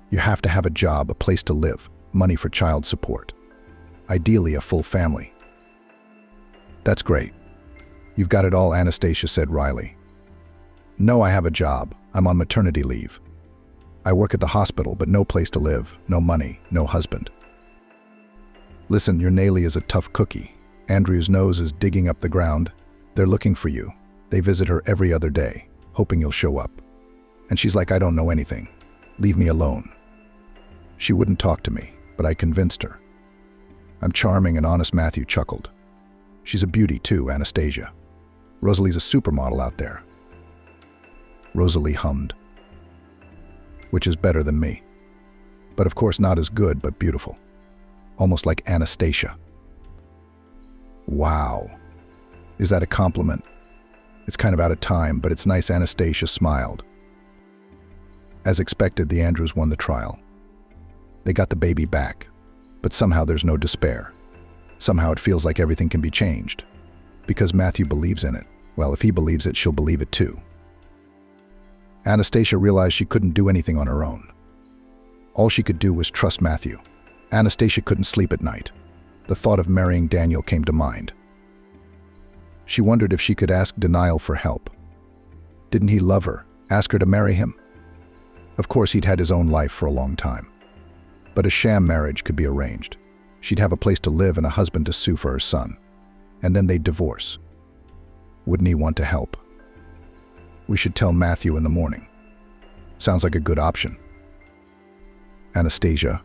You have to have a job, a place to live, money for child support. Ideally, a full family." "That's great. You've got it all," Anastasia said wryly. "No, I have a job. I'm on maternity leave. I work at the hospital, but no place to live, no money, no husband." "Listen, your Nayli is a tough cookie. Andrew's nose is digging up the ground. They're looking for you. They visit her every other day, hoping you'll show up. And she's like, 'I don't know anything. Leave me alone.' She wouldn't talk to me, but I convinced her. I'm charming and honest." Matthew chuckled. "She's a beauty too, Anastasia. Rosalie's a supermodel out there." Rosalie hummed. "Which is better than me. But of course not as good, but beautiful. Almost like Anastasia." "Wow. Is that a compliment?" "It's kind of out of time, but it's nice." Anastasia smiled. As expected, the Andrews won the trial. They got the baby back, but somehow there's no despair. Somehow it feels like everything can be changed. Because Matthew believes in it. Well, if he believes it, she'll believe it too. Anastasia realized she couldn't do anything on her own. All she could do was trust Matthew. Anastasia couldn't sleep at night. The thought of marrying Daniel came to mind. She wondered if she could ask Daniel for help. Didn't he love her? Ask her to marry him? Of course, he'd had his own life for a long time. But a sham marriage could be arranged. She'd have a place to live and a husband to sue for her son. And then they'd divorce. Wouldn't he want to help? "We should tell Matthew in the morning." Sounds like a good option. "Anastasia,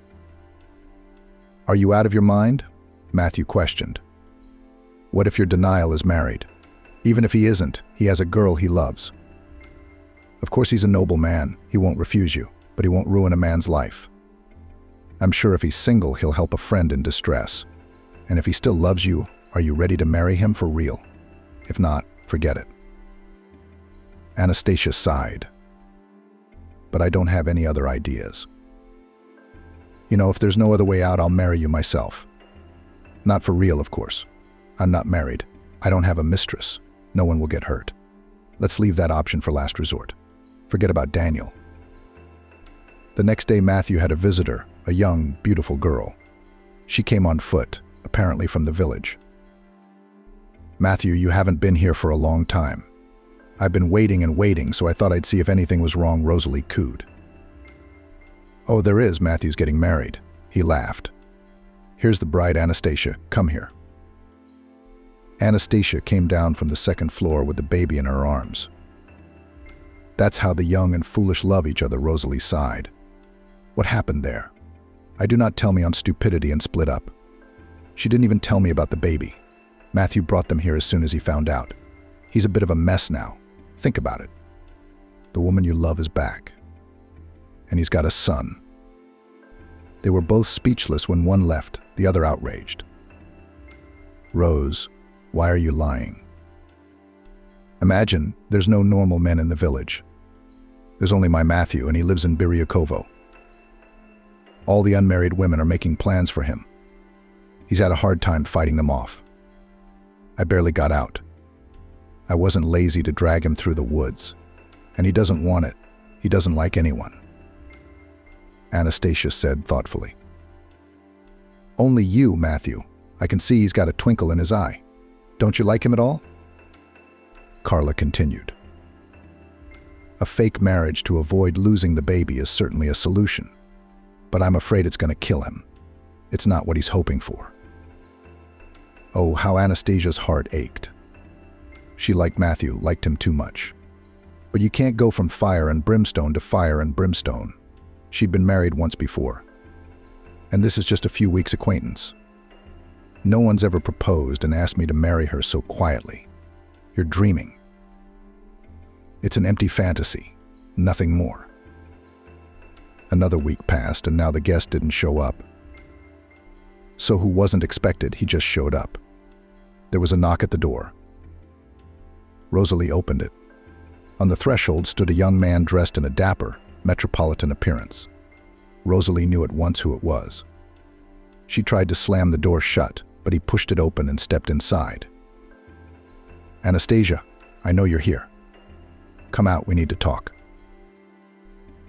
are you out of your mind?" Matthew questioned. "What if your Daniel is married? Even if he isn't, he has a girl he loves. Of course he's a noble man, he won't refuse you, but he won't ruin a man's life. I'm sure if he's single, he'll help a friend in distress. And if he still loves you, are you ready to marry him for real? If not, forget it." Anastasia sighed. "But I don't have any other ideas." If there's no other way out, I'll marry you myself. Not for real, of course. I'm not married. I don't have a mistress. No one will get hurt. Let's leave that option for last resort. Forget about Daniel. The next day, Matthew had a visitor, a young, beautiful girl. She came on foot, apparently from the village. "Matthew, you haven't been here for a long time. I've been waiting and waiting, so I thought I'd see if anything was wrong," Rosalie cooed. "Oh, there is. Matthew's getting married." He laughed. "Here's the bride, Anastasia. Come here." Anastasia came down from the second floor with the baby in her arms. "That's how the young and foolish love each other," Rosalie sighed. "What happened there? I do not tell me on stupidity and split up. She didn't even tell me about the baby. Matthew brought them here as soon as he found out. He's a bit of a mess now. Think about it. The woman you love is back. And he's got a son." They were both speechless when one left, the other outraged. "Rose, why are you lying? Imagine there's no normal men in the village. There's only my Matthew, and he lives in Biryakovo. All the unmarried women are making plans for him. He's had a hard time fighting them off. I barely got out. I wasn't lazy to drag him through the woods. And he doesn't want it. He doesn't like anyone." Anastasia said thoughtfully. "Only you, Matthew. I can see he's got a twinkle in his eye. Don't you like him at all?" Carla continued. "A fake marriage to avoid losing the baby is certainly a solution. But I'm afraid it's going to kill him. It's not what he's hoping for." Oh, how Anastasia's heart ached. She liked Matthew, liked him too much. But you can't go from fire and brimstone to fire and brimstone. She'd been married once before. And this is just a few weeks' acquaintance. No one's ever proposed and asked me to marry her so quietly. You're dreaming. It's an empty fantasy, nothing more. Another week passed, and now the guest didn't show up. So who wasn't expected, he just showed up. There was a knock at the door. Rosalie opened it. On the threshold stood a young man dressed in a dapper, metropolitan appearance. Rosalie knew at once who it was. She tried to slam the door shut, but he pushed it open and stepped inside. "Anastasia, I know you're here. Come out, we need to talk."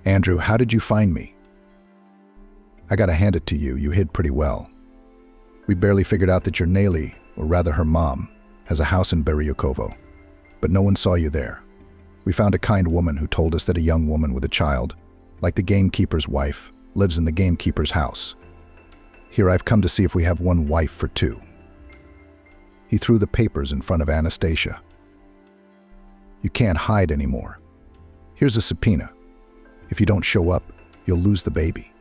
"Andrew, how did you find me?" "I gotta hand it to you, you hid pretty well. We barely figured out that your Nelly, or rather her mom, has a house in Biryakovo. But no one saw you there. We found a kind woman who told us that a young woman with a child, like the gamekeeper's wife, lives in the gamekeeper's house. Here I've come to see if we have one wife for two." He threw the papers in front of Anastasia. "You can't hide anymore. Here's a subpoena. If you don't show up, you'll lose the baby,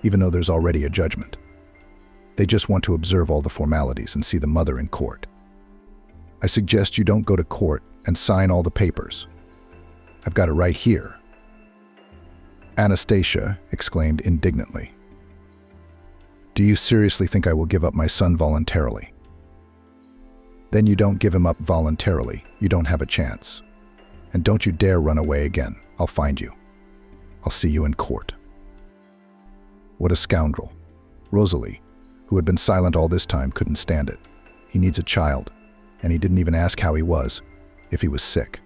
even though there's already a judgment. They just want to observe all the formalities and see the mother in court. I suggest you don't go to court and sign all the papers. I've got it right here." Anastasia exclaimed indignantly. "Do you seriously think I will give up my son voluntarily?" "Then you don't give him up voluntarily. You don't have a chance. And don't you dare run away again. I'll find you. I'll see you in court." What a scoundrel. Rosalie, who had been silent all this time, couldn't stand it. He needs a child, and he didn't even ask how he was, if he was sick.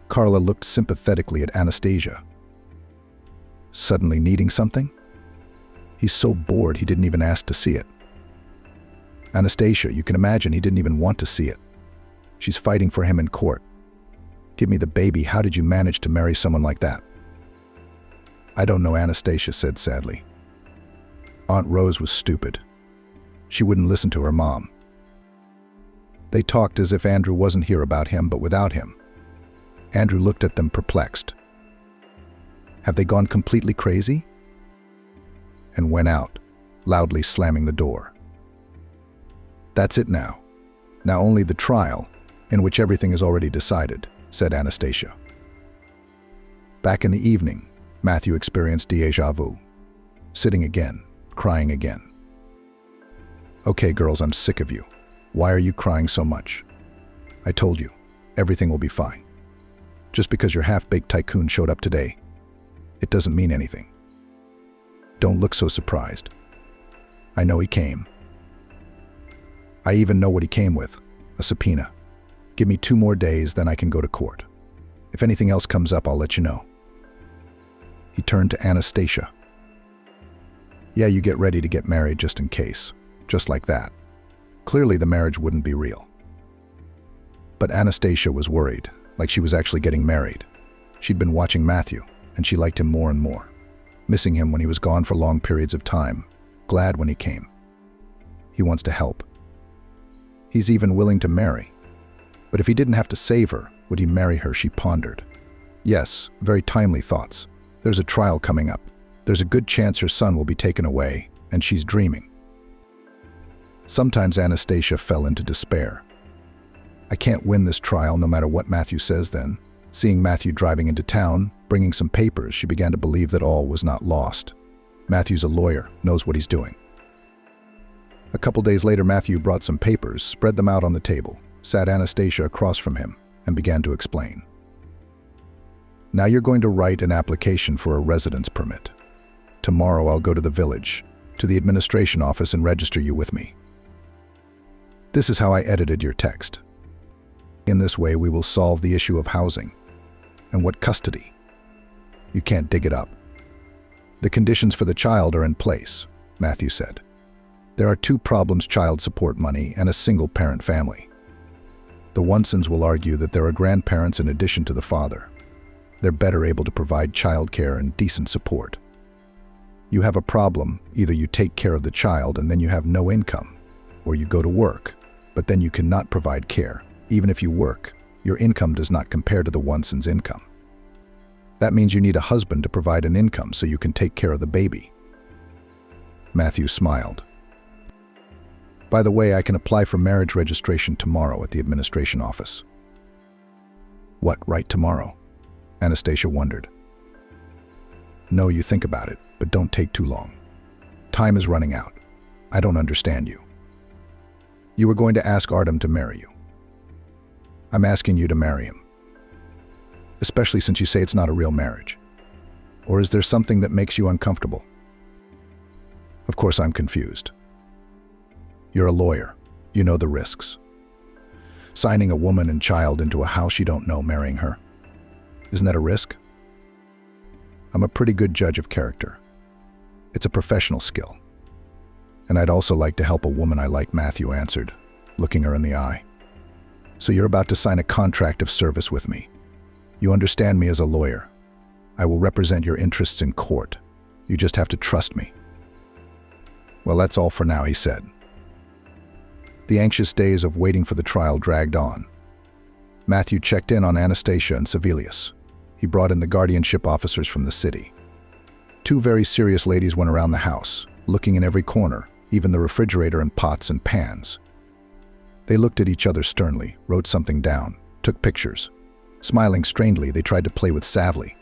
Carla looked sympathetically at Anastasia. Suddenly needing something? He's so bored he didn't even ask to see it. Anastasia, you can imagine he didn't even want to see it. She's fighting for him in court. "Give me the baby. How did you manage to marry someone like that?" "I don't know," Anastasia said sadly. Aunt Rose was stupid. She wouldn't listen to her mom. They talked as if Andrew wasn't here about him, but without him. Andrew looked at them perplexed. Have they gone completely crazy? And went out, loudly slamming the door. "That's it now. Now only the trial, in which everything is already decided," said Anastasia. Back in the evening, Matthew experienced déjà vu. Sitting again, crying again. "Okay, girls, I'm sick of you. Why are you crying so much? I told you, everything will be fine. Just because your half-baked tycoon showed up today, it doesn't mean anything. Don't look so surprised. I know he came. I even know what he came with, a subpoena. Give me 2 more days, then I can go to court. If anything else comes up, I'll let you know. He turned to Anastasia. Yeah, you get ready to get married just in case. Just like that. Clearly the marriage wouldn't be real. But Anastasia was worried, like she was actually getting married. She'd been watching Matthew, and she liked him more and more. Missing him when he was gone for long periods of time. Glad when he came. He wants to help. He's even willing to marry. But if he didn't have to save her, would he marry her, she pondered. Yes, very timely thoughts. There's a trial coming up. There's a good chance her son will be taken away, and she's dreaming. Sometimes Anastasia fell into despair. I can't win this trial no matter what Matthew says then. Seeing Matthew driving into town, bringing some papers, she began to believe that all was not lost. Matthew's a lawyer, knows what he's doing. A couple days later, Matthew brought some papers, spread them out on the table, sat Anastasia across from him, and began to explain. Now you're going to write an application for a residence permit. Tomorrow I'll go to the village, to the administration office, and register you with me. This is how I edited your text. In this way, we will solve the issue of housing. And what custody? You can't dig it up. The conditions for the child are in place, Matthew said. There are 2 problems: child support money and a single-parent family. The Wonsons will argue that there are grandparents in addition to the father. They're better able to provide childcare and decent support. You have a problem: either you take care of the child and then you have no income, or you go to work, but then you cannot provide care. Even if you work, your income does not compare to the Wonsons' income. That means you need a husband to provide an income so you can take care of the baby. Matthew smiled. By the way, I can apply for marriage registration tomorrow at the administration office. What, right tomorrow? Anastasia wondered. No, you think about it, but don't take too long. Time is running out. I don't understand you. You were going to ask Artem to marry you. I'm asking you to marry him. Especially since you say it's not a real marriage. Or is there something that makes you uncomfortable? Of course I'm confused. You're a lawyer. You know the risks. Signing a woman and child into a house you don't know, marrying her. Isn't that a risk? I'm a pretty good judge of character. It's a professional skill. And I'd also like to help a woman I like, Matthew answered, looking her in the eye. So you're about to sign a contract of service with me. You understand me as a lawyer. I will represent your interests in court. You just have to trust me. Well, that's all for now, he said. The anxious days of waiting for the trial dragged on. Matthew checked in on Anastasia and Sevelius. He brought in the guardianship officers from the city. 2 very serious ladies went around the house, looking in every corner, even the refrigerator and pots and pans. They looked at each other sternly, wrote something down, took pictures. Smiling strangely, they tried to play with Savli.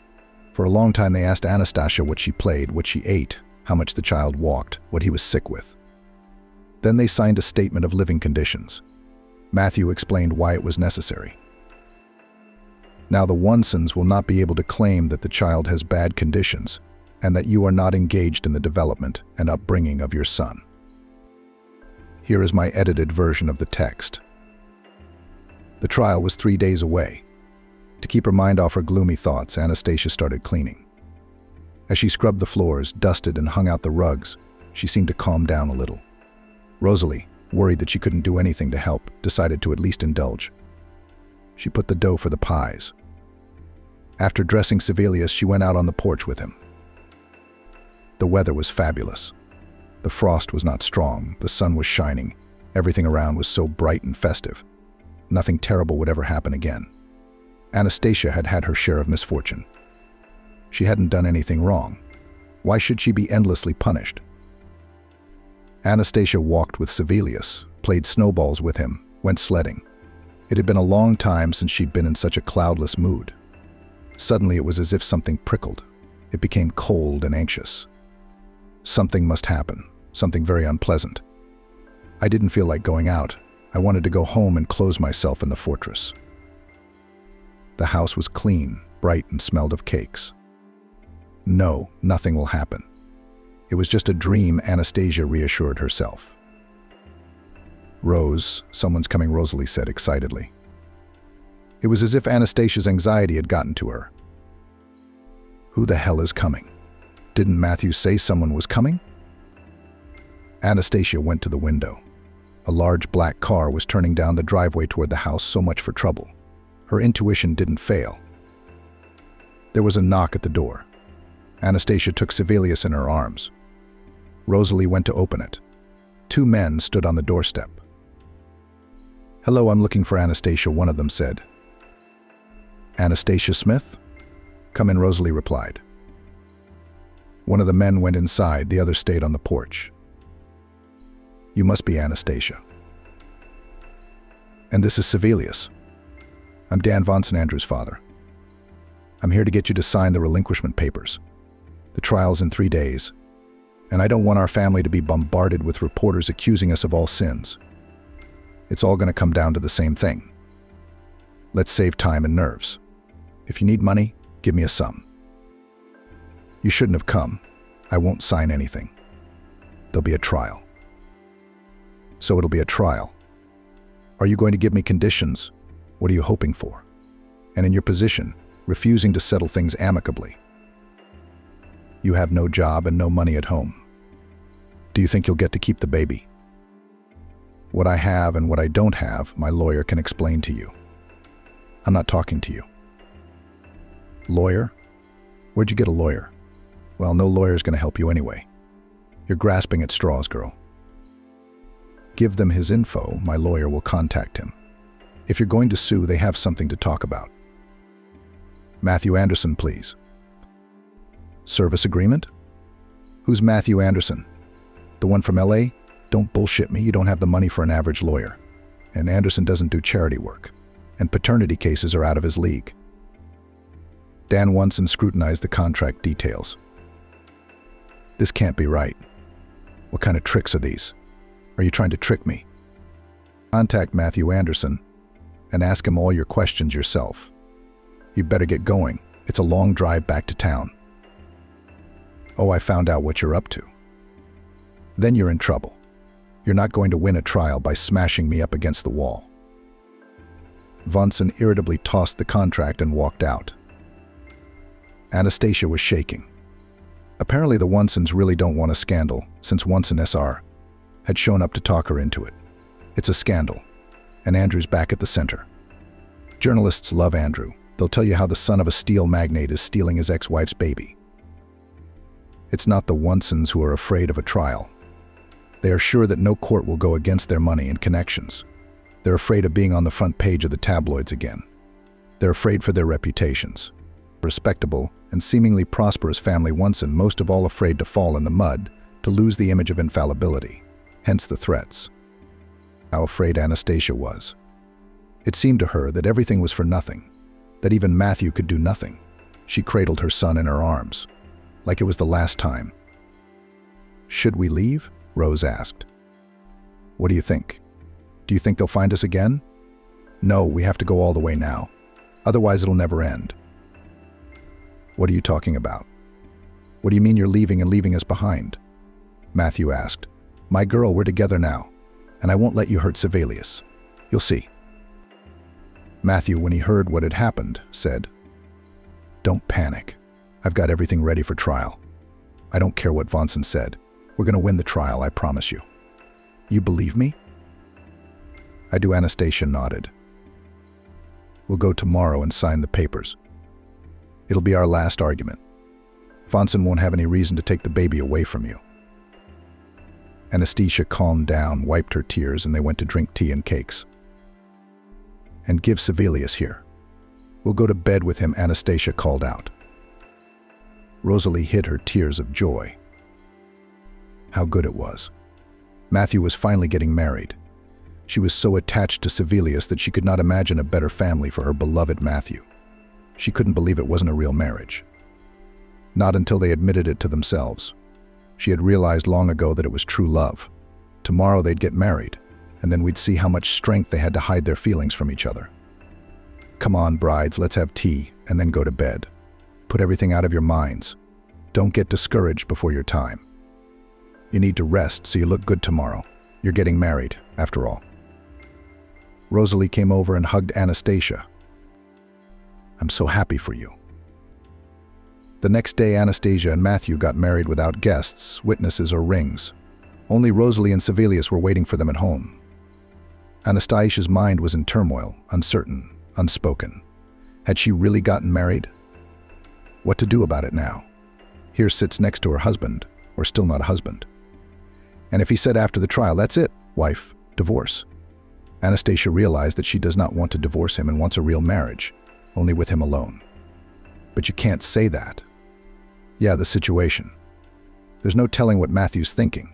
For a long time they asked Anastasia what she played, what she ate, how much the child walked, what he was sick with. Then they signed a statement of living conditions. Matthew explained why it was necessary. Now the Wonsons will not be able to claim that the child has bad conditions and that you are not engaged in the development and upbringing of your son. Here is my edited version of the text. The trial was 3 days away. To keep her mind off her gloomy thoughts, Anastasia started cleaning. As she scrubbed the floors, dusted and hung out the rugs, she seemed to calm down a little. Rosalie, worried that she couldn't do anything to help, decided to at least indulge. She put the dough for the pies. After dressing Sevelius, she went out on the porch with him. The weather was fabulous. The frost was not strong, the sun was shining, everything around was so bright and festive. Nothing terrible would ever happen again. Anastasia had had her share of misfortune. She hadn't done anything wrong. Why should she be endlessly punished? Anastasia walked with Sevelius, played snowballs with him, went sledding. It had been a long time since she'd been in such a cloudless mood. Suddenly it was as if something prickled. It became cold and anxious. Something must happen, something very unpleasant. I didn't feel like going out. I wanted to go home and close myself in the fortress. The house was clean, bright, and smelled of cakes. No, nothing will happen. It was just a dream, Anastasia reassured herself. Rose, someone's coming, Rosalie said excitedly. It was as if Anastasia's anxiety had gotten to her. Who the hell is coming? Didn't Matthew say someone was coming? Anastasia went to the window. A large black car was turning down the driveway toward the house. So much for trouble. Her intuition didn't fail. There was a knock at the door. Anastasia took Sevelius in her arms. Rosalie went to open it. Two men stood on the doorstep. "Hello, I'm looking for Anastasia," one of them said. "Anastasia Smith?" "Come in," Rosalie replied. One of the men went inside, the other stayed on the porch. "You must be Anastasia." "And this is Sevelius. I'm Dan Vonson, Andrew's father. I'm here to get you to sign the relinquishment papers. The trial's in 3 days, and I don't want our family to be bombarded with reporters accusing us of all sins. It's all going to come down to the same thing. Let's save time and nerves. If you need money, give me a sum. You shouldn't have come. I won't sign anything. There'll be a trial." "So it'll be a trial. Are you going to give me conditions? What are you hoping for? And in your position, refusing to settle things amicably. You have no job and no money at home. Do you think you'll get to keep the baby? What I have and what I don't have, my lawyer can explain to you. I'm not talking to you." "Lawyer? Where'd you get a lawyer?" "Well, no lawyer's going to help you anyway. You're grasping at straws, girl." "Give them his info. My lawyer will contact him. If you're going to sue, they have something to talk about." "Matthew Anderson, please." "Service agreement? Who's Matthew Anderson? The one from LA? Don't bullshit me. You don't have the money for an average lawyer. And Anderson doesn't do charity work. And paternity cases are out of his league." Dan Wonson scrutinized the contract details. "This can't be right. What kind of tricks are these? Are you trying to trick me? Contact Matthew Anderson and ask him all your questions yourself. You'd better get going. It's a long drive back to town." "Oh, I found out what you're up to." "Then you're in trouble. You're not going to win a trial by smashing me up against the wall." Vonson irritably tossed the contract and walked out. Anastasia was shaking. Apparently the Wonsons really don't want a scandal, since Wonson SR had shown up to talk her into it. It's a scandal, and Andrew's back at the center. Journalists love Andrew. They'll tell you how the son of a steel magnate is stealing his ex-wife's baby. It's not the Wonsons who are afraid of a trial. They are sure that no court will go against their money and connections. They're afraid of being on the front page of the tabloids again. They're afraid for their reputations. Respectable and seemingly prosperous family Wonson, most of all afraid to fall in the mud, to lose the image of infallibility, hence the threats. How afraid Anastasia was. It seemed to her that everything was for nothing, that even Matthew could do nothing. She cradled her son in her arms, like it was the last time. "Should we leave?" Rose asked. "What do you think? Do you think they'll find us again?" "No, we have to go all the way now. Otherwise it'll never end." "What are you talking about? What do you mean you're leaving and leaving us behind?" Matthew asked. "My girl, we're together now, and I won't let you hurt Sevelius. You'll see." Matthew, when he heard what had happened, said, "Don't panic. I've got everything ready for trial. I don't care what Vonson said. We're going to win the trial, I promise you." "You believe me?" "I do." Anastasia nodded. "We'll go tomorrow and sign the papers. It'll be our last argument. Vonson won't have any reason to take the baby away from you." Anastasia calmed down, wiped her tears, and they went to drink tea and cakes. "And give Sevelius here. We'll go to bed with him," Anastasia called out. Rosalie hid her tears of joy. How good it was. Matthew was finally getting married. She was so attached to Sevelius that she could not imagine a better family for her beloved Matthew. She couldn't believe it wasn't a real marriage. Not until they admitted it to themselves. She had realized long ago that it was true love. Tomorrow they'd get married, and then we'd see how much strength they had to hide their feelings from each other. "Come on, brides, let's have tea and then go to bed. Put everything out of your minds. Don't get discouraged before your time. You need to rest so you look good tomorrow. You're getting married, after all. Rosalie came over and hugged Anastasia. I'm so happy for you. The next day, Anastasia and Matthew got married without guests, witnesses, or rings. Only Rosalie and Sevelius were waiting for them at home. Anastasia's mind was in turmoil, uncertain, unspoken. Had she really gotten married? What to do about it now? Here sits next to her husband, or still not a husband. And if he said after the trial, "That's it, wife, divorce." Anastasia realized that she does not want to divorce him and wants a real marriage, only with him alone. But you can't say that. Yeah, the situation. There's no telling what Matthew's thinking.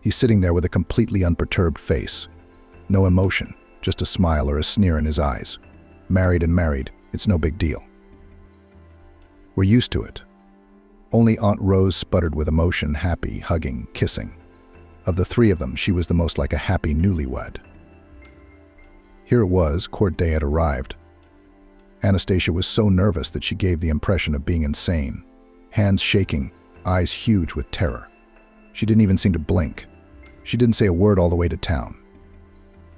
He's sitting there with a completely unperturbed face. No emotion, just a smile or a sneer in his eyes. Married and married, it's no big deal. We're used to it. Only Aunt Rose sputtered with emotion, happy, hugging, kissing. Of the three of them, she was the most like a happy newlywed. Here it was, court day had arrived. Anastasia was so nervous that she gave the impression of being insane. Hands shaking, eyes huge with terror. She didn't even seem to blink. She didn't say a word all the way to town.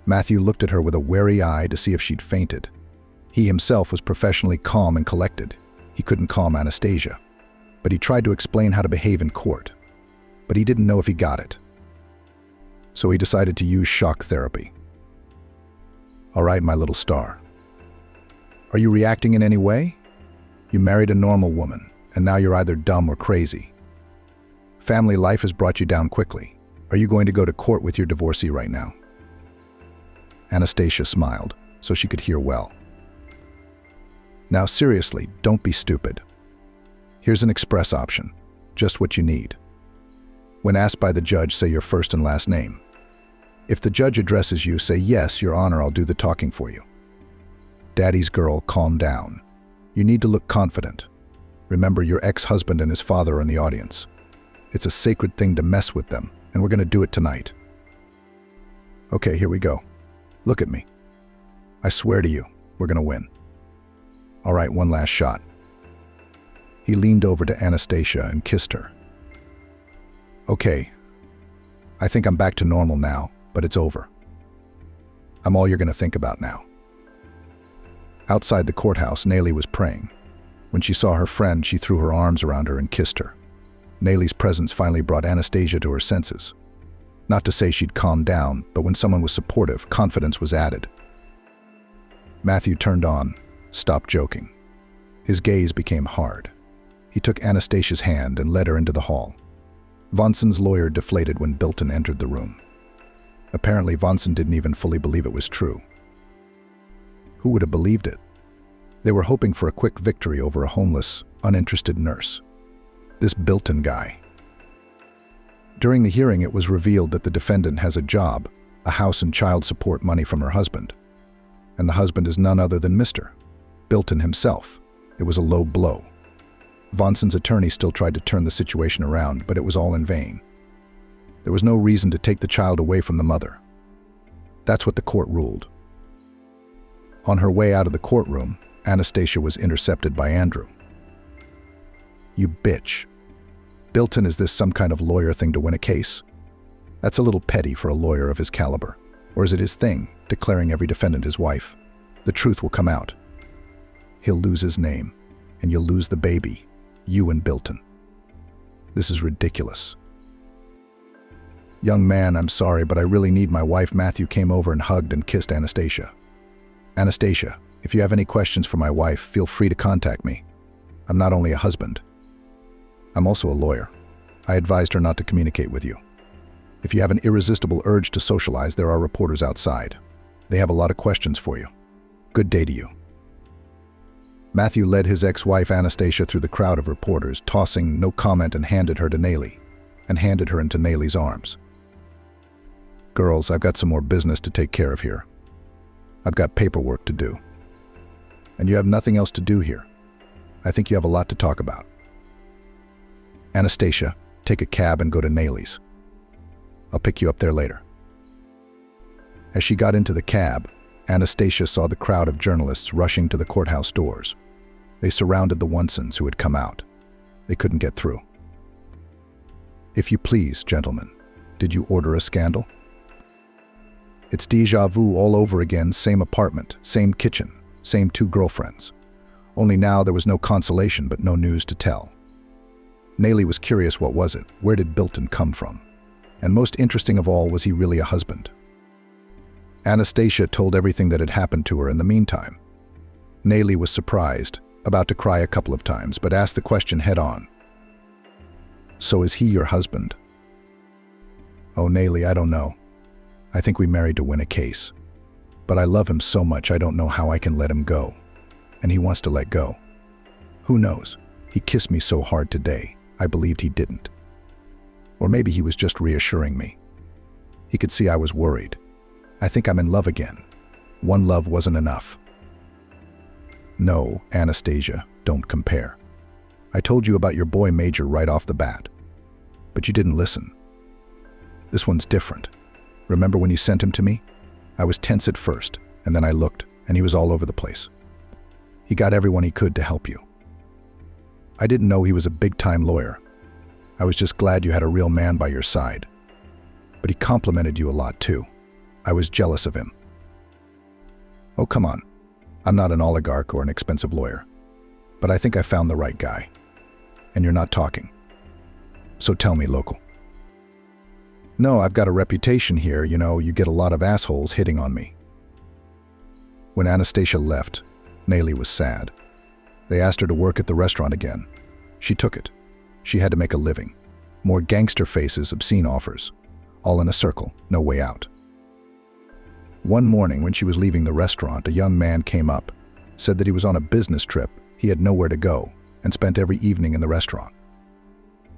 Matthew looked at her with a wary eye to see if she'd fainted. He himself was professionally calm and collected. He couldn't calm Anastasia, but he tried to explain how to behave in court. But he didn't know if he got it. So he decided to use shock therapy. All right, my little star. Are you reacting in any way? You married a normal woman, and now you're either dumb or crazy. Family life has brought you down quickly. Are you going to go to court with your divorcee right now? Anastasia smiled, so she could hear well. Now seriously, don't be stupid. Here's an express option, just what you need. When asked by the judge, say your first and last name. If the judge addresses you, say, "Yes, Your Honor, I'll do the talking for you." Daddy's girl, calm down. You need to look confident. Remember, your ex-husband and his father are in the audience. It's a sacred thing to mess with them, and we're going to do it tonight. Okay, here we go. Look at me. I swear to you, we're going to win. All right, one last shot. He leaned over to Anastasia and kissed her. Okay, I think I'm back to normal now, but it's over. I'm all you're going to think about now. Outside the courthouse, Nelly was praying. When she saw her friend, she threw her arms around her and kissed her. Nelly's presence finally brought Anastasia to her senses. Not to say she'd calmed down, but when someone was supportive, confidence was added. Matthew turned on, stopped joking. His gaze became hard. He took Anastasia's hand and led her into the hall. Vonson's lawyer deflated when Bilton entered the room. Apparently, Vonson didn't even fully believe it was true. Who would have believed it? They were hoping for a quick victory over a homeless, uninterested nurse. This Bilton guy. During the hearing, it was revealed that the defendant has a job, a house and child support money from her husband. And the husband is none other than Mr. Bilton himself. It was a low blow. Vonson's attorney still tried to turn the situation around, but it was all in vain. There was no reason to take the child away from the mother. That's what the court ruled. On her way out of the courtroom, Anastasia was intercepted by Andrew. You bitch. Bilton, is this some kind of lawyer thing to win a case? That's a little petty for a lawyer of his caliber. Or is it his thing, declaring every defendant his wife? The truth will come out. He'll lose his name, and you'll lose the baby, you and Bilton. This is ridiculous. Young man, I'm sorry, but I really need my wife. Matthew came over and hugged and kissed Anastasia. Anastasia, if you have any questions for my wife, feel free to contact me. I'm not only a husband. I'm also a lawyer. I advised her not to communicate with you. If you have an irresistible urge to socialize, there are reporters outside. They have a lot of questions for you. Good day to you. Matthew led his ex-wife Anastasia through the crowd of reporters, tossing no comment, and handed her to Nelly, and handed her into Nelly's arms. Girls, I've got some more business to take care of here. I've got paperwork to do. And you have nothing else to do here. I think you have a lot to talk about. Anastasia, take a cab and go to Nelly's. I'll pick you up there later. As she got into the cab, Anastasia saw the crowd of journalists rushing to the courthouse doors. They surrounded the Wonsons who had come out. They couldn't get through. If you please, gentlemen, did you order a scandal? It's déjà vu all over again, same apartment, same kitchen, same two girlfriends. Only now there was no consolation but no news to tell. Nayli was curious, what was it? Where did Bilton come from? And most interesting of all, was he really a husband? Anastasia told everything that had happened to her in the meantime. Nayli was surprised, about to cry a couple of times, but asked the question head on. So is he your husband? Oh, Nayli, I don't know. I think we married to win a case. But I love him so much I don't know how I can let him go. And he wants to let go. Who knows? He kissed me so hard today, I believed he didn't. Or maybe he was just reassuring me. He could see I was worried. I think I'm in love again. One love wasn't enough. No, Anastasia, don't compare. I told you about your boy Major right off the bat. But you didn't listen. This one's different. Remember when you sent him to me? I was tense at first, and then I looked, and he was all over the place. He got everyone he could to help you. I didn't know he was a big-time lawyer. I was just glad you had a real man by your side. But he complimented you a lot too. I was jealous of him. Oh, come on. I'm not an oligarch or an expensive lawyer. But I think I found the right guy. And you're not talking. So tell me, local. No, I've got a reputation here, you get a lot of assholes hitting on me. When Anastasia left, Nayli was sad. They asked her to work at the restaurant again. She took it. She had to make a living. More gangster faces, obscene offers. All in a circle, no way out. One morning when she was leaving the restaurant, a young man came up, said that he was on a business trip, he had nowhere to go, and spent every evening in the restaurant.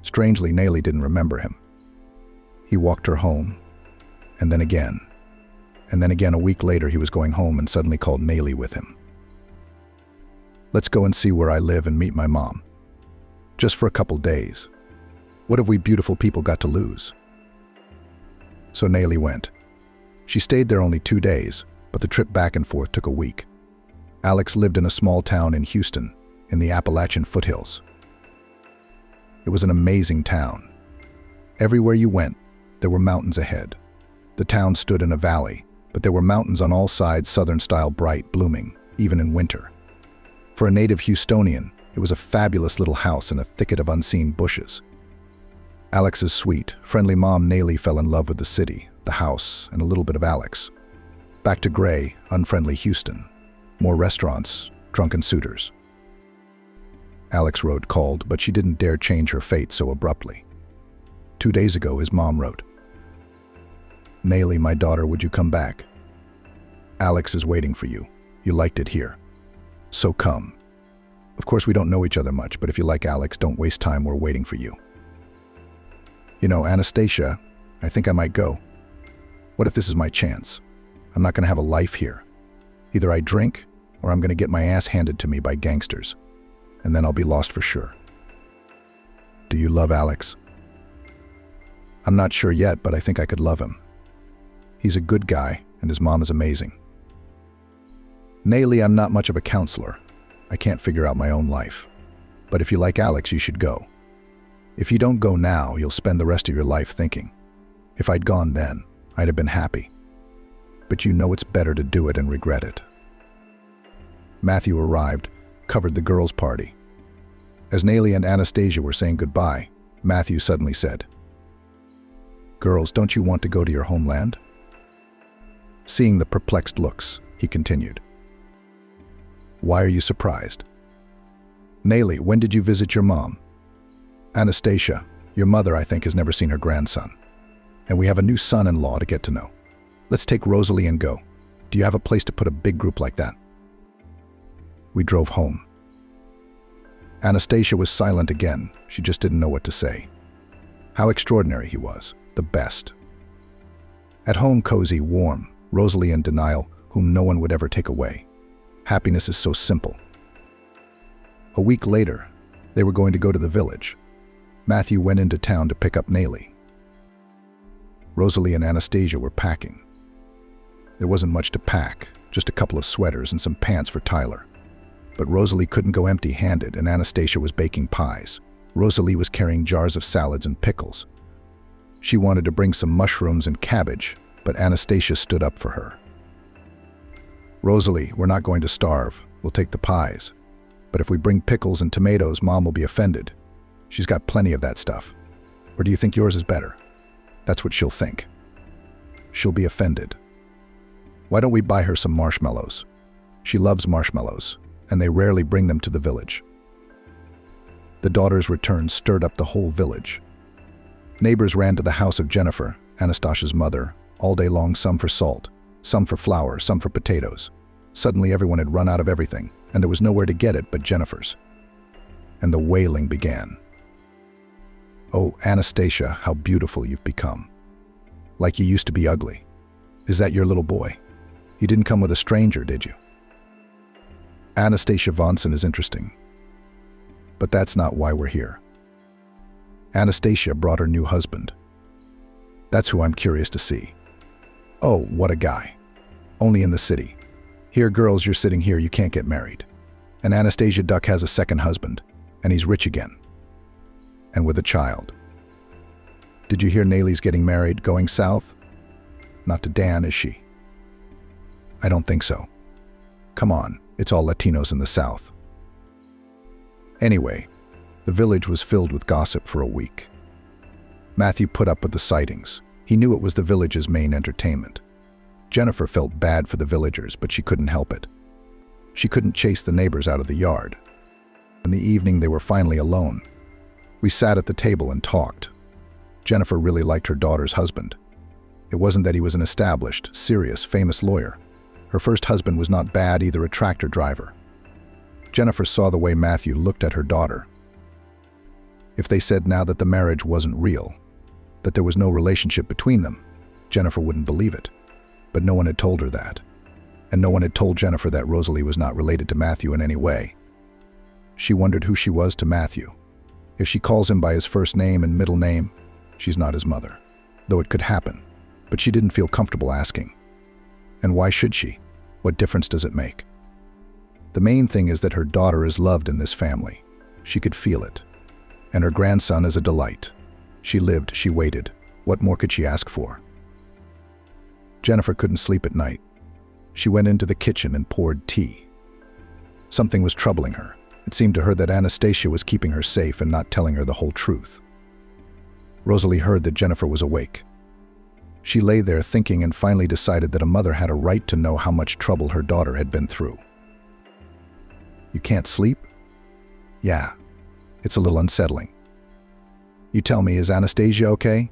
Strangely, Nayli didn't remember him. He walked her home, and then again. And then again a week later he was going home and suddenly called Nayli with him. Let's go and see where I live and meet my mom. Just for a couple days. What have we beautiful people got to lose? So Nayli went. She stayed there only 2 days, but the trip back and forth took a week. Alex lived in a small town in Houston, in the Appalachian foothills. It was an amazing town. Everywhere you went, there were mountains ahead. The town stood in a valley, but there were mountains on all sides, southern-style, bright, blooming, even in winter. For a native Houstonian, it was a fabulous little house in a thicket of unseen bushes. Alex's sweet, friendly mom Nayli fell in love with the city, the house, and a little bit of Alex. Back to gray, unfriendly Houston. More restaurants, drunken suitors. Alex wrote, called, but she didn't dare change her fate so abruptly. 2 days ago, his mom wrote, Nayli, my daughter, would you come back? Alex is waiting for you. You liked it here. So come. Of course, we don't know each other much, but if you like Alex, don't waste time, we're waiting for you. Anastasia, I think I might go. What if this is my chance? I'm not going to have a life here. Either I drink, or I'm going to get my ass handed to me by gangsters. And then I'll be lost for sure. Do you love Alex? I'm not sure yet, but I think I could love him. He's a good guy, and his mom is amazing. Nayli, I'm not much of a counselor. I can't figure out my own life. But if you like Alex, you should go. If you don't go now, you'll spend the rest of your life thinking, if I'd gone then, I'd have been happy. But it's better to do it and regret it. Matthew arrived, covered the girls' party. As Nayli and Anastasia were saying goodbye, Matthew suddenly said, Girls, don't you want to go to your homeland? Seeing the perplexed looks, he continued, Why are you surprised? Nayli, when did you visit your mom? Anastasia, your mother, I think, has never seen her grandson. And we have a new son-in-law to get to know. Let's take Rosalie and go. Do you have a place to put a big group like that? We drove home. Anastasia was silent again. She just didn't know what to say. How extraordinary he was. The best. At home, cozy, warm, Rosalie in denial, whom no one would ever take away. Happiness is so simple. A week later, they were going to go to the village. Matthew went into town to pick up Nayli. Rosalie and Anastasia were packing. There wasn't much to pack, just a couple of sweaters and some pants for Tyler. But Rosalie couldn't go empty-handed, and Anastasia was baking pies. Rosalie was carrying jars of salads and pickles. She wanted to bring some mushrooms and cabbage, but Anastasia stood up for her. "Rosalie, we're not going to starve. We'll take the pies. But if we bring pickles and tomatoes, Mom will be offended. She's got plenty of that stuff. Or do you think yours is better?" That's what she'll think. She'll be offended. "Why don't we buy her some marshmallows? She loves marshmallows, and they rarely bring them to the village." The daughter's return stirred up the whole village. Neighbors ran to the house of Jennifer, Anastasia's mother, all day long, some for salt, some for flour, some for potatoes. Suddenly everyone had run out of everything, and there was nowhere to get it but Jennifer's. And the wailing began. "Oh, Anastasia, how beautiful you've become. Like you used to be ugly. Is that your little boy? You didn't come with a stranger, did you?" Anastasia Vonson is interesting. But that's not why we're here. Anastasia brought her new husband. That's who I'm curious to see. Oh, what a guy. Only in the city. Here, girls, you're sitting here, you can't get married. And Anastasia Duck has a second husband, and he's rich again. And with a child. Did you hear Nayli's getting married, going south? Not to Dan, is she? I don't think so. Come on, it's all Latinos in the South. Anyway, the village was filled with gossip for a week. Matthew put up with the sightings. He knew it was the village's main entertainment. Jennifer felt bad for the villagers, but she couldn't help it. She couldn't chase the neighbors out of the yard. In the evening, they were finally alone. We sat at the table and talked. Jennifer really liked her daughter's husband. It wasn't that he was an established, serious, famous lawyer. Her first husband was not bad either, a tractor driver. Jennifer saw the way Matthew looked at her daughter. If they said now that the marriage wasn't real, that there was no relationship between them, Jennifer wouldn't believe it. But no one had told her that. And no one had told Jennifer that Rosalie was not related to Matthew in any way. She wondered who she was to Matthew. If she calls him by his first name and middle name, she's not his mother. Though it could happen. But she didn't feel comfortable asking. And why should she? What difference does it make? The main thing is that her daughter is loved in this family. She could feel it. And her grandson is a delight. She lived, she waited. What more could she ask for? Jennifer couldn't sleep at night. She went into the kitchen and poured tea. Something was troubling her. It seemed to her that Anastasia was keeping her safe and not telling her the whole truth. Rosalie heard that Jennifer was awake. She lay there thinking and finally decided that a mother had a right to know how much trouble her daughter had been through. "You can't sleep?" "Yeah. It's a little unsettling." "You tell me, is Anastasia okay?"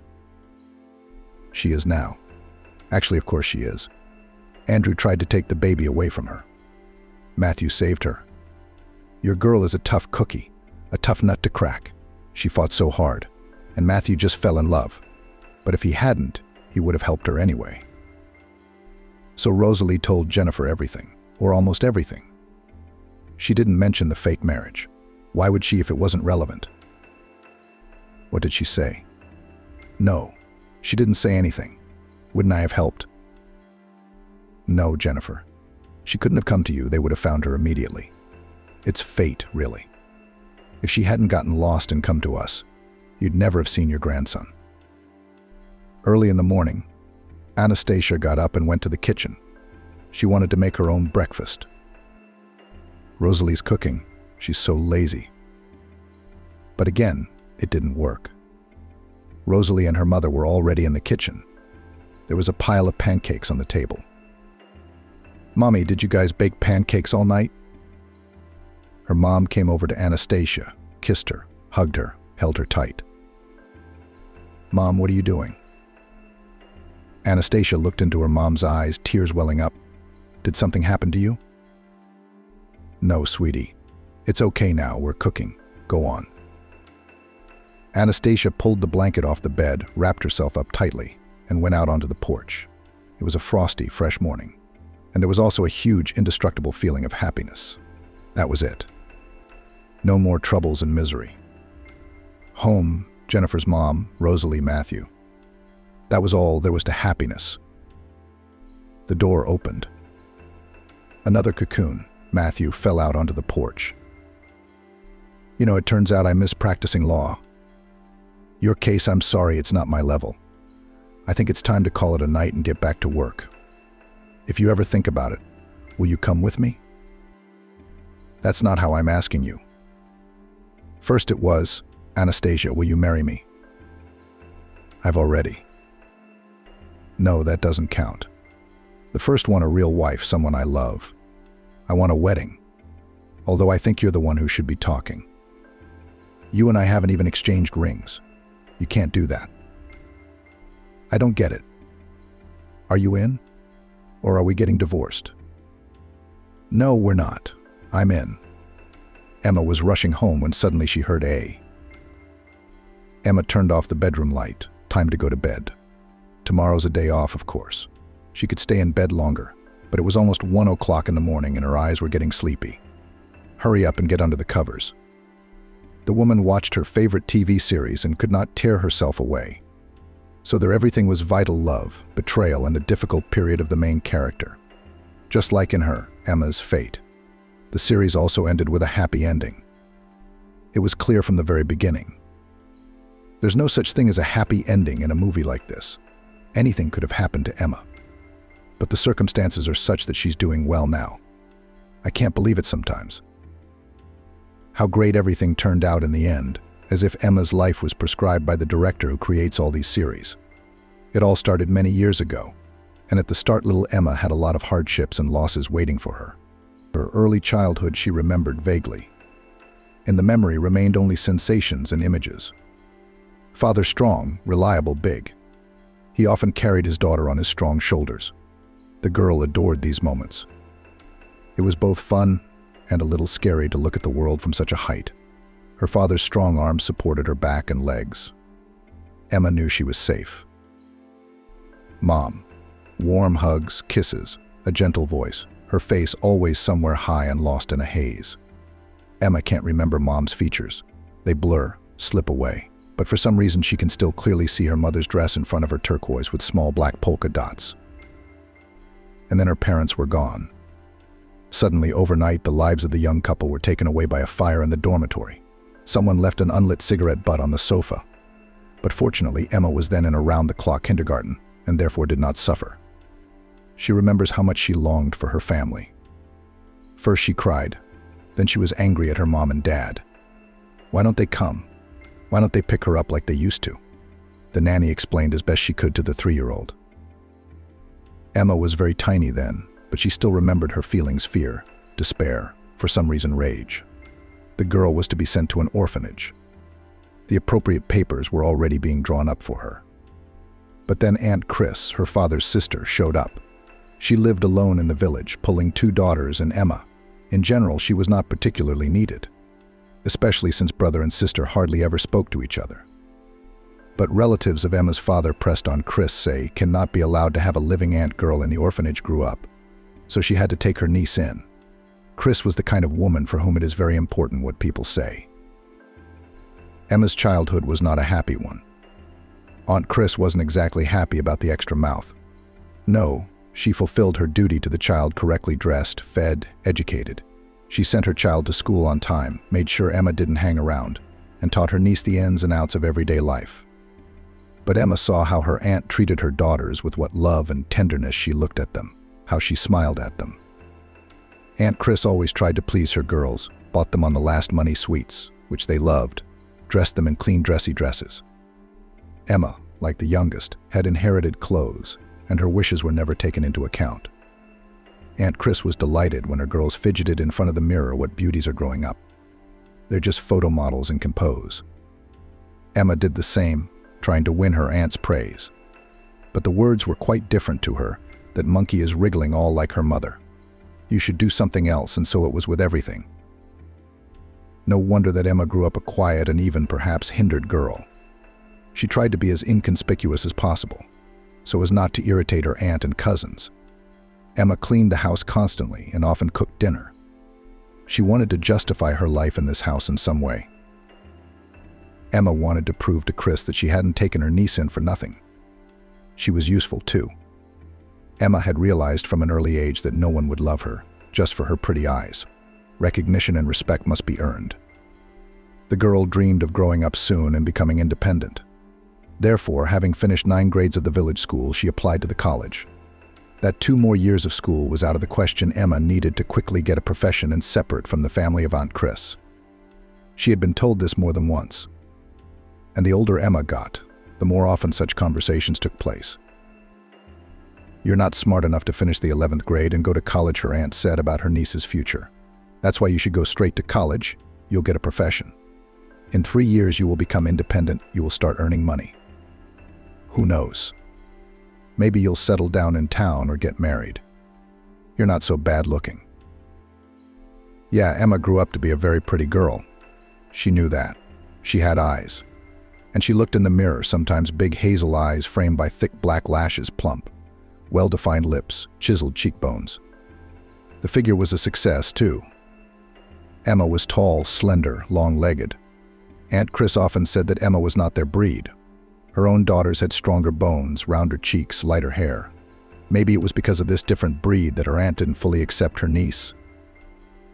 "She is now. Actually, of course she is. Andrew tried to take the baby away from her. Matthew saved her. Your girl is a tough cookie, a tough nut to crack. She fought so hard, and Matthew just fell in love. But if he hadn't, he would have helped her anyway." So Rosalie told Jennifer everything, or almost everything. She didn't mention the fake marriage. Why would she if it wasn't relevant? What did she say? No, she didn't say anything. Wouldn't I have helped? No, Jennifer. She couldn't have come to you, they would have found her immediately. It's fate, really. If she hadn't gotten lost and come to us, you'd never have seen your grandson. Early in the morning, Anastasia got up and went to the kitchen. She wanted to make her own breakfast. Rosalie's cooking. She's so lazy. But again, it didn't work. Rosalie and her mother were already in the kitchen. There was a pile of pancakes on the table. "Mommy, did you guys bake pancakes all night?" Her mom came over to Anastasia, kissed her, hugged her, held her tight. "Mom, what are you doing?" Anastasia looked into her mom's eyes, tears welling up. "Did something happen to you?" "No, sweetie. It's okay now, we're cooking. Go on." Anastasia pulled the blanket off the bed, wrapped herself up tightly, and went out onto the porch. It was a frosty, fresh morning. And there was also a huge, indestructible feeling of happiness. That was it. No more troubles and misery. Home, Jennifer's mom, Rosalie, Matthew. That was all there was to happiness. The door opened. Another cocoon, Matthew, fell out onto the porch. "You know, it turns out I miss practicing law." Your case, I'm sorry, it's not my level. I think it's time to call it a night and get back to work. If you ever think about it, will you come with me? That's not how I'm asking you. First it was, Anastasia, will you marry me? I've already. No, that doesn't count. The first one, a real wife, someone I love. I want a wedding. Although I think you're the one who should be talking. You and I haven't even exchanged rings. You can't do that. I don't get it. Are you in? Or are we getting divorced? No, we're not. I'm in. Emma was rushing home when suddenly she heard a. Emma turned off the bedroom light. Time to go to bed. Tomorrow's a day off, of course. She could stay in bed longer, but it was almost 1 o'clock in the morning and her eyes were getting sleepy. Hurry up and get under the covers. The woman watched her favorite TV series and could not tear herself away. So their everything was vital love, betrayal, and a difficult period of the main character. Just like in her, Emma's fate. The series also ended with a happy ending. It was clear from the very beginning. There's no such thing as a happy ending in a movie like this. Anything could have happened to Emma. But the circumstances are such that she's doing well now. I can't believe it sometimes. How great everything turned out in the end, as if Emma's life was prescribed by the director who creates all these series. It all started many years ago, and at the start little Emma had a lot of hardships and losses waiting for her. Her early childhood she remembered vaguely. In the memory remained only sensations and images. Father strong, reliable, big. He often carried his daughter on his strong shoulders. The girl adored these moments. It was both fun and a little scary to look at the world from such a height. Her father's strong arms supported her back and legs. Emma knew she was safe. Mom. Warm hugs, kisses, a gentle voice, her face always somewhere high and lost in a haze. Emma can't remember Mom's features. They blur, slip away. But for some reason she can still clearly see her mother's dress in front of her turquoise with small black polka dots. And then her parents were gone. Suddenly, overnight, the lives of the young couple were taken away by a fire in the dormitory. Someone left an unlit cigarette butt on the sofa. But fortunately, Emma was then in a round-the-clock kindergarten, and therefore did not suffer. She remembers how much she longed for her family. First she cried, then she was angry at her mom and dad. Why don't they come? Why don't they pick her up like they used to? The nanny explained as best she could to the 3-year-old. Emma was very tiny then, but she still remembered her feelings: fear, despair, for some reason rage. The girl was to be sent to an orphanage. The appropriate papers were already being drawn up for her. But then Aunt Chris, her father's sister, showed up. She lived alone in the village, pulling 2 daughters and Emma. In general, she was not particularly needed, especially since brother and sister hardly ever spoke to each other. But relatives of Emma's father pressed on Chris, say, cannot be allowed to have a living aunt girl in the orphanage grew up. So she had to take her niece in. Chris was the kind of woman for whom it is very important what people say. Emma's childhood was not a happy one. Aunt Chris wasn't exactly happy about the extra mouth. No, she fulfilled her duty to the child, correctly dressed, fed, educated. She sent her child to school on time, made sure Emma didn't hang around, and taught her niece the ins and outs of everyday life. But Emma saw how her aunt treated her daughters, with what love and tenderness she looked at them, how she smiled at them. Aunt Chris always tried to please her girls, bought them on the last money sweets, which they loved, dressed them in clean dressy dresses. Emma, like the youngest, had inherited clothes, and her wishes were never taken into account. Aunt Chris was delighted when her girls fidgeted in front of the mirror. What beauties are growing up. They're just photo models and can pose. Emma did the same, trying to win her aunt's praise. But the words were quite different to her, that monkey is wriggling all like her mother. You should do something else, and so it was with everything. No wonder that Emma grew up a quiet and even perhaps hindered girl. She tried to be as inconspicuous as possible, so as not to irritate her aunt and cousins. Emma cleaned the house constantly and often cooked dinner. She wanted to justify her life in this house in some way. Emma wanted to prove to Chris that she hadn't taken her niece in for nothing. She was useful too. Emma had realized from an early age that no one would love her just for her pretty eyes. Recognition and respect must be earned. The girl dreamed of growing up soon and becoming independent, Therefore, having finished 9 grades of the village school, she applied to the college. That 2 more years of school was out of the question. Emma needed to quickly get a profession and separate from the family of Aunt Chris. She had been told this more than once. And the older Emma got, the more often such conversations took place. "You're not smart enough to finish the 11th grade and go to college," her aunt said about her niece's future. "That's why you should go straight to college. You'll get a profession. In 3 years you will become independent, you will start earning money. Who knows? Maybe you'll settle down in town or get married. You're not so bad looking." Yeah, Emma grew up to be a very pretty girl. She knew that. She had eyes. And she looked in the mirror, sometimes big hazel eyes framed by thick black lashes, plump, well-defined lips, chiseled cheekbones. The figure was a success, too. Emma was tall, slender, long-legged. Aunt Chris often said that Emma was not their breed. Her own daughters had stronger bones, rounder cheeks, lighter hair. Maybe it was because of this different breed that her aunt didn't fully accept her niece.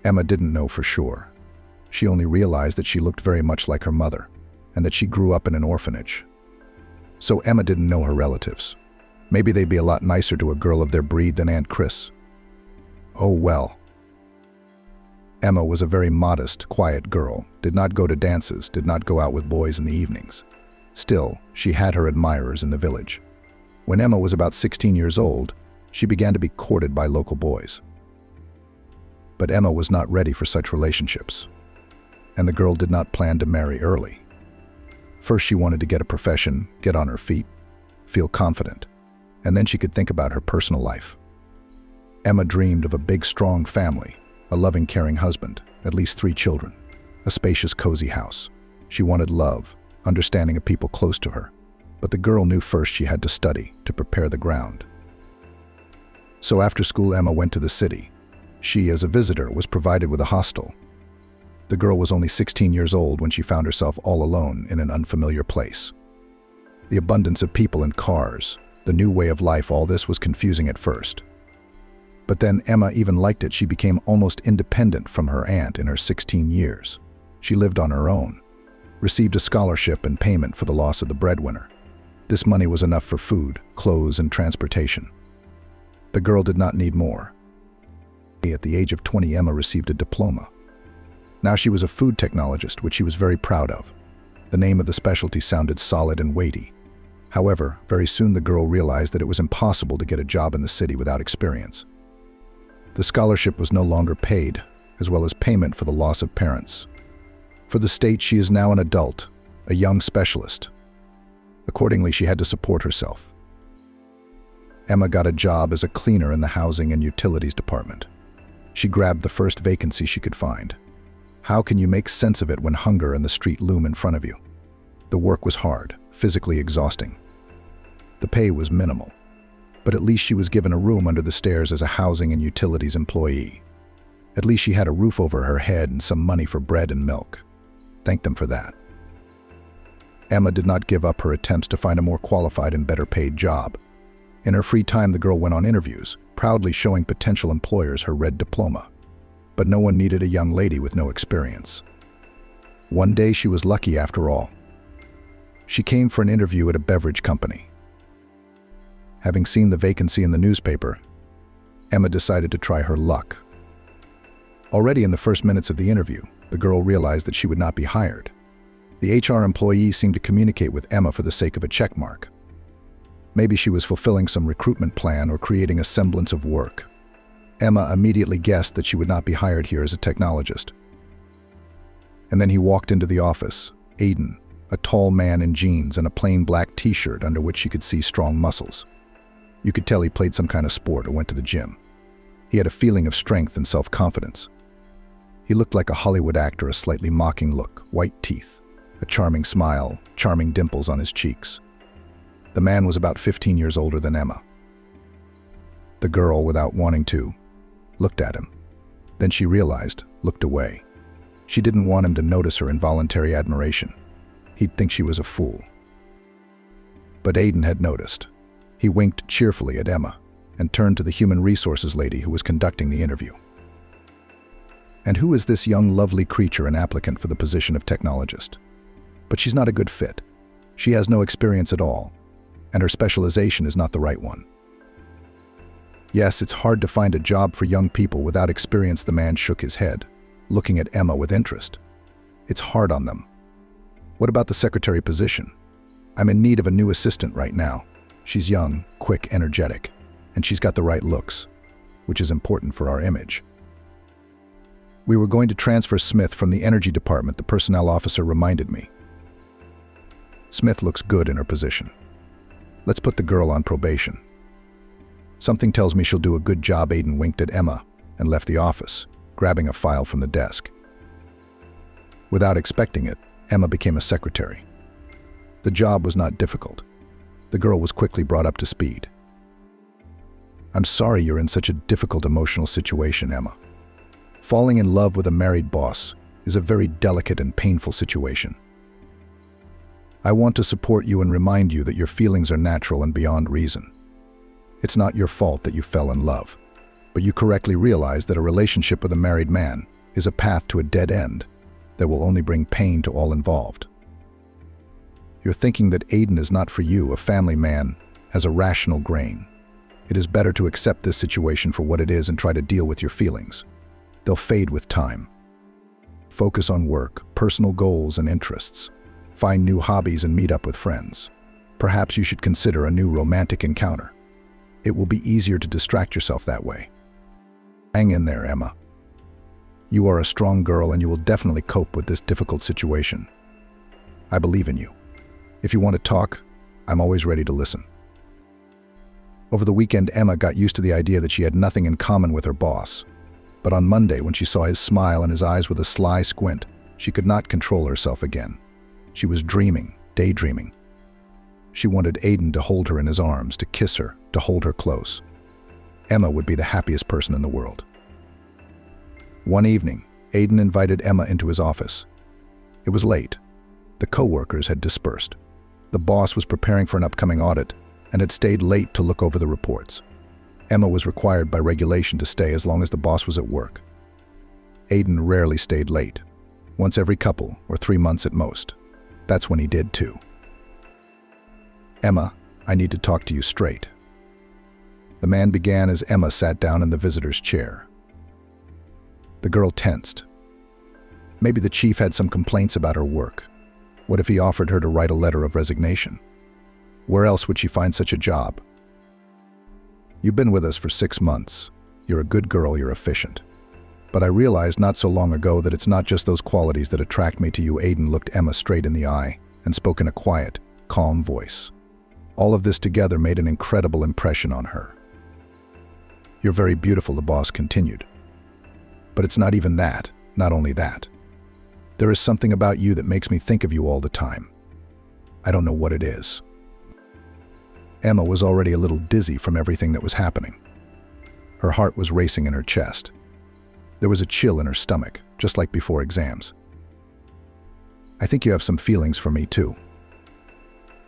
Emma didn't know for sure. She only realized that she looked very much like her mother, and that she grew up in an orphanage. So Emma didn't know her relatives. Maybe they'd be a lot nicer to a girl of their breed than Aunt Chris. Oh well. Emma was a very modest, quiet girl, did not go to dances, did not go out with boys in the evenings. Still, she had her admirers in the village. When Emma was about 16 years old, she began to be courted by local boys. But Emma was not ready for such relationships, and the girl did not plan to marry early. First, she wanted to get a profession, get on her feet, feel confident, and then she could think about her personal life. Emma dreamed of a big, strong family, a loving, caring husband, at least 3 children, a spacious, cozy house. She wanted love, understanding of people close to her. But the girl knew first she had to study to prepare the ground. So after school, Emma went to the city. She, as a visitor, was provided with a hostel. The girl was only 16 years old when she found herself all alone in an unfamiliar place. The abundance of people and cars, the new way of life, all this was confusing at first. But then Emma even liked it. She became almost independent from her aunt in her 16 years. She lived on her own, received a scholarship and payment for the loss of the breadwinner. This money was enough for food, clothes, and transportation. The girl did not need more. At the age of 20, Emma received a diploma. Now she was a food technologist, which she was very proud of. The name of the specialty sounded solid and weighty. However, very soon the girl realized that it was impossible to get a job in the city without experience. The scholarship was no longer paid, as well as payment for the loss of parents. For the state, she is now an adult, a young specialist. Accordingly, she had to support herself. Emma got a job as a cleaner in the Housing and Utilities Department. She grabbed the first vacancy she could find. How can you make sense of it when hunger and the street loom in front of you? The work was hard, physically exhausting. The pay was minimal, but at least she was given a room under the stairs as a Housing and Utilities employee. At least she had a roof over her head and some money for bread and milk. Thank them for that. Emma did not give up her attempts to find a more qualified and better paid job. In her free time, the girl went on interviews, proudly showing potential employers her red diploma. But no one needed a young lady with no experience. One day she was lucky after all. She came for an interview at a beverage company. Having seen the vacancy in the newspaper, Emma decided to try her luck. Already in the first minutes of the interview, the girl realized that she would not be hired. The HR employee seemed to communicate with Emma for the sake of a checkmark. Maybe she was fulfilling some recruitment plan or creating a semblance of work. Emma immediately guessed that she would not be hired here as a technologist. And then he walked into the office, Aiden, a tall man in jeans and a plain black t-shirt under which she could see strong muscles. You could tell he played some kind of sport or went to the gym. He had a feeling of strength and self-confidence. He looked like a Hollywood actor, a slightly mocking look, white teeth, a charming smile, charming dimples on his cheeks. The man was about 15 years older than Emma. The girl, without wanting to, looked at him. Then she realized, looked away. She didn't want him to notice her involuntary admiration. He'd think she was a fool. But Aiden had noticed. He winked cheerfully at Emma and turned to the human resources lady who was conducting the interview. "And who is this young, lovely creature, an applicant for the position of technologist? But she's not a good fit. She has no experience at all, and her specialization is not the right one. Yes, it's hard to find a job for young people without experience. The man shook his head, looking at Emma with interest. It's hard on them. What about the secretary position? I'm in need of a new assistant right now. She's young, quick, energetic, and she's got the right looks, which is important for our image. We were going to transfer Smith from the energy department, the personnel officer reminded me. Smith looks good in her position. Let's put the girl on probation. Something tells me she'll do a good job. Aiden winked at Emma and left the office, grabbing a file from the desk. Without expecting it, Emma became a secretary. The job was not difficult. The girl was quickly brought up to speed. I'm sorry you're in such a difficult emotional situation, Emma. Falling in love with a married boss is a very delicate and painful situation. I want to support you and remind you that your feelings are natural and beyond reason. It's not your fault that you fell in love, but you correctly realize that a relationship with a married man is a path to a dead end that will only bring pain to all involved. You're thinking that Aiden is not for you. A family man has a rational grain. It is better to accept this situation for what it is and try to deal with your feelings. They'll fade with time. Focus on work, personal goals and interests. Find new hobbies and meet up with friends. Perhaps you should consider a new romantic encounter. It will be easier to distract yourself that way. Hang in there, Emma. You are a strong girl and you will definitely cope with this difficult situation. I believe in you. If you want to talk, I'm always ready to listen. Over the weekend, Emma got used to the idea that she had nothing in common with her boss. But on Monday, when she saw his smile and his eyes with a sly squint, she could not control herself again. She was dreaming, daydreaming. She wanted Aiden to hold her in his arms, to kiss her, to hold her close. Emma would be the happiest person in the world. One evening, Aiden invited Emma into his office. It was late. The co-workers had dispersed. The boss was preparing for an upcoming audit and had stayed late to look over the reports. Emma was required by regulation to stay as long as the boss was at work. Aiden rarely stayed late. Once every couple, or 3 months at most. That's when he did too. Emma, I need to talk to you straight. The man began as Emma sat down in the visitor's chair. The girl tensed. Maybe the chief had some complaints about her work. What if he offered her to write a letter of resignation? Where else would she find such a job? You've been with us for 6 months. You're a good girl, you're efficient. But I realized not so long ago that it's not just those qualities that attract me to you. Aiden looked Emma straight in the eye and spoke in a quiet, calm voice. All of this together made an incredible impression on her. You're very beautiful, the boss continued. But it's not even that, not only that. There is something about you that makes me think of you all the time. I don't know what it is. Emma was already a little dizzy from everything that was happening. Her heart was racing in her chest. There was a chill in her stomach, just like before exams. I think you have some feelings for me too.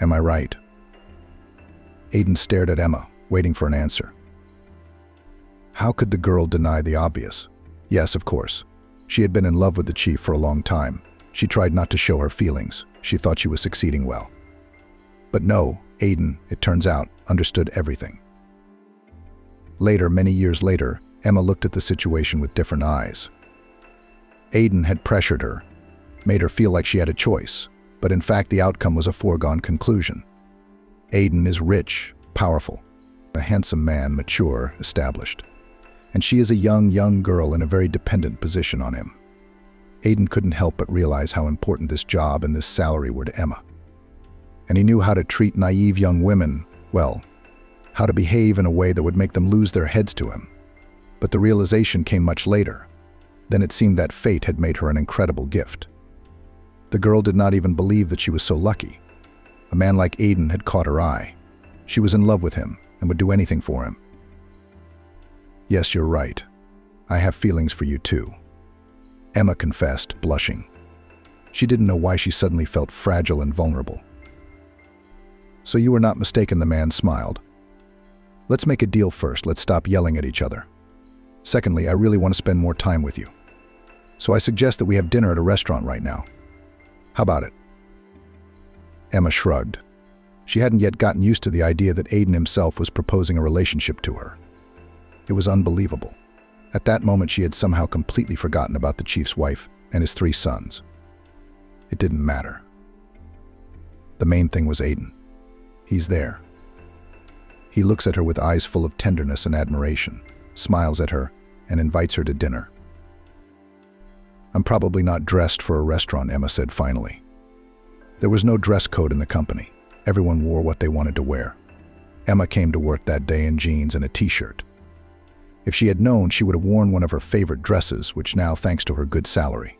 Am I right? Aiden stared at Emma, waiting for an answer. How could the girl deny the obvious? Yes, of course. She had been in love with the chief for a long time. She tried not to show her feelings. She thought she was succeeding well. But no, Aiden, it turns out, understood everything. Later, many years later, Emma looked at the situation with different eyes. Aiden had pressured her, made her feel like she had a choice, but in fact the outcome was a foregone conclusion. Aiden is rich, powerful, a handsome man, mature, established. And she is a young girl in a very dependent position on him. Aiden couldn't help but realize how important this job and this salary were to Emma. And he knew how to treat naive young women, well, how to behave in a way that would make them lose their heads to him. But the realization came much later. Then it seemed that fate had made her an incredible gift. The girl did not even believe that she was so lucky. A man like Aiden had caught her eye. She was in love with him and would do anything for him. Yes, you're right. I have feelings for you too. Emma confessed, blushing. She didn't know why she suddenly felt fragile and vulnerable. So you were not mistaken, the man smiled. Let's make a deal first. Let's stop yelling at each other. Secondly, I really want to spend more time with you. So I suggest that we have dinner at a restaurant right now. How about it? Emma shrugged. She hadn't yet gotten used to the idea that Aiden himself was proposing a relationship to her. It was unbelievable. At that moment, she had somehow completely forgotten about the chief's wife and his 3 sons. It didn't matter. The main thing was Aiden. He's there. He looks at her with eyes full of tenderness and admiration, smiles at her, and invites her to dinner. "I'm probably not dressed for a restaurant," Emma said finally. There was no dress code in the company. Everyone wore what they wanted to wear. Emma came to work that day in jeans and a t-shirt. If she had known, she would have worn one of her favorite dresses, which now, thanks to her good salary,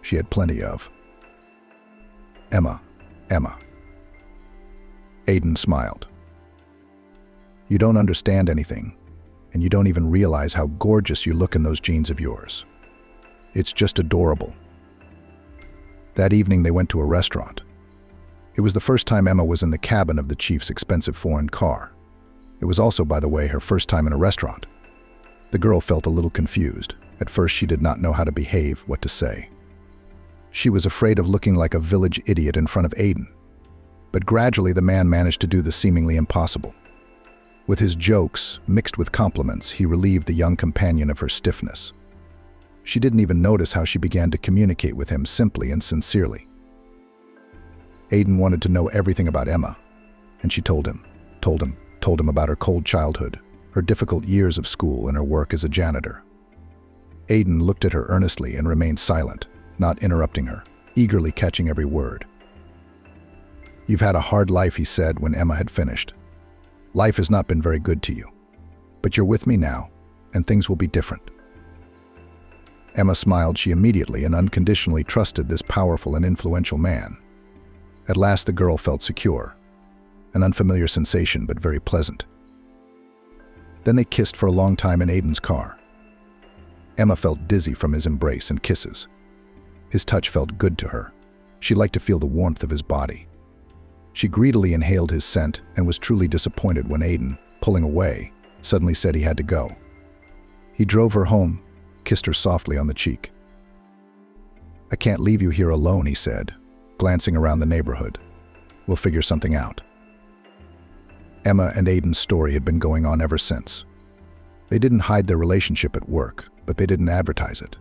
she had plenty of. Emma. Aiden smiled. "You don't understand anything, and you don't even realize how gorgeous you look in those jeans of yours. It's just adorable." That evening they went to a restaurant. It was the first time Emma was in the cabin of the chief's expensive foreign car. It was also, by the way, her first time in a restaurant. The girl felt a little confused. At first she did not know how to behave, what to say. She was afraid of looking like a village idiot in front of Aiden. But gradually the man managed to do the seemingly impossible. With his jokes, mixed with compliments, he relieved the young companion of her stiffness. She didn't even notice how she began to communicate with him simply and sincerely. Aiden wanted to know everything about Emma, and she told him about her cold childhood, her difficult years of school, and her work as a janitor. Aiden looked at her earnestly and remained silent, not interrupting her, eagerly catching every word. "You've had a hard life," he said when Emma had finished. "Life has not been very good to you. But you're with me now, and things will be different." Emma smiled. She immediately and unconditionally trusted this powerful and influential man. At last the girl felt secure. An unfamiliar sensation, but very pleasant. Then they kissed for a long time in Aiden's car. Emma felt dizzy from his embrace and kisses. His touch felt good to her. She liked to feel the warmth of his body. She greedily inhaled his scent and was truly disappointed when Aiden, pulling away, suddenly said he had to go. He drove her home, kissed her softly on the cheek. "I can't leave you here alone," he said, glancing around the neighborhood. "We'll figure something out." Emma and Aiden's story had been going on ever since. They didn't hide their relationship at work, but they didn't advertise it.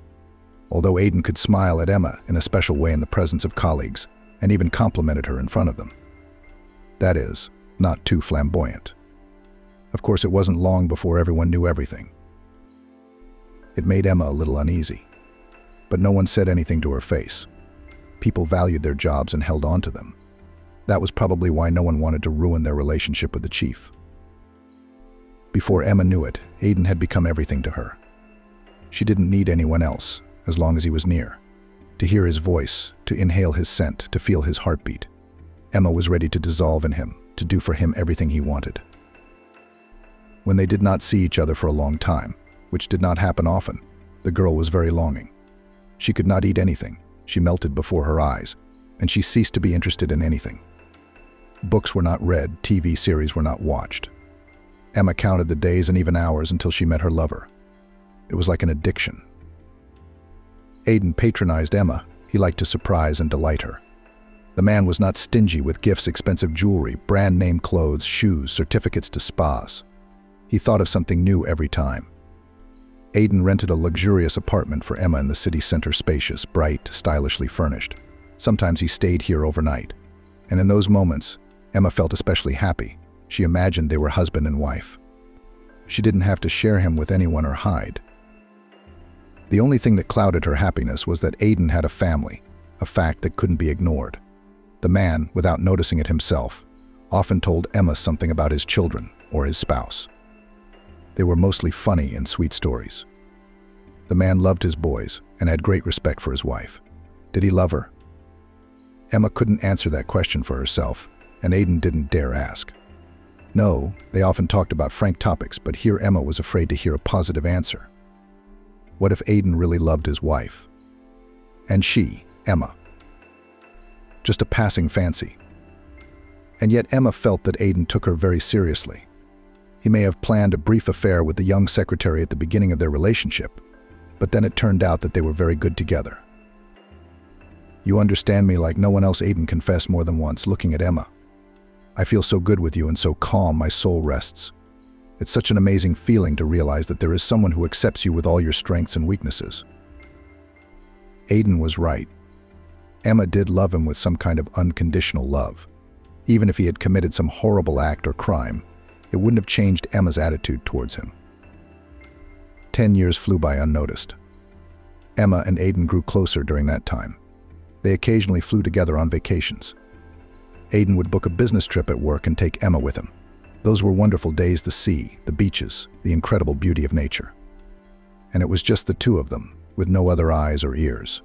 Although Aiden could smile at Emma in a special way in the presence of colleagues, and even complimented her in front of them. That is, not too flamboyant. Of course, it wasn't long before everyone knew everything. It made Emma a little uneasy. But no one said anything to her face. People valued their jobs and held on to them. That was probably why no one wanted to ruin their relationship with the chief. Before Emma knew it, Aiden had become everything to her. She didn't need anyone else, as long as he was near. To hear his voice, to inhale his scent, to feel his heartbeat. Emma was ready to dissolve in him, to do for him everything he wanted. When they did not see each other for a long time, which did not happen often, the girl was very longing. She could not eat anything. She melted before her eyes, and she ceased to be interested in anything. Books were not read, TV series were not watched. Emma counted the days and even hours until she met her lover. It was like an addiction. Aiden patronized Emma. He liked to surprise and delight her. The man was not stingy with gifts, expensive jewelry, brand-name clothes, shoes, certificates to spas. He thought of something new every time. Aiden rented a luxurious apartment for Emma in the city center, spacious, bright, stylishly furnished. Sometimes he stayed here overnight. And in those moments, Emma felt especially happy. She imagined they were husband and wife. She didn't have to share him with anyone or hide. The only thing that clouded her happiness was that Aiden had a family, a fact that couldn't be ignored. The man, without noticing it himself, often told Emma something about his children or his spouse. They were mostly funny and sweet stories. The man loved his boys and had great respect for his wife. Did he love her? Emma couldn't answer that question for herself, and Aiden didn't dare ask. No, they often talked about frank topics, but here Emma was afraid to hear a positive answer. What if Aiden really loved his wife? And she, Emma, just a passing fancy. And yet Emma felt that Aiden took her very seriously. He may have planned a brief affair with the young secretary at the beginning of their relationship, but then it turned out that they were very good together. You understand me like no one else." Aiden confessed more than once, looking at Emma. "I feel so good with you and so calm, my soul rests. It's such an amazing feeling to realize that there is someone who accepts you with all your strengths and weaknesses." Aiden was right. Emma did love him with some kind of unconditional love. Even if he had committed some horrible act or crime, it wouldn't have changed Emma's attitude towards him. 10 years flew by unnoticed. Emma and Aiden grew closer during that time. They occasionally flew together on vacations. Aiden would book a business trip at work and take Emma with him. Those were wonderful days: the sea, the beaches, the incredible beauty of nature. And it was just the two of them, with no other eyes or ears.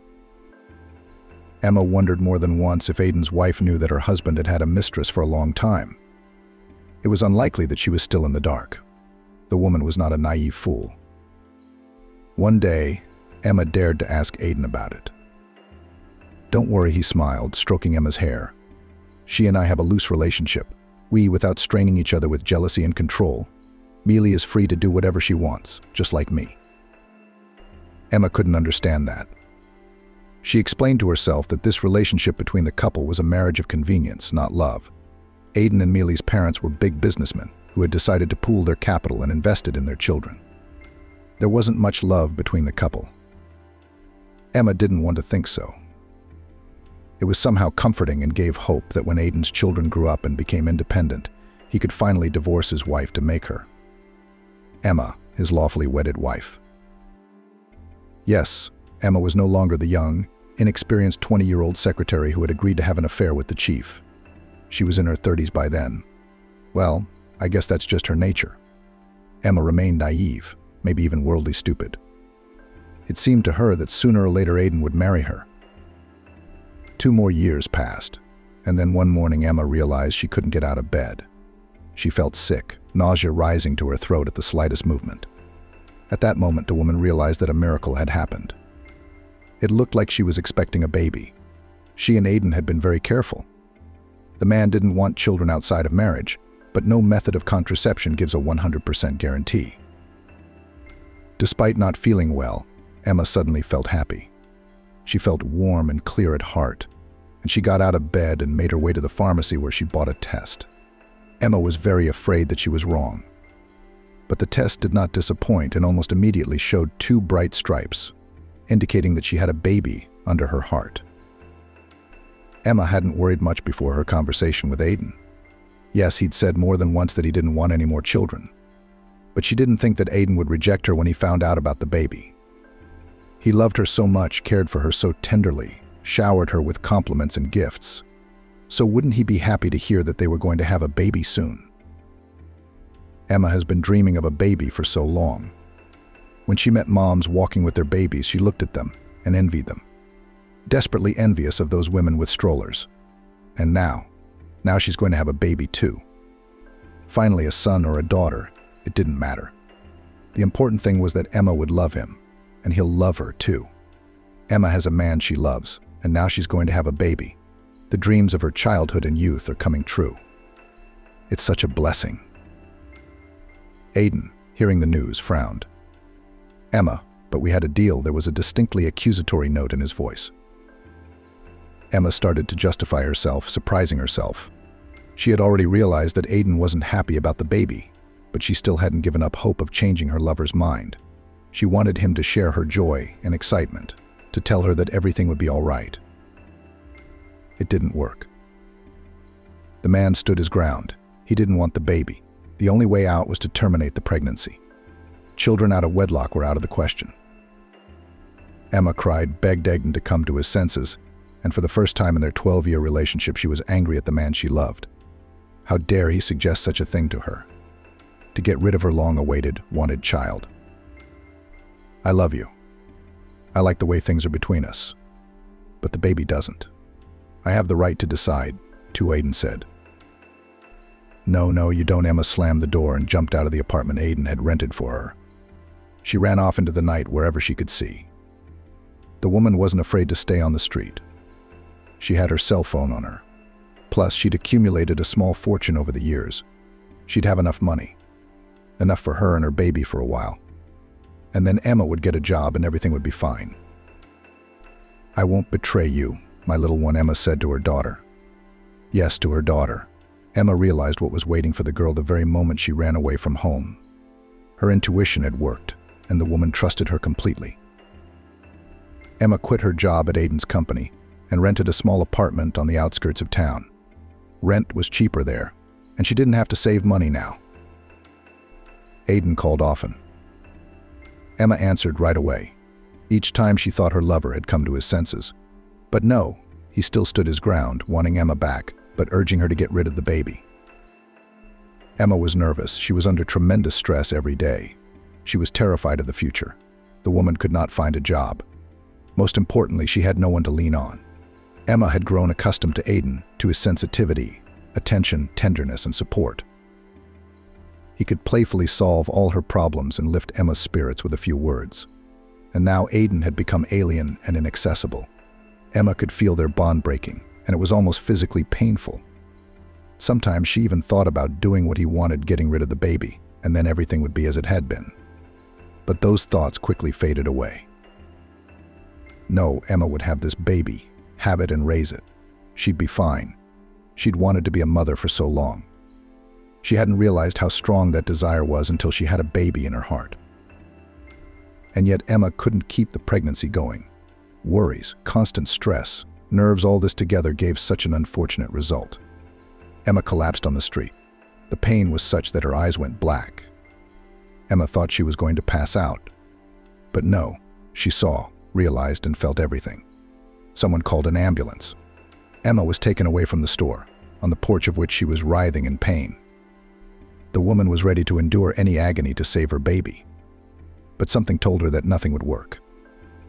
Emma wondered more than once if Aiden's wife knew that her husband had had a mistress for a long time. It was unlikely that she was still in the dark. The woman was not a naive fool. One day, Emma dared to ask Aiden about it. "Don't worry," he smiled, stroking Emma's hair. "She and I have a loose relationship. Without straining each other with jealousy and control. Mealy is free to do whatever she wants, just like me." Emma couldn't understand that. She explained to herself that this relationship between the couple was a marriage of convenience, not love. Aiden and Mealy's parents were big businessmen who had decided to pool their capital and invested in their children. There wasn't much love between the couple. Emma didn't want to think so. It was somehow comforting and gave hope that when Aiden's children grew up and became independent, he could finally divorce his wife to make her Emma his lawfully wedded wife. Yes, Emma was no longer the young, inexperienced 20-year-old secretary who had agreed to have an affair with the chief. She was in her 30s by then. Well, I guess that's just her nature. Emma remained naive, maybe even worldly stupid. It seemed to her that sooner or later Aiden would marry her. 2 more years passed, and then one morning Emma realized she couldn't get out of bed. She felt sick, nausea rising to her throat at the slightest movement. At that moment, the woman realized that a miracle had happened. It looked like she was expecting a baby. She and Aiden had been very careful. The man didn't want children outside of marriage, but no method of contraception gives a 100% guarantee. Despite not feeling well, Emma suddenly felt happy. She felt warm and clear at heart, and she got out of bed and made her way to the pharmacy where she bought a test. Emma was very afraid that she was wrong. But the test did not disappoint and almost immediately showed 2 bright stripes, indicating that she had a baby under her heart. Emma hadn't worried much before her conversation with Aiden. Yes, he'd said more than once that he didn't want any more children. But she didn't think that Aiden would reject her when he found out about the baby. He loved her so much, cared for her so tenderly, showered her with compliments and gifts. So wouldn't he be happy to hear that they were going to have a baby soon? Emma has been dreaming of a baby for so long. When she met moms walking with their babies, she looked at them and envied them, desperately envious of those women with strollers. And now she's going to have a baby too. Finally, a son or a daughter, it didn't matter. The important thing was that Emma would love him, and he'll love her too. Emma has a man she loves, and now she's going to have a baby. The dreams of her childhood and youth are coming true. It's such a blessing. Aiden, hearing the news, frowned. "Emma, but we had a deal." There was a distinctly accusatory note in his voice. Emma started to justify herself, surprising herself. She had already realized that Aiden wasn't happy about the baby, but she still hadn't given up hope of changing her lover's mind. She wanted him to share her joy and excitement, to tell her that everything would be all right. It didn't work. The man stood his ground. He didn't want the baby. The only way out was to terminate the pregnancy. Children out of wedlock were out of the question. Emma cried, begged Aiden to come to his senses, and for the first time in their 12-year relationship, she was angry at the man she loved. How dare he suggest such a thing to her? To get rid of her long-awaited, wanted child. "I love you. I like the way things are between us. But the baby doesn't. I have the right to decide," Aiden said. No, you don't." Emma slammed the door and jumped out of the apartment Aiden had rented for her. She ran off into the night wherever she could see. The woman wasn't afraid to stay on the street. She had her cell phone on her. Plus, she'd accumulated a small fortune over the years. She'd have enough money. Enough for her and her baby for a while. And then Emma would get a job and everything would be fine. "I won't betray you," my little one," Emma said to her daughter. Yes, to her daughter. Emma realized what was waiting for the girl the very moment she ran away from home. Her intuition had worked, and the woman trusted her completely. Emma quit her job at Aiden's company and rented a small apartment on the outskirts of town. Rent was cheaper there, and she didn't have to save money now. Aiden called often. Emma answered right away. Each time she thought her lover had come to his senses. But no, he still stood his ground, wanting Emma back, but urging her to get rid of the baby. Emma was nervous. She was under tremendous stress every day. She was terrified of the future. The woman could not find a job. Most importantly, she had no one to lean on. Emma had grown accustomed to Aiden, to his sensitivity, attention, tenderness, and support. He could playfully solve all her problems and lift Emma's spirits with a few words. And now Aiden had become alien and inaccessible. Emma could feel their bond breaking, and it was almost physically painful. Sometimes she even thought about doing what he wanted, getting rid of the baby, and then everything would be as it had been. But those thoughts quickly faded away. No, Emma would have this baby, have it and raise it. She'd be fine. She'd wanted to be a mother for so long. She hadn't realized how strong that desire was until she had a baby in her heart. And yet Emma couldn't keep the pregnancy going. Worries, constant stress, nerves, all this together gave such an unfortunate result. Emma collapsed on the street. The pain was such that her eyes went black. Emma thought she was going to pass out. But no, she saw, realized, and felt everything. Someone called an ambulance. Emma was taken away from the store, on the porch of which she was writhing in pain. The woman was ready to endure any agony to save her baby. But something told her that nothing would work.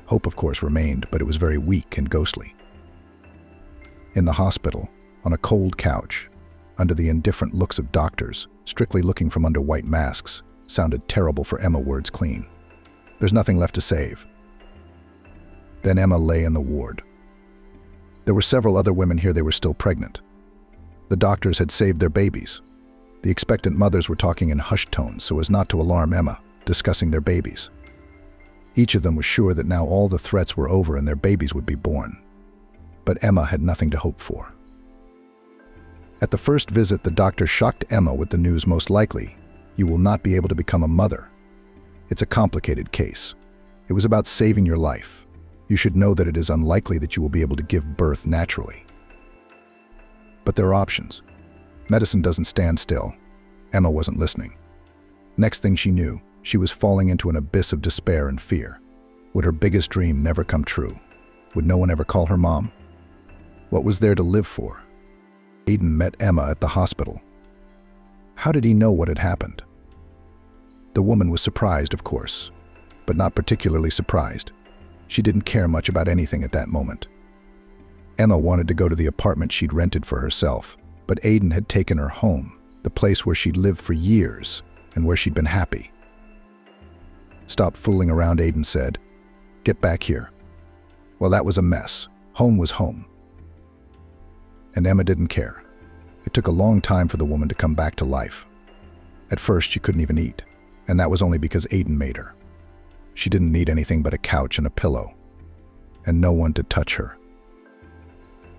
Hope, of course, remained, but it was very weak and ghostly. In the hospital, on a cold couch, under the indifferent looks of doctors, strictly looking from under white masks, sounded terrible for Emma, words clean. There's nothing left to save. Then Emma lay in the ward. There were several other women here. They were still pregnant. The doctors had saved their babies. The expectant mothers were talking in hushed tones so as not to alarm Emma, discussing their babies. Each of them was sure that now all the threats were over and their babies would be born. But Emma had nothing to hope for. At the first visit, the doctor shocked Emma with the news: most likely, you will not be able to become a mother. It's a complicated case. It was about saving your life. You should know that it is unlikely that you will be able to give birth naturally. But there are options. Medicine doesn't stand still. Emma wasn't listening. Next thing she knew, she was falling into an abyss of despair and fear. Would her biggest dream never come true? Would no one ever call her mom? What was there to live for? Aiden met Emma at the hospital. How did he know what had happened? The woman was surprised, of course, but not particularly surprised. She didn't care much about anything at that moment. Emma wanted to go to the apartment she'd rented for herself, but Aiden had taken her home, the place where she'd lived for years and where she'd been happy. "Stop fooling around," Aiden said. "Get back here." Well, that was a mess. Home was home. And Emma didn't care. It took a long time for the woman to come back to life. At first, she couldn't even eat, and that was only because Aiden made her. She didn't need anything but a couch and a pillow, and no one to touch her.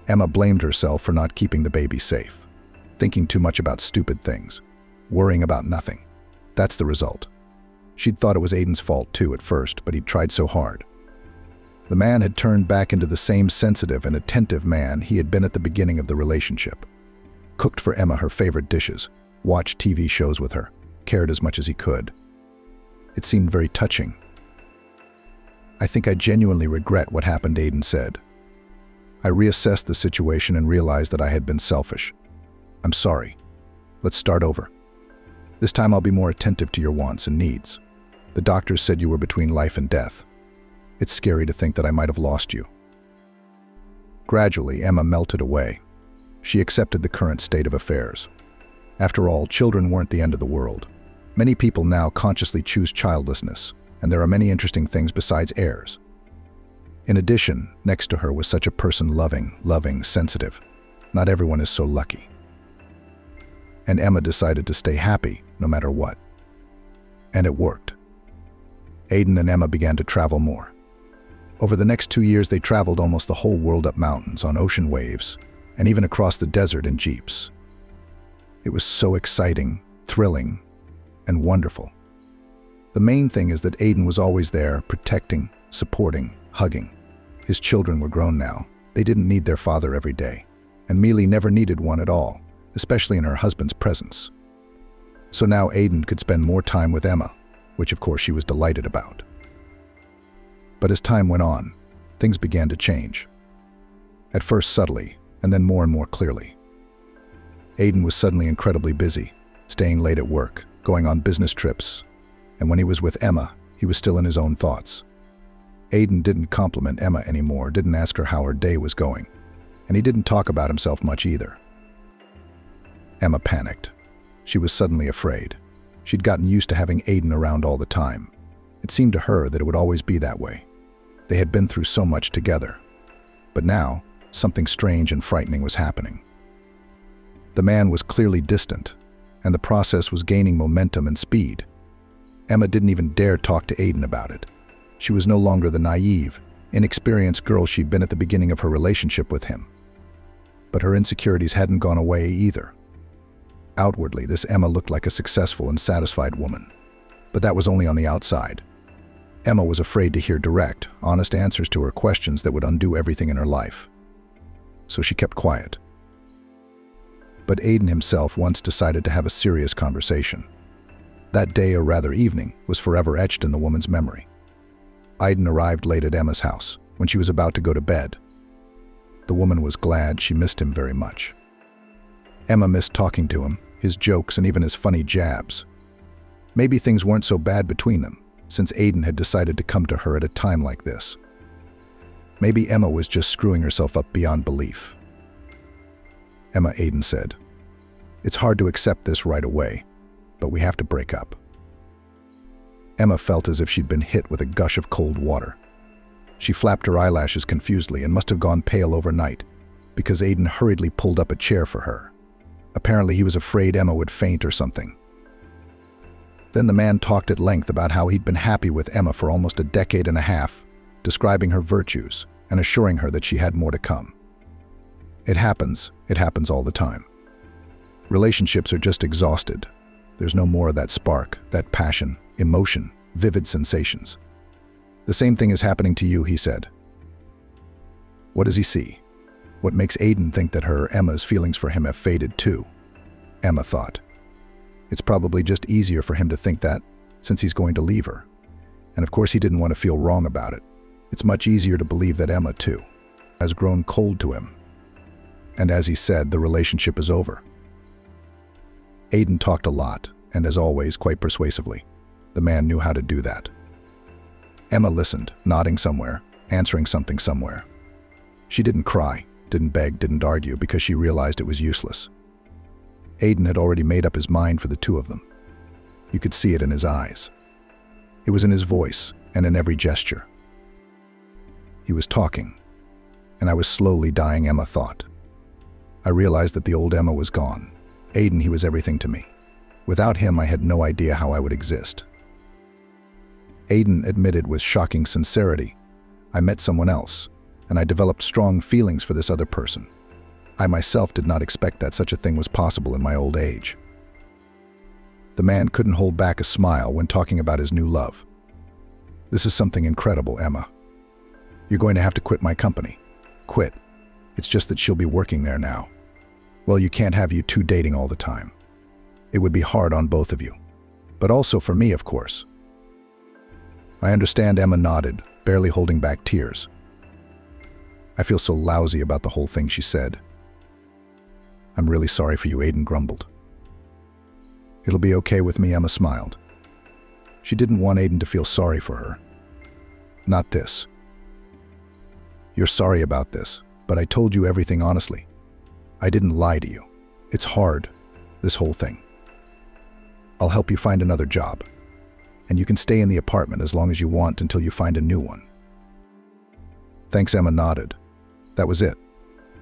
Emma blamed herself for not keeping the baby safe, thinking too much about stupid things, worrying about nothing. That's the result. She'd thought it was Aiden's fault too at first, but he'd tried so hard. The man had turned back into the same sensitive and attentive man he had been at the beginning of the relationship. Cooked for Emma her favorite dishes, watched TV shows with her, cared as much as he could. It seemed very touching. "I think I genuinely regret what happened," Aiden said. "I reassessed the situation and realized that I had been selfish. I'm sorry. Let's start over. This time I'll be more attentive to your wants and needs. The doctors said you were between life and death. It's scary to think that I might have lost you." Gradually, Emma melted away. She accepted the current state of affairs. After all, children weren't the end of the world. Many people now consciously choose childlessness, and there are many interesting things besides heirs. In addition, next to her was such a person, loving, sensitive. Not everyone is so lucky. And Emma decided to stay happy, no matter what. And it worked. Aiden and Emma began to travel more. Over the next 2 years, they traveled almost the whole world up mountains, on ocean waves, and even across the desert in jeeps. It was so exciting, thrilling, and wonderful. The main thing is that Aiden was always there, protecting, supporting, hugging. His children were grown now. They didn't need their father every day, and Mealy never needed one at all, especially in her husband's presence. So now Aiden could spend more time with Emma, which of course she was delighted about. But as time went on, things began to change. At first subtly, and then more and more clearly. Aiden was suddenly incredibly busy, staying late at work, going on business trips, and when he was with Emma, he was still in his own thoughts. Aiden didn't compliment Emma anymore, didn't ask her how her day was going, and he didn't talk about himself much either. Emma panicked. She was suddenly afraid. She'd gotten used to having Aiden around all the time. It seemed to her that it would always be that way. They had been through so much together. But now, something strange and frightening was happening. The man was clearly distant, and the process was gaining momentum and speed. Emma didn't even dare talk to Aiden about it. She was no longer the naive, inexperienced girl she'd been at the beginning of her relationship with him. But her insecurities hadn't gone away either. Outwardly, this Emma looked like a successful and satisfied woman. But that was only on the outside. Emma was afraid to hear direct, honest answers to her questions that would undo everything in her life. So she kept quiet. But Aiden himself once decided to have a serious conversation. That day, or rather evening, was forever etched in the woman's memory. Aiden arrived late at Emma's house, when she was about to go to bed. The woman was glad. She missed him very much. Emma missed talking to him, his jokes, and even his funny jabs. Maybe things weren't so bad between them, since Aiden had decided to come to her at a time like this. Maybe Emma was just screwing herself up beyond belief. Emma, Aiden said, "It's hard to accept this right away, but we have to break up." Emma felt as if she'd been hit with a gush of cold water. She flapped her eyelashes confusedly and must have gone pale overnight, because Aiden hurriedly pulled up a chair for her. Apparently he was afraid Emma would faint or something. Then the man talked at length about how he'd been happy with Emma for almost a decade and a half, describing her virtues and assuring her that she had more to come. It happens all the time. Relationships are just exhausted. There's no more of that spark, that passion, emotion, vivid sensations. "The same thing is happening to you," he said. What does he see? What makes Aiden think that Emma's feelings for him have faded too? Emma thought. It's probably just easier for him to think that, since he's going to leave her. And of course he didn't want to feel wrong about it. It's much easier to believe that Emma, too, has grown cold to him. And as he said, the relationship is over. Aiden talked a lot, and as always, quite persuasively. The man knew how to do that. Emma listened, nodding somewhere, answering something somewhere. She didn't cry, didn't beg, didn't argue, because she realized it was useless. Aiden had already made up his mind for the two of them. You could see it in his eyes. It was in his voice and in every gesture. He was talking, and I was slowly dying, Emma thought. I realized that the old Emma was gone. Aiden, he was everything to me. Without him, I had no idea how I would exist. Aiden admitted with shocking sincerity, I met someone else, and I developed strong feelings for this other person. I myself did not expect that such a thing was possible in my old age. The man couldn't hold back a smile when talking about his new love. This is something incredible, Emma. You're going to have to quit my company. Quit. It's just that she'll be working there now. Well, you can't have you two dating all the time. It would be hard on both of you. But also for me, of course. I understand, Emma nodded, barely holding back tears. I feel so lousy about the whole thing, she said. I'm really sorry for you, Aiden grumbled. It'll be okay with me, Emma smiled. She didn't want Aiden to feel sorry for her. Not this. You're sorry about this, but I told you everything honestly. I didn't lie to you. It's hard, this whole thing. I'll help you find another job. And you can stay in the apartment as long as you want until you find a new one. Thanks, Emma nodded. That was it.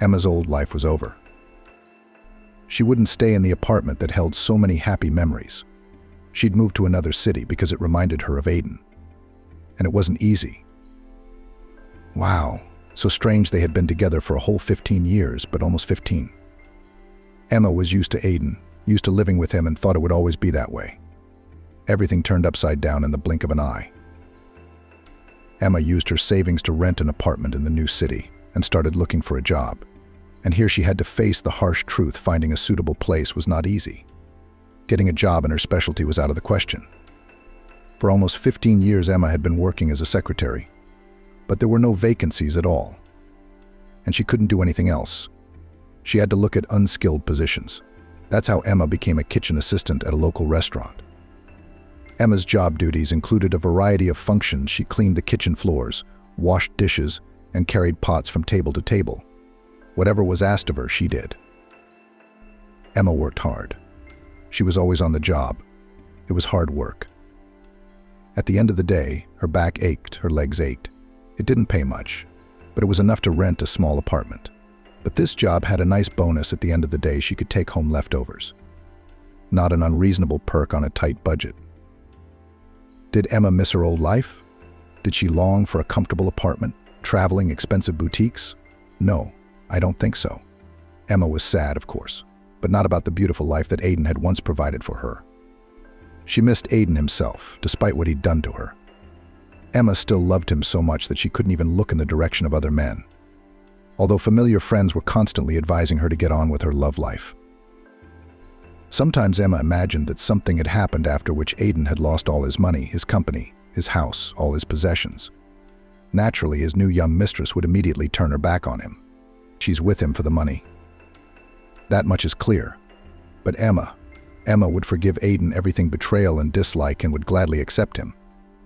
Emma's old life was over. She wouldn't stay in the apartment that held so many happy memories. She'd move to another city because it reminded her of Aiden. And it wasn't easy. Wow, so strange they had been together for a whole 15 years, but almost 15. Emma was used to Aiden, used to living with him, and thought it would always be that way. Everything turned upside down in the blink of an eye. Emma used her savings to rent an apartment in the new city and started looking for a job. And here she had to face the harsh truth: finding a suitable place was not easy. Getting a job in her specialty was out of the question. For almost 15 years, Emma had been working as a secretary, but there were no vacancies at all. And she couldn't do anything else. She had to look at unskilled positions. That's how Emma became a kitchen assistant at a local restaurant. Emma's job duties included a variety of functions. She cleaned the kitchen floors, washed dishes, and carried pots from table to table. Whatever was asked of her, she did. Emma worked hard. She was always on the job. It was hard work. At the end of the day, her back ached, her legs ached. It didn't pay much, but it was enough to rent a small apartment. But this job had a nice bonus. At the end of the day, she could take home leftovers. Not an unreasonable perk on a tight budget. Did Emma miss her old life? Did she long for a comfortable apartment, traveling, expensive boutiques? No, I don't think so. Emma was sad, of course, but not about the beautiful life that Aiden had once provided for her. She missed Aiden himself, despite what he'd done to her. Emma still loved him so much that she couldn't even look in the direction of other men, although familiar friends were constantly advising her to get on with her love life. Sometimes Emma imagined that something had happened after which Aiden had lost all his money, his company, his house, all his possessions. Naturally, his new young mistress would immediately turn her back on him. She's with him for the money. That much is clear. But Emma would forgive Aiden everything betrayal and dislike and would gladly accept him.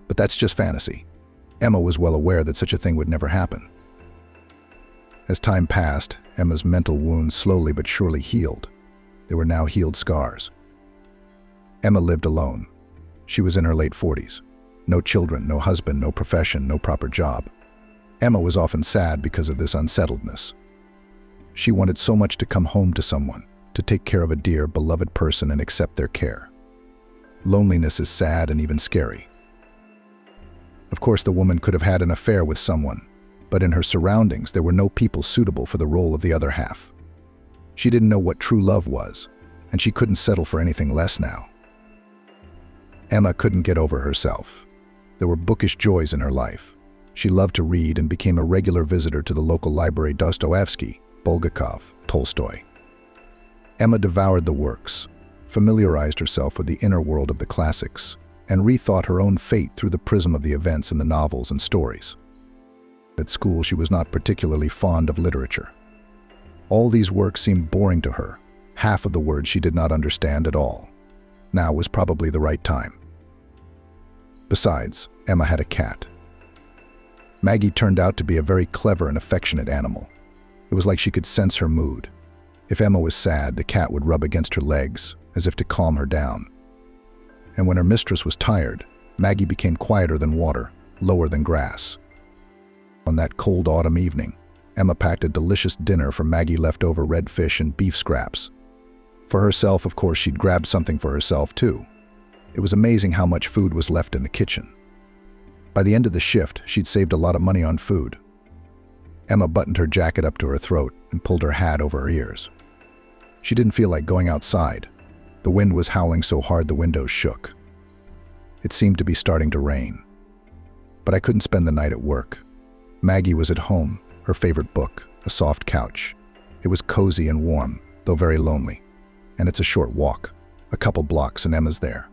But that's just fantasy. Emma was well aware that such a thing would never happen. As time passed, Emma's mental wounds slowly but surely healed. They were now healed scars. Emma lived alone. She was in her late 40s. No children, no husband, no profession, no proper job. Emma was often sad because of this unsettledness. She wanted so much to come home to someone, to take care of a dear, beloved person and accept their care. Loneliness is sad and even scary. Of course, the woman could have had an affair with someone, but in her surroundings there were no people suitable for the role of the other half. She didn't know what true love was, and she couldn't settle for anything less now. Emma couldn't get over herself. There were bookish joys in her life. She loved to read and became a regular visitor to the local library. Dostoevsky, Bulgakov, Tolstoy. Emma devoured the works, familiarized herself with the inner world of the classics, and rethought her own fate through the prism of the events in the novels and stories. At school, she was not particularly fond of literature. All these works seemed boring to her. Half of the words she did not understand at all. Now was probably the right time. Besides, Emma had a cat. Maggie turned out to be a very clever and affectionate animal. It was like she could sense her mood. If Emma was sad, the cat would rub against her legs, as if to calm her down. And when her mistress was tired, Maggie became quieter than water, lower than grass. On that cold autumn evening, Emma packed a delicious dinner for Maggie, leftover red fish and beef scraps. For herself, of course, she'd grabbed something for herself too. It was amazing how much food was left in the kitchen. By the end of the shift, she'd saved a lot of money on food. Emma buttoned her jacket up to her throat and pulled her hat over her ears. She didn't feel like going outside. The wind was howling so hard the windows shook. It seemed to be starting to rain. But I couldn't spend the night at work. Maggie was at home, her favorite book, a soft couch. It was cozy and warm, though very lonely. And it's a short walk, a couple blocks, and Emma's there.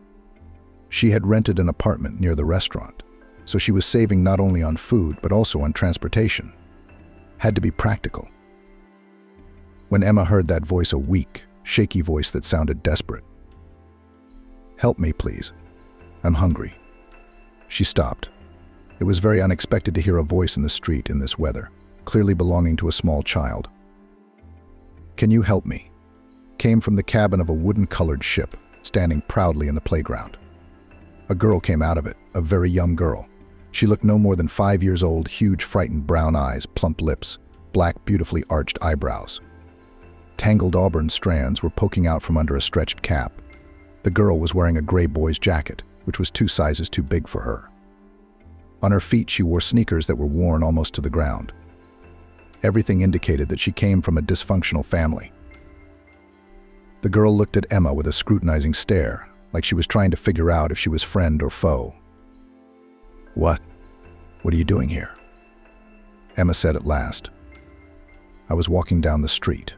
She had rented an apartment near the restaurant, so she was saving not only on food but also on transportation. Had to be practical. When Emma heard that voice, a weak, shaky voice that sounded desperate. "Help me, please. I'm hungry." She stopped. It was very unexpected to hear a voice in the street in this weather, clearly belonging to a small child. "Can you help me?" Came from the cabin of a wooden-colored ship, standing proudly in the playground. A girl came out of it, a very young girl. She looked no more than 5 years old, huge, frightened brown eyes, plump lips, black, beautifully arched eyebrows. Tangled auburn strands were poking out from under a stretched cap. The girl was wearing a gray boy's jacket, which was 2 sizes too big for her. On her feet, she wore sneakers that were worn almost to the ground. Everything indicated that she came from a dysfunctional family. The girl looked at Emma with a scrutinizing stare, like she was trying to figure out if she was friend or foe. "What? What are you doing here?" Emma said at last. "I was walking down the street.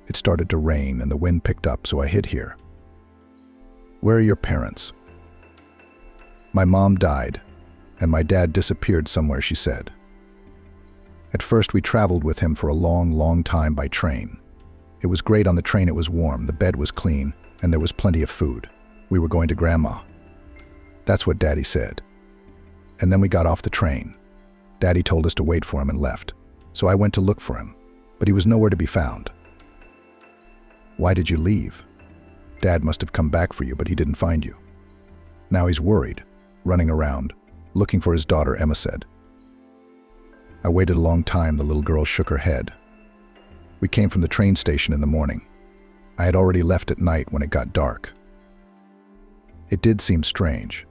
It started to rain and the wind picked up, so I hid here." "Where are your parents?" "My mom died, and my dad disappeared somewhere," she said. "At first we traveled with him for a long, long time by train. It was great on the train, it was warm, the bed was clean, and there was plenty of food. We were going to Grandma." That's what Daddy said. "And then we got off the train. Daddy told us to wait for him and left. So I went to look for him, but he was nowhere to be found." "Why did you leave?" "Dad must have come back for you, but he didn't find you. Now he's worried, running around, looking for his daughter," Emma said. "I waited a long time," the little girl shook her head. "We came from the train station in the morning. I had already left at night when it got dark." It did seem strange.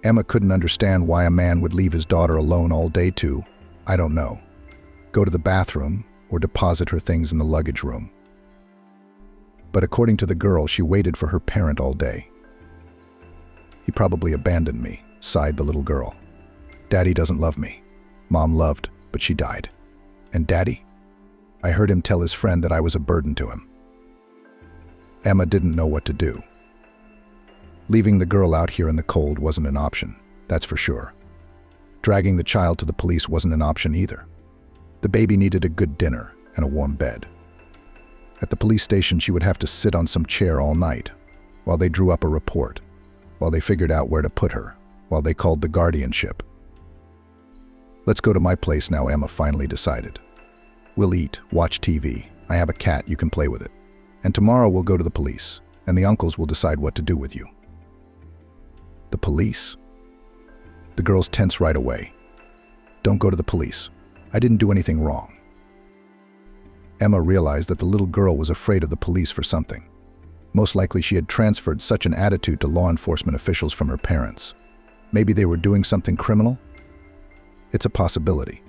Emma couldn't understand why a man would leave his daughter alone all day to, I don't know, go to the bathroom or deposit her things in the luggage room. But according to the girl, she waited for her parent all day. "He probably abandoned me," sighed the little girl. "Daddy doesn't love me. Mom loved, but she died. And Daddy? I heard him tell his friend that I was a burden to him." Emma didn't know what to do. Leaving the girl out here in the cold wasn't an option, that's for sure. Dragging the child to the police wasn't an option either. The baby needed a good dinner and a warm bed. At the police station, she would have to sit on some chair all night, while they drew up a report, while they figured out where to put her, while they called the guardianship. "Let's go to my place now," Emma finally decided. "We'll eat, watch TV. I have a cat, you can play with it. And tomorrow we'll go to the police, and the uncles will decide what to do with you." "The police?" The girls tense right away. "Don't go to the police. I didn't do anything wrong." Emma realized that the little girl was afraid of the police for something. Most likely she had transferred such an attitude to law enforcement officials from her parents. Maybe they were doing something criminal? It's a possibility.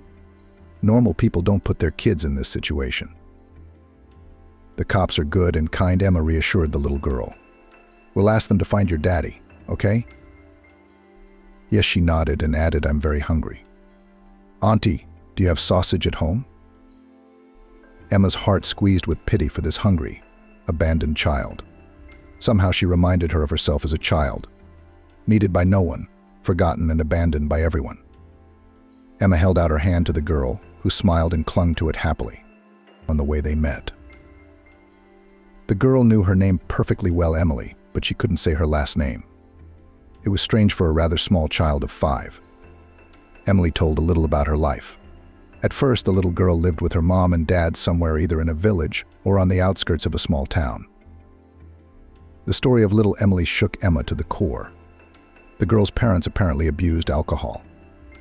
Normal people don't put their kids in this situation. "The cops are good and kind," Emma reassured the little girl. "We'll ask them to find your daddy, okay?" Yes, she nodded and added, "I'm very hungry." "Auntie, do you have sausage at home?" Emma's heart squeezed with pity for this hungry, abandoned child. Somehow she reminded her of herself as a child, needed by no one, forgotten and abandoned by everyone. Emma held out her hand to the girl, who smiled and clung to it happily, on the way they met. The girl knew her name perfectly well, Emily, but she couldn't say her last name. It was strange for a rather small child of 5. Emily told a little about her life. At first, the little girl lived with her mom and dad somewhere either in a village or on the outskirts of a small town. The story of little Emily shook Emma to the core. The girl's parents apparently abused alcohol.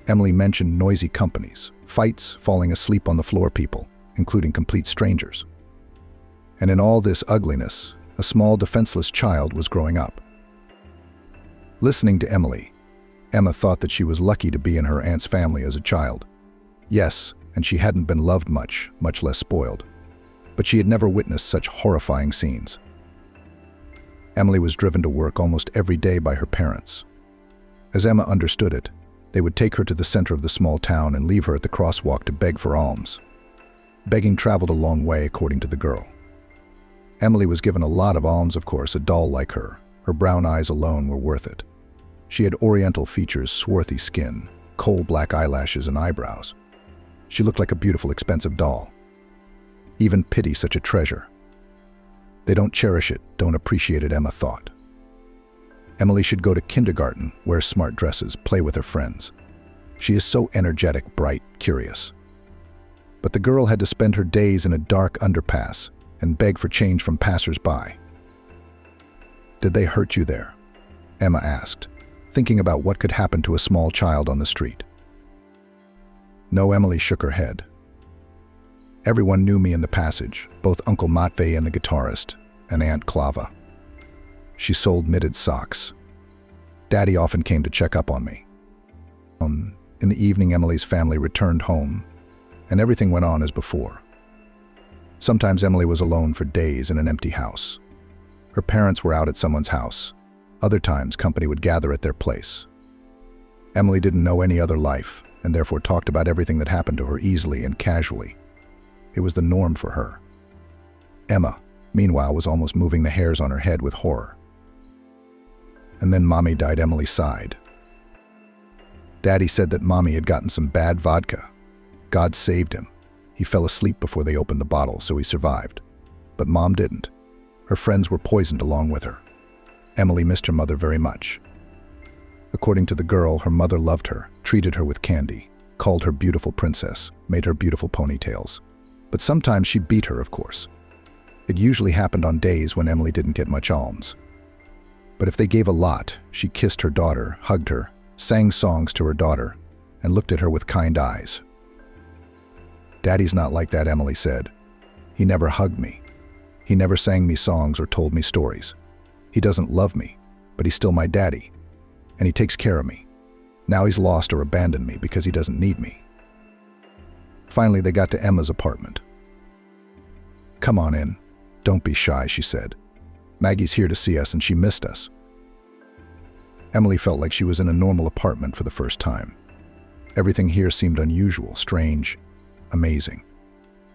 Emily mentioned noisy companies, fights, falling asleep on the floor people, including complete strangers. And in all this ugliness, a small defenseless child was growing up. Listening to Emily, Emma thought that she was lucky to be in her aunt's family as a child. Yes, and she hadn't been loved much, much less spoiled. But she had never witnessed such horrifying scenes. Emily was driven to work almost every day by her parents. As Emma understood it, they would take her to the center of the small town and leave her at the crosswalk to beg for alms. Begging traveled a long way, according to the girl. Emily was given a lot of alms, of course, a doll like her. Her brown eyes alone were worth it. She had oriental features, swarthy skin, coal-black eyelashes and eyebrows. She looked like a beautiful, expensive doll. Even pity such a treasure. They don't cherish it, don't appreciate it, Emma thought. Emily should go to kindergarten, wear smart dresses, play with her friends. She is so energetic, bright, curious. But the girl had to spend her days in a dark underpass and beg for change from passers-by. "Did they hurt you there?" Emma asked, thinking about what could happen to a small child on the street. No, Emily shook her head. Everyone knew me in the passage, both Uncle Matvey and the guitarist, and Aunt Klava. She sold knitted socks. Daddy often came to check up on me. In the evening, Emily's family returned home, and everything went on as before. Sometimes Emily was alone for days in an empty house. Her parents were out at someone's house. Other times, company would gather at their place. Emily didn't know any other life, and therefore talked about everything that happened to her easily and casually. It was the norm for her. Emma, meanwhile, was almost moving the hairs on her head with horror. And then Mommy died. Emily sighed. Daddy said that Mommy had gotten some bad vodka. God saved him. He fell asleep before they opened the bottle, so he survived. But Mom didn't. Her friends were poisoned along with her. Emily missed her mother very much. According to the girl, her mother loved her, treated her with candy, called her beautiful princess, made her beautiful ponytails. But sometimes she beat her, of course. It usually happened on days when Emily didn't get much alms. But if they gave a lot, she kissed her daughter, hugged her, sang songs to her daughter, and looked at her with kind eyes. Daddy's not like that, Emily said. He never hugged me. He never sang me songs or told me stories. He doesn't love me, but he's still my daddy, and he takes care of me. Now he's lost or abandoned me because he doesn't need me. Finally, they got to Emma's apartment. Come on in. Don't be shy, she said. Maggie's here to see us and she missed us. Emily felt like she was in a normal apartment for the first time. Everything here seemed unusual, strange, amazing.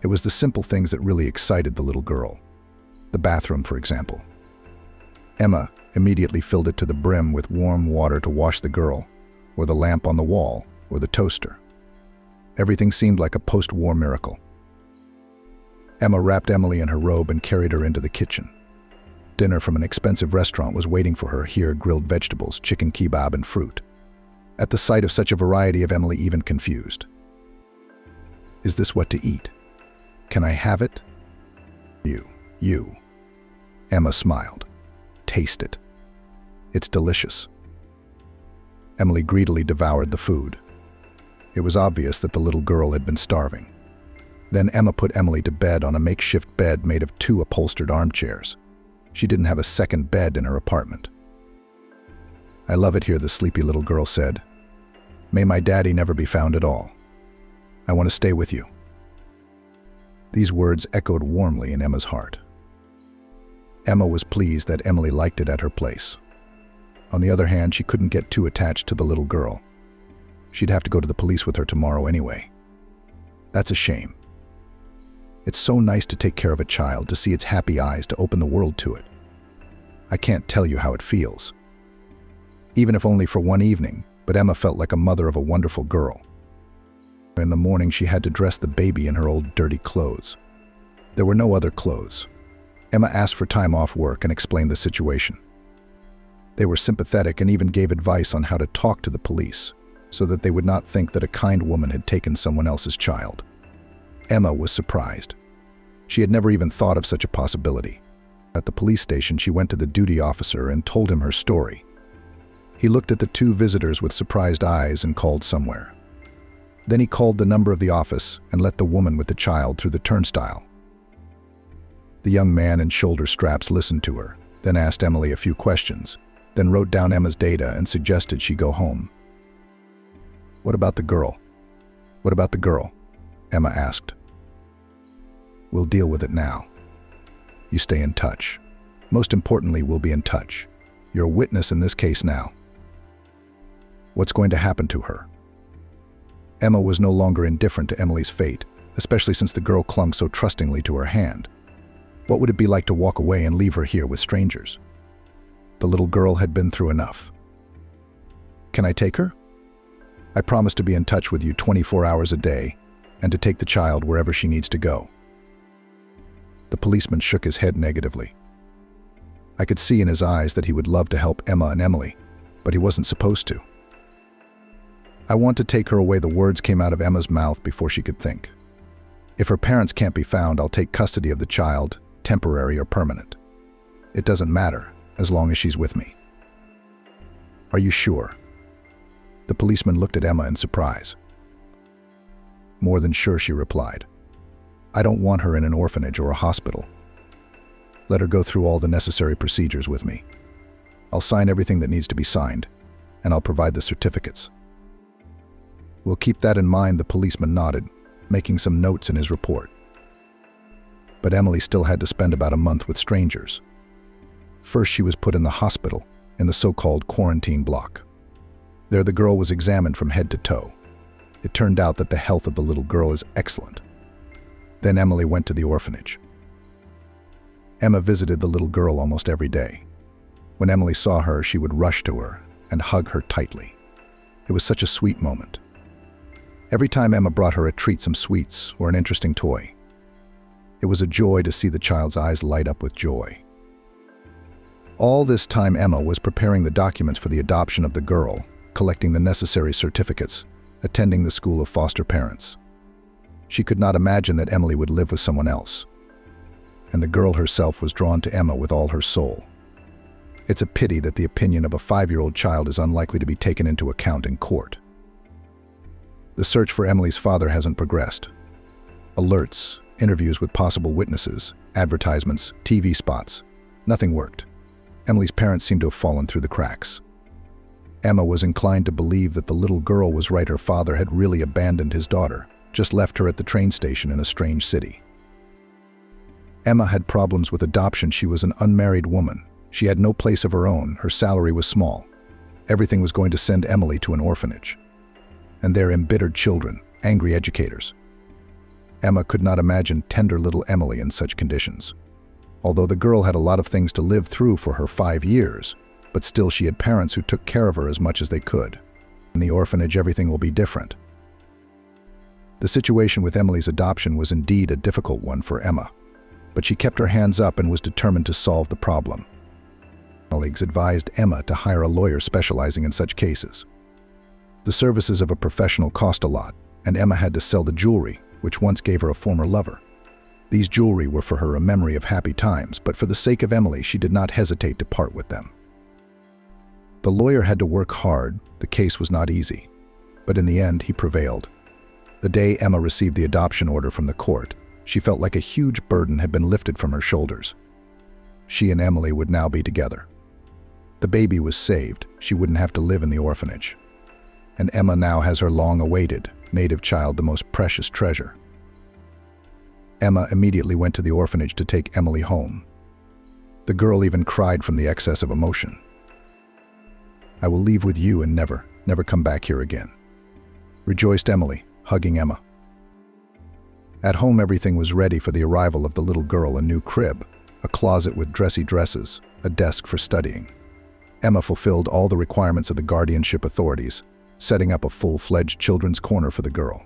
It was the simple things that really excited the little girl. The bathroom, for example. Emma immediately filled it to the brim with warm water to wash the girl, or the lamp on the wall, or the toaster. Everything seemed like a post-war miracle. Emma wrapped Emily in her robe and carried her into the kitchen. Dinner from an expensive restaurant was waiting for her here, grilled vegetables, chicken kebab, and fruit. At the sight of such a variety of Emily even confused. Is this what to eat? Can I have it? You. Emma smiled. Taste it. It's delicious. Emily greedily devoured the food. It was obvious that the little girl had been starving. Then Emma put Emily to bed on a makeshift bed made of 2 upholstered armchairs. She didn't have a second bed in her apartment. I love it here, the sleepy little girl said. May my daddy never be found at all. I want to stay with you. These words echoed warmly in Emma's heart. Emma was pleased that Emily liked it at her place. On the other hand, she couldn't get too attached to the little girl. She'd have to go to the police with her tomorrow anyway. That's a shame. It's so nice to take care of a child, to see its happy eyes, to open the world to it. I can't tell you how it feels. Even if only for one evening, but Emma felt like a mother of a wonderful girl. In the morning, she had to dress the baby in her old dirty clothes. There were no other clothes. Emma asked for time off work and explained the situation. They were sympathetic and even gave advice on how to talk to the police, so that they would not think that a kind woman had taken someone else's child. Emma was surprised. She had never even thought of such a possibility. At the police station, she went to the duty officer and told him her story. He looked at the 2 visitors with surprised eyes and called somewhere. Then he called the number of the office and let the woman with the child through the turnstile. The young man in shoulder straps listened to her, then asked Emily a few questions, then wrote down Emma's data and suggested she go home. What about the girl? What about the girl? Emma asked. We'll deal with it now. You stay in touch. Most importantly, we'll be in touch. You're a witness in this case now. What's going to happen to her? Emma was no longer indifferent to Emily's fate, especially since the girl clung so trustingly to her hand. What would it be like to walk away and leave her here with strangers? The little girl had been through enough. Can I take her? I promise to be in touch with you 24 hours a day, and to take the child wherever she needs to go. The policeman shook his head negatively. I could see in his eyes that he would love to help Emma and Emily, but he wasn't supposed to. I want to take her away. The words came out of Emma's mouth before she could think. If her parents can't be found, I'll take custody of the child, temporary or permanent. It doesn't matter, as long as she's with me. Are you sure? The policeman looked at Emma in surprise. More than sure, she replied. I don't want her in an orphanage or a hospital. Let her go through all the necessary procedures with me. I'll sign everything that needs to be signed, and I'll provide the certificates. "We'll keep that in mind," the policeman nodded, making some notes in his report. But Emily still had to spend about a month with strangers. First, she was put in the hospital, in the so-called quarantine block. There, the girl was examined from head to toe. It turned out that the health of the little girl is excellent. Then Emily went to the orphanage. Emma visited the little girl almost every day. When Emily saw her, she would rush to her and hug her tightly. It was such a sweet moment. Every time Emma brought her a treat, some sweets or an interesting toy, it was a joy to see the child's eyes light up with joy. All this time, Emma was preparing the documents for the adoption of the girl, collecting the necessary certificates, attending the school of foster parents. She could not imagine that Emily would live with someone else. And the girl herself was drawn to Emma with all her soul. It's a pity that the opinion of a 5-year-old child is unlikely to be taken into account in court. The search for Emily's father hasn't progressed. Alerts, interviews with possible witnesses, advertisements, TV spots. Nothing worked. Emily's parents seemed to have fallen through the cracks. Emma was inclined to believe that the little girl was right. Her father had really abandoned his daughter, just left her at the train station in a strange city. Emma had problems with adoption. She was an unmarried woman. She had no place of her own. Her salary was small. Everything was going to send Emily to an orphanage. And their embittered children, angry educators. Emma could not imagine tender little Emily in such conditions. Although the girl had a lot of things to live through for her 5 years, but still she had parents who took care of her as much as they could. In the orphanage, everything will be different. The situation with Emily's adoption was indeed a difficult one for Emma, but she kept her hands up and was determined to solve the problem. Colleagues advised Emma to hire a lawyer specializing in such cases. The services of a professional cost a lot, and Emma had to sell the jewelry, which once gave her a former lover. These jewelry were for her a memory of happy times, but for the sake of Emily, she did not hesitate to part with them. The lawyer had to work hard. The case was not easy, but in the end, he prevailed. The day Emma received the adoption order from the court, she felt like a huge burden had been lifted from her shoulders. She and Emily would now be together. The baby was saved. She wouldn't have to live in the orphanage. And Emma now has her long-awaited native child, the most precious treasure. Emma immediately went to the orphanage to take Emily home. The girl even cried from the excess of emotion. "I will leave with you and never come back here again," rejoiced Emily, hugging Emma. At home, everything was ready for the arrival of the little girl: a new crib, a closet with dressy dresses, a desk for studying. Emma fulfilled all the requirements of the guardianship authorities, setting up a full-fledged children's corner for the girl.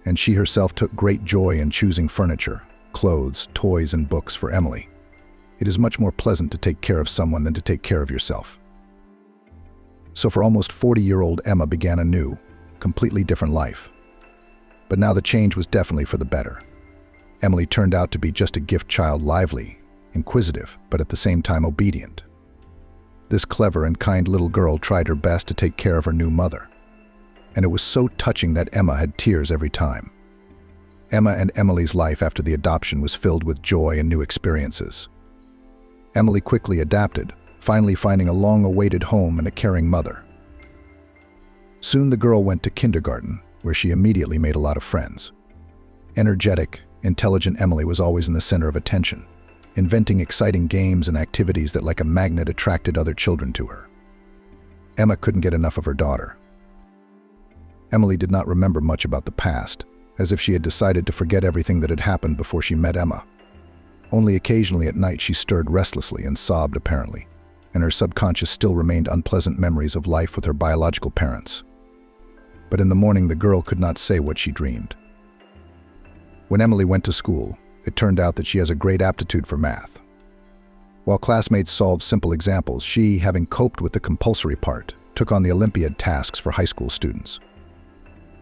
And she herself took great joy in choosing furniture, clothes, toys, and books for Emily. It is much more pleasant to take care of someone than to take care of yourself. So for almost 40-year-old Emma began a new, completely different life. But now the change was definitely for the better. Emily turned out to be just a gift child, lively, inquisitive, but at the same time obedient. This clever and kind little girl tried her best to take care of her new mother. And it was so touching that Emma had tears every time. Emma and Emily's life after the adoption was filled with joy and new experiences. Emily quickly adapted, finally finding a long-awaited home and a caring mother. Soon the girl went to kindergarten, where she immediately made a lot of friends. Energetic, intelligent Emily was always in the center of attention, inventing exciting games and activities that like a magnet attracted other children to her. Emma couldn't get enough of her daughter. Emily did not remember much about the past, as if she had decided to forget everything that had happened before she met Emma. Only occasionally at night she stirred restlessly and sobbed apparently, and her subconscious still remained unpleasant memories of life with her biological parents. But in the morning the girl could not say what she dreamed. When Emily went to school, it turned out that she has a great aptitude for math. While classmates solved simple examples, she, having coped with the compulsory part, took on the Olympiad tasks for high school students.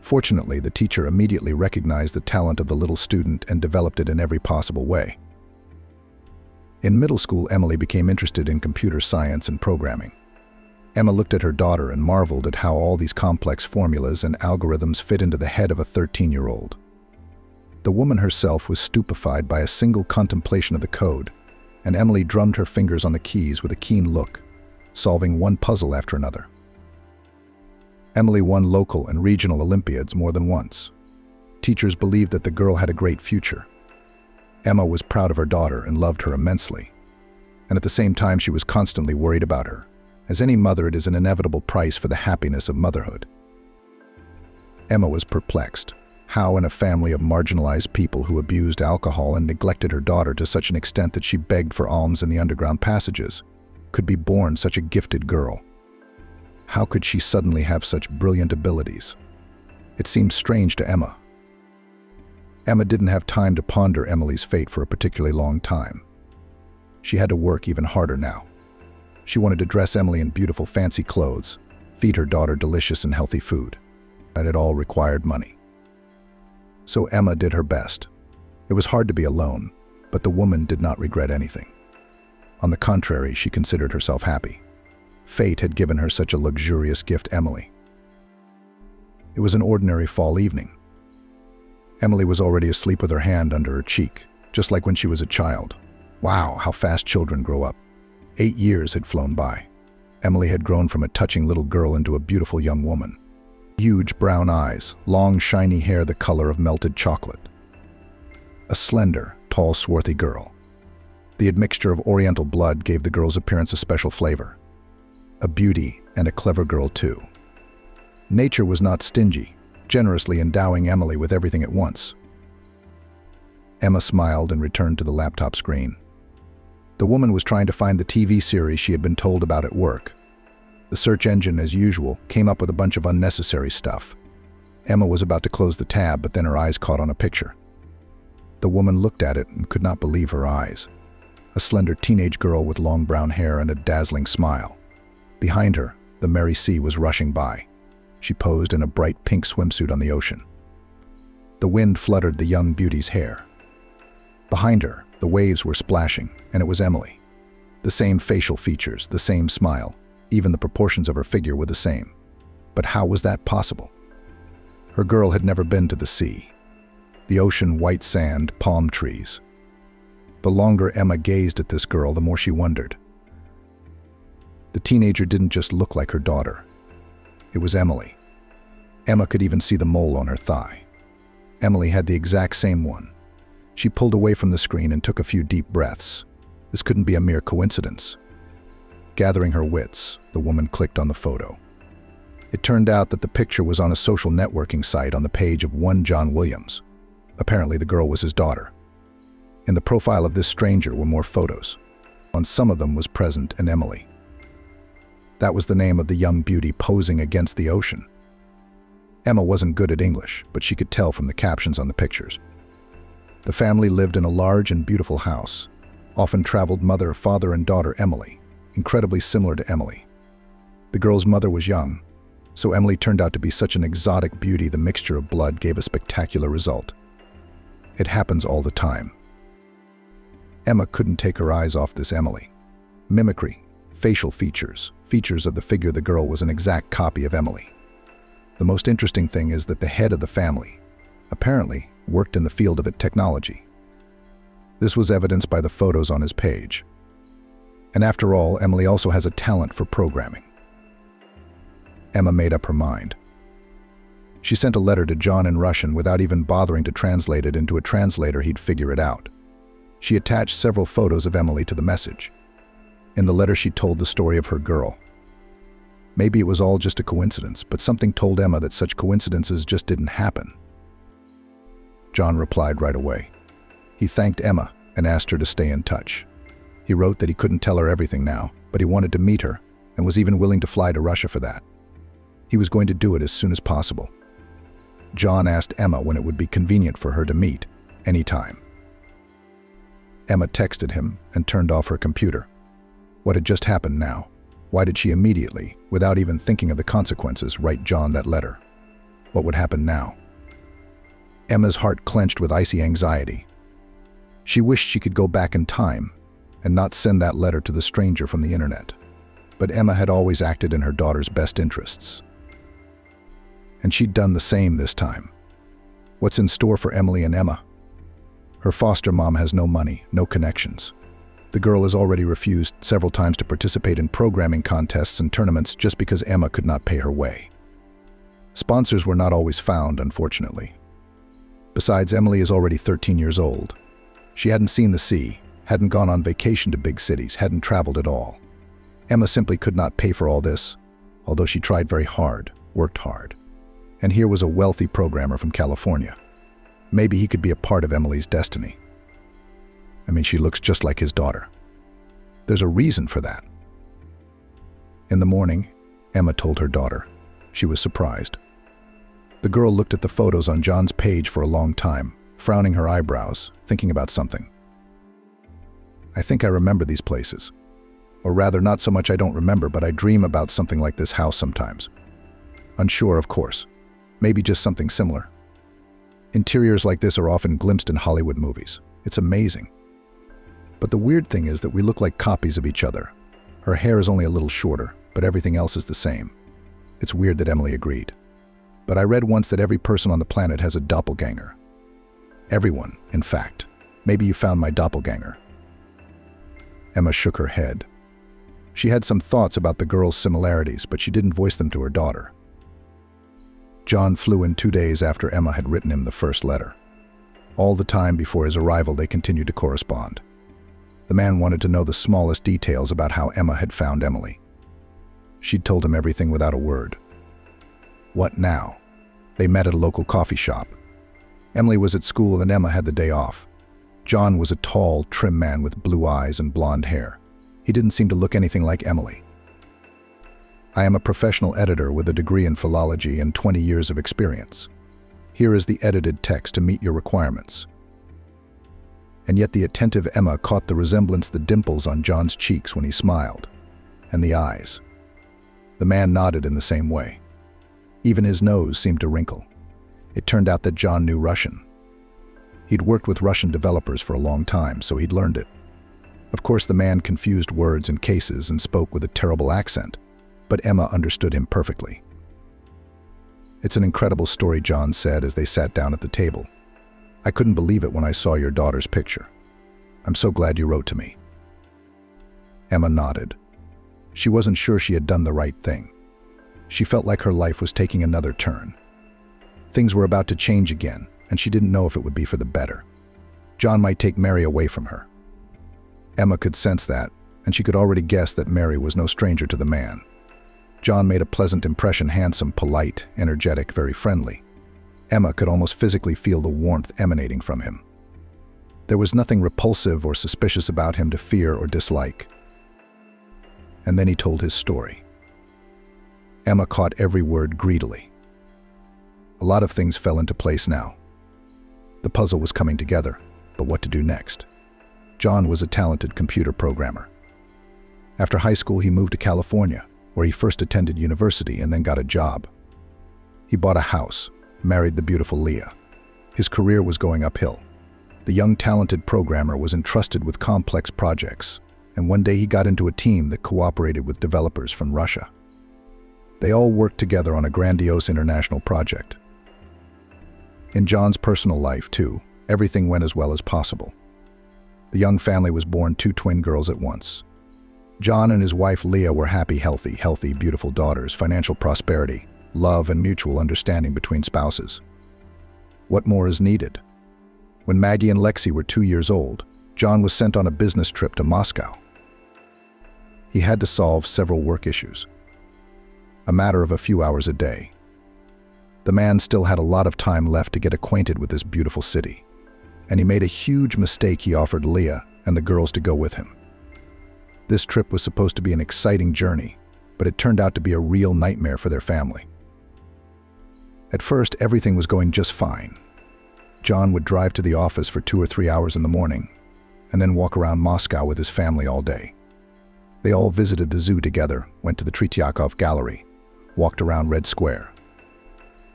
Fortunately, the teacher immediately recognized the talent of the little student and developed it in every possible way. In middle school, Emily became interested in computer science and programming. Emma looked at her daughter and marveled at how all these complex formulas and algorithms fit into the head of a 13-year-old. The woman herself was stupefied by a single contemplation of the code, and Emily drummed her fingers on the keys with a keen look, solving one puzzle after another. Emily won local and regional Olympiads more than once. Teachers believed that the girl had a great future. Emma was proud of her daughter and loved her immensely. And at the same time, she was constantly worried about her. As any mother, it is an inevitable price for the happiness of motherhood. Emma was perplexed. How, in a family of marginalized people who abused alcohol and neglected her daughter to such an extent that she begged for alms in the underground passages, could be born such a gifted girl? How could she suddenly have such brilliant abilities? It seemed strange to Emma. Emma didn't have time to ponder Emily's fate for a particularly long time. She had to work even harder now. She wanted to dress Emily in beautiful fancy clothes, feed her daughter delicious and healthy food. But it all required money. So Emma did her best. It was hard to be alone, but the woman did not regret anything. On the contrary, she considered herself happy. Fate had given her such a luxurious gift, Emily. It was an ordinary fall evening. Emily was already asleep with her hand under her cheek, just like when she was a child. Wow, how fast children grow up. 8 years had flown by. Emily had grown from a touching little girl into a beautiful young woman. Huge brown eyes, long shiny hair the color of melted chocolate. A slender, tall, swarthy girl. The admixture of Oriental blood gave the girl's appearance a special flavor. A beauty and a clever girl too. Nature was not stingy, generously endowing Emily with everything at once. Emma smiled and returned to the laptop screen. The woman was trying to find the TV series she had been told about at work. The search engine, as usual, came up with a bunch of unnecessary stuff. Emma was about to close the tab, but then her eyes caught on a picture. The woman looked at it and could not believe her eyes. A slender teenage girl with long brown hair and a dazzling smile. Behind her, the merry sea was rushing by. She posed in a bright pink swimsuit on the ocean. The wind fluttered the young beauty's hair. Behind her, the waves were splashing, and it was Emily. The same facial features, the same smile. Even the proportions of her figure were the same. But how was that possible? Her girl had never been to the sea. The ocean, white sand, palm trees. The longer Emma gazed at this girl, the more she wondered. The teenager didn't just look like her daughter. It was Emily. Emma could even see the mole on her thigh. Emily had the exact same one. She pulled away from the screen and took a few deep breaths. This couldn't be a mere coincidence. Gathering her wits, the woman clicked on the photo. It turned out that the picture was on a social networking site on the page of one John Williams. Apparently, the girl was his daughter. In the profile of this stranger were more photos. On some of them was present an Emily. That was the name of the young beauty posing against the ocean. Emma wasn't good at English, but she could tell from the captions on the pictures. The family lived in a large and beautiful house. Often traveled mother, father, and daughter Emily. Incredibly similar to Emily. The girl's mother was young, so Emily turned out to be such an exotic beauty the mixture of blood gave a spectacular result. It happens all the time. Emma couldn't take her eyes off this Emily. Mimicry, facial features of the figure the girl was an exact copy of Emily. The most interesting thing is that the head of the family, apparently, worked in the field of technology. This was evidenced by the photos on his page. And after all, Emily also has a talent for programming. Emma made up her mind. She sent a letter to John in Russian without even bothering to translate it into a translator he'd figure it out. She attached several photos of Emily to the message. In the letter she told the story of her girl. Maybe it was all just a coincidence, but something told Emma that such coincidences just didn't happen. John replied right away. He thanked Emma and asked her to stay in touch. He wrote that he couldn't tell her everything now, but he wanted to meet her and was even willing to fly to Russia for that. He was going to do it as soon as possible. John asked Emma when it would be convenient for her to meet, anytime. Emma texted him and turned off her computer. What had just happened now? Why did she immediately, without even thinking of the consequences, write John that letter? What would happen now? Emma's heart clenched with icy anxiety. She wished she could go back in time and not send that letter to the stranger from the internet. But Emma had always acted in her daughter's best interests. And she'd done the same this time. What's in store for Emily and Emma? Her foster mom has no money, no connections. The girl has already refused several times to participate in programming contests and tournaments just because Emma could not pay her way. Sponsors were not always found, unfortunately. Besides, Emily is already 13 years old. She hadn't seen the sea, hadn't gone on vacation to big cities, hadn't traveled at all. Emma simply could not pay for all this, although she tried very hard, worked hard. And here was a wealthy programmer from California. Maybe he could be a part of Emily's destiny. I mean, she looks just like his daughter. There's a reason for that. In the morning, Emma told her daughter. She was surprised. The girl looked at the photos on John's page for a long time, frowning her eyebrows, thinking about something. I think I remember these places. Or rather, not so much I don't remember, but I dream about something like this house sometimes. Unsure, of course. Maybe just something similar. Interiors like this are often glimpsed in Hollywood movies. It's amazing. But the weird thing is that we look like copies of each other. Her hair is only a little shorter, but everything else is the same. It's weird that Emily agreed. But I read once that every person on the planet has a doppelganger. Everyone, in fact. Maybe you found my doppelganger. Emma shook her head. She had some thoughts about the girl's similarities, but she didn't voice them to her daughter. John flew in 2 days after Emma had written him the first letter. All the time before his arrival, they continued to correspond. The man wanted to know the smallest details about how Emma had found Emily. She'd told him everything without a word. What now? They met at a local coffee shop. Emily was at school and Emma had the day off. John was a tall, trim man with blue eyes and blonde hair. He didn't seem to look anything like Emily. I am a professional editor with a degree in philology and 20 years of experience. Here is the edited text to meet your requirements. And yet the attentive Emma caught the resemblance, the dimples on John's cheeks when he smiled, and the eyes. The man nodded in the same way. Even his nose seemed to wrinkle. It turned out that John knew Russian. He'd worked with Russian developers for a long time, so he'd learned it. Of course, the man confused words and cases and spoke with a terrible accent, but Emma understood him perfectly. It's an incredible story, John said as they sat down at the table. I couldn't believe it when I saw your daughter's picture. I'm so glad you wrote to me. Emma nodded. She wasn't sure she had done the right thing. She felt like her life was taking another turn. Things were about to change again, and she didn't know if it would be for the better. John might take Mary away from her. Emma could sense that, and she could already guess that Mary was no stranger to the man. John made a pleasant impression, handsome, polite, energetic, very friendly. Emma could almost physically feel the warmth emanating from him. There was nothing repulsive or suspicious about him to fear or dislike. And then he told his story. Emma caught every word greedily. A lot of things fell into place now. The puzzle was coming together, but what to do next? John was a talented computer programmer. After high school, he moved to California, where he first attended university and then got a job. He bought a house, married the beautiful Leah. His career was going uphill. The young, talented programmer was entrusted with complex projects, and one day he got into a team that cooperated with developers from Russia. They all worked together on a grandiose international project. In John's personal life, too, everything went as well as possible. The young family was born 2 twin girls at once. John and his wife Leah were happy, healthy, beautiful daughters, financial prosperity, love and mutual understanding between spouses. What more is needed? When Maggie and Lexi were 2 years old, John was sent on a business trip to Moscow. He had to solve several work issues. A matter of a few hours a day. The man still had a lot of time left to get acquainted with this beautiful city, and he made a huge mistake. He offered Leah and the girls to go with him. This trip was supposed to be an exciting journey, but it turned out to be a real nightmare for their family. At first, everything was going just fine. John would drive to the office for 2 or 3 hours in the morning, and then walk around Moscow with his family all day. They all visited the zoo together, went to the Tretiakov Gallery, walked around Red Square.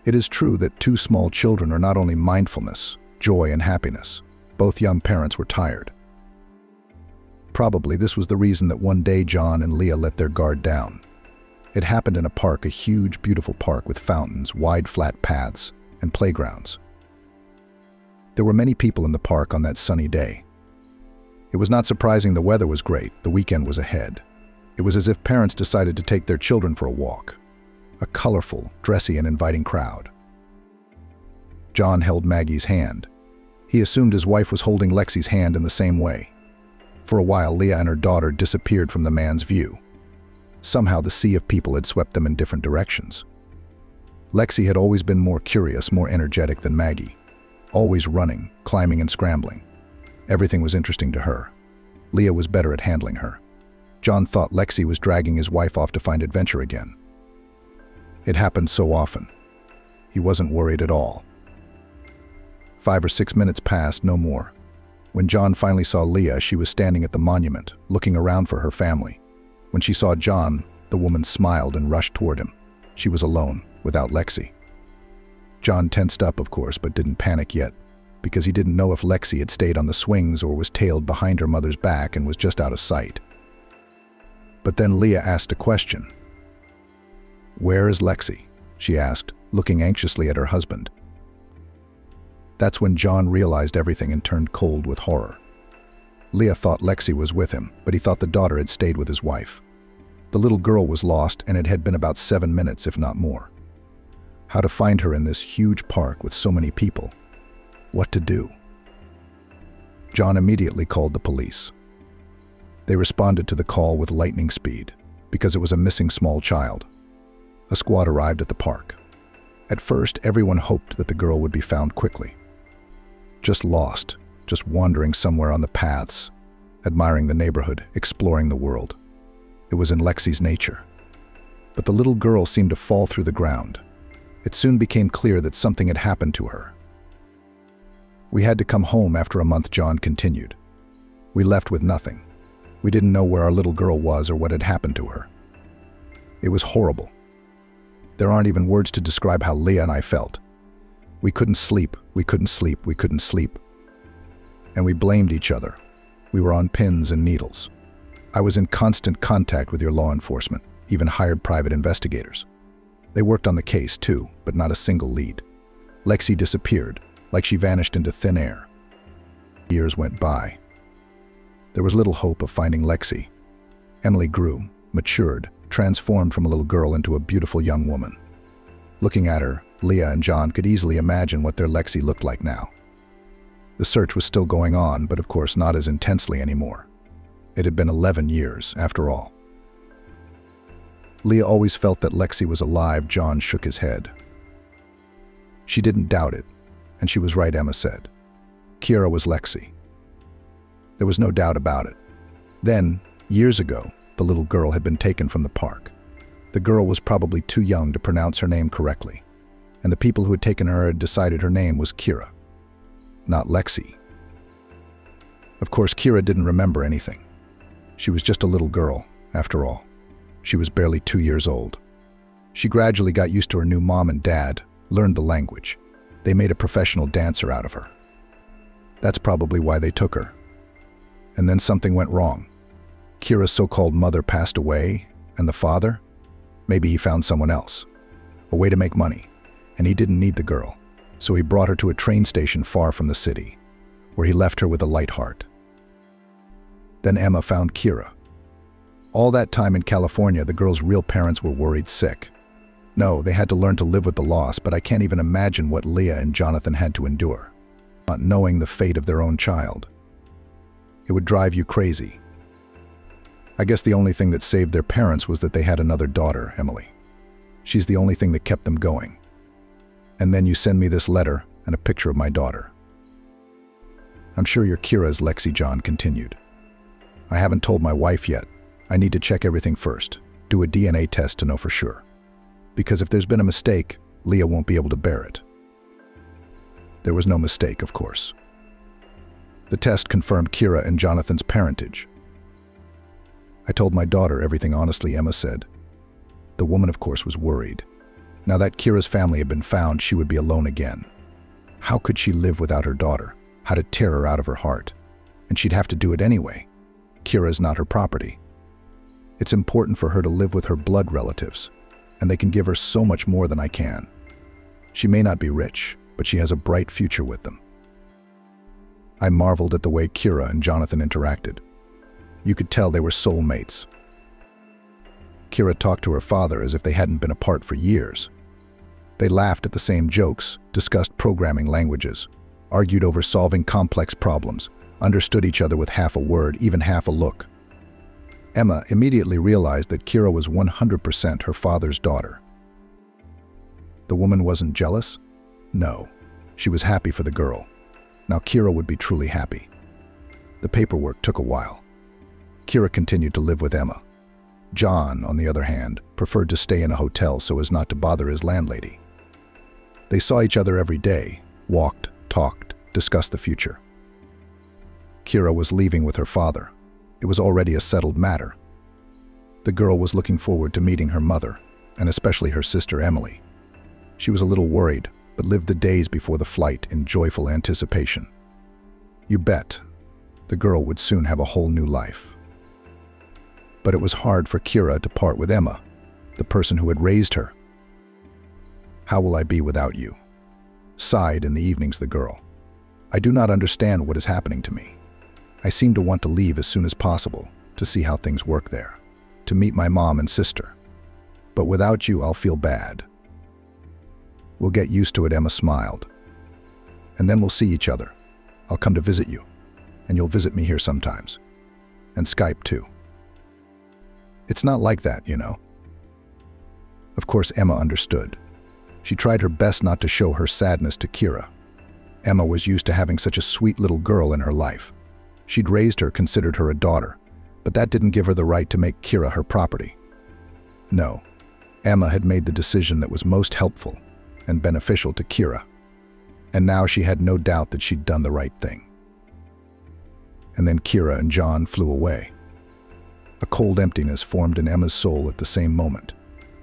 It is true that 2 small children are not only mindfulness, joy, and happiness. Both young parents were tired. Probably this was the reason that one day John and Leah let their guard down. It happened in a park, a huge, beautiful park with fountains, wide, flat paths, and playgrounds. There were many people in the park on that sunny day. It was not surprising the weather was great, the weekend was ahead. It was as if parents decided to take their children for a walk. a colorful, dressy, and inviting crowd. John held Maggie's hand. He assumed his wife was holding Lexi's hand in the same way. For a while, Leah and her daughter disappeared from the man's view. Somehow the sea of people had swept them in different directions. Lexi had always been more curious, more energetic than Maggie. Always running, climbing, and scrambling. Everything was interesting to her. Leah was better at handling her. John thought Lexi was dragging his wife off to find adventure again. It happened so often. He wasn't worried at all. 5 or 6 minutes passed, no more. When John finally saw Leah, she was standing at the monument, looking around for her family. When she saw John, the woman smiled and rushed toward him. She was alone, without Lexi. John tensed up, of course, but didn't panic yet, because he didn't know if Lexi had stayed on the swings or was tailed behind her mother's back and was just out of sight. But then Leah asked a question. "Where is Lexi?" she asked, looking anxiously at her husband. That's when John realized everything and turned cold with horror. Leah thought Lexi was with him, but he thought the daughter had stayed with his wife. The little girl was lost, and it had been about 7 minutes, if not more. How to find her in this huge park with so many people? What to do? John immediately called the police. They responded to the call with lightning speed, because it was a missing small child. A squad arrived at the park. At first, everyone hoped that the girl would be found quickly. Just lost, just wandering somewhere on the paths, admiring the neighborhood, exploring the world. It was in Lexi's nature. But the little girl seemed to fall through the ground. It soon became clear that something had happened to her. "We had to come home after a month," John continued. "We left with nothing. We didn't know where our little girl was or what had happened to her. It was horrible. There aren't even words to describe how Leah and I felt. We couldn't sleep, we couldn't sleep, we couldn't sleep. And we blamed each other. We were on pins and needles. I was in constant contact with your law enforcement, even hired private investigators. They worked on the case too, but not a single lead. Lexi disappeared, like she vanished into thin air. Years went by. There was little hope of finding Lexi. Emily grew, matured, transformed from a little girl into a beautiful young woman. Looking at her, Leah and John could easily imagine what their Lexi looked like now. The search was still going on, but of course not as intensely anymore. It had been 11 years, after all. Leah always felt that Lexi was alive. John shook his head. She didn't doubt it, and she was right, Emma said. Kira was Lexi. There was no doubt about it. Then, years ago, the little girl had been taken from the park. The girl was probably too young to pronounce her name correctly, and the people who had taken her had decided her name was Kira, not Lexi. Of course, Kira didn't remember anything. She was just a little girl, after all. She was barely 2 years old. She gradually got used to her new mom and dad, learned the language. They made a professional dancer out of her. That's probably why they took her. And then something went wrong. Kira's so-called mother passed away, and the father? Maybe he found someone else. A way to make money, and he didn't need the girl. So he brought her to a train station far from the city, where he left her with a light heart. Then Emma found Kira. All that time in California, the girl's real parents were worried sick. No, they had to learn to live with the loss, but I can't even imagine what Leah and Jonathan had to endure, not knowing the fate of their own child. It would drive you crazy. I guess the only thing that saved their parents was that they had another daughter, Emily. She's the only thing that kept them going. And then you send me this letter and a picture of my daughter. I'm sure you're Kira's, Lexi, John continued. I haven't told my wife yet. I need to check everything first, do a DNA test to know for sure. Because if there's been a mistake, Leah won't be able to bear it. There was no mistake, of course. The test confirmed Kira and Jonathan's parentage. I told my daughter everything honestly, Emma said. The woman, of course, was worried. Now that Kira's family had been found, she would be alone again. How could she live without her daughter? How to tear her out of her heart? And she'd have to do it anyway. Kira's not her property. It's important for her to live with her blood relatives, and they can give her so much more than I can. She may not be rich, but she has a bright future with them. I marveled at the way Kira and Jonathan interacted. You could tell they were soulmates. Kira talked to her father as if they hadn't been apart for years. They laughed at the same jokes, discussed programming languages, argued over solving complex problems, understood each other with half a word, even half a look. Emma immediately realized that Kira was 100% her father's daughter. The woman wasn't jealous? No. She was happy for the girl. Now Kira would be truly happy. The paperwork took a while. Kira continued to live with Emma. John, on the other hand, preferred to stay in a hotel so as not to bother his landlady. They saw each other every day, walked, talked, discussed the future. Kira was leaving with her father. It was already a settled matter. The girl was looking forward to meeting her mother, and especially her sister Emily. She was a little worried, but lived the days before the flight in joyful anticipation. You bet, the girl would soon have a whole new life. But it was hard for Kira to part with Emma, the person who had raised her. How will I be without you? Sighed in the evenings the girl. I do not understand what is happening to me. I seem to want to leave as soon as possible, to see how things work there, to meet my mom and sister. But without you, I'll feel bad. We'll get used to it, Emma smiled. And then we'll see each other. I'll come to visit you, and you'll visit me here sometimes. And Skype too. It's not like that, you know. Of course, Emma understood. She tried her best not to show her sadness to Kira. Emma was used to having such a sweet little girl in her life. She'd raised her, considered her a daughter, but that didn't give her the right to make Kira her property. No, Emma had made the decision that was most helpful and beneficial to Kira, and now she had no doubt that she'd done the right thing. And then Kira and John flew away. A cold emptiness formed in Emma's soul at the same moment.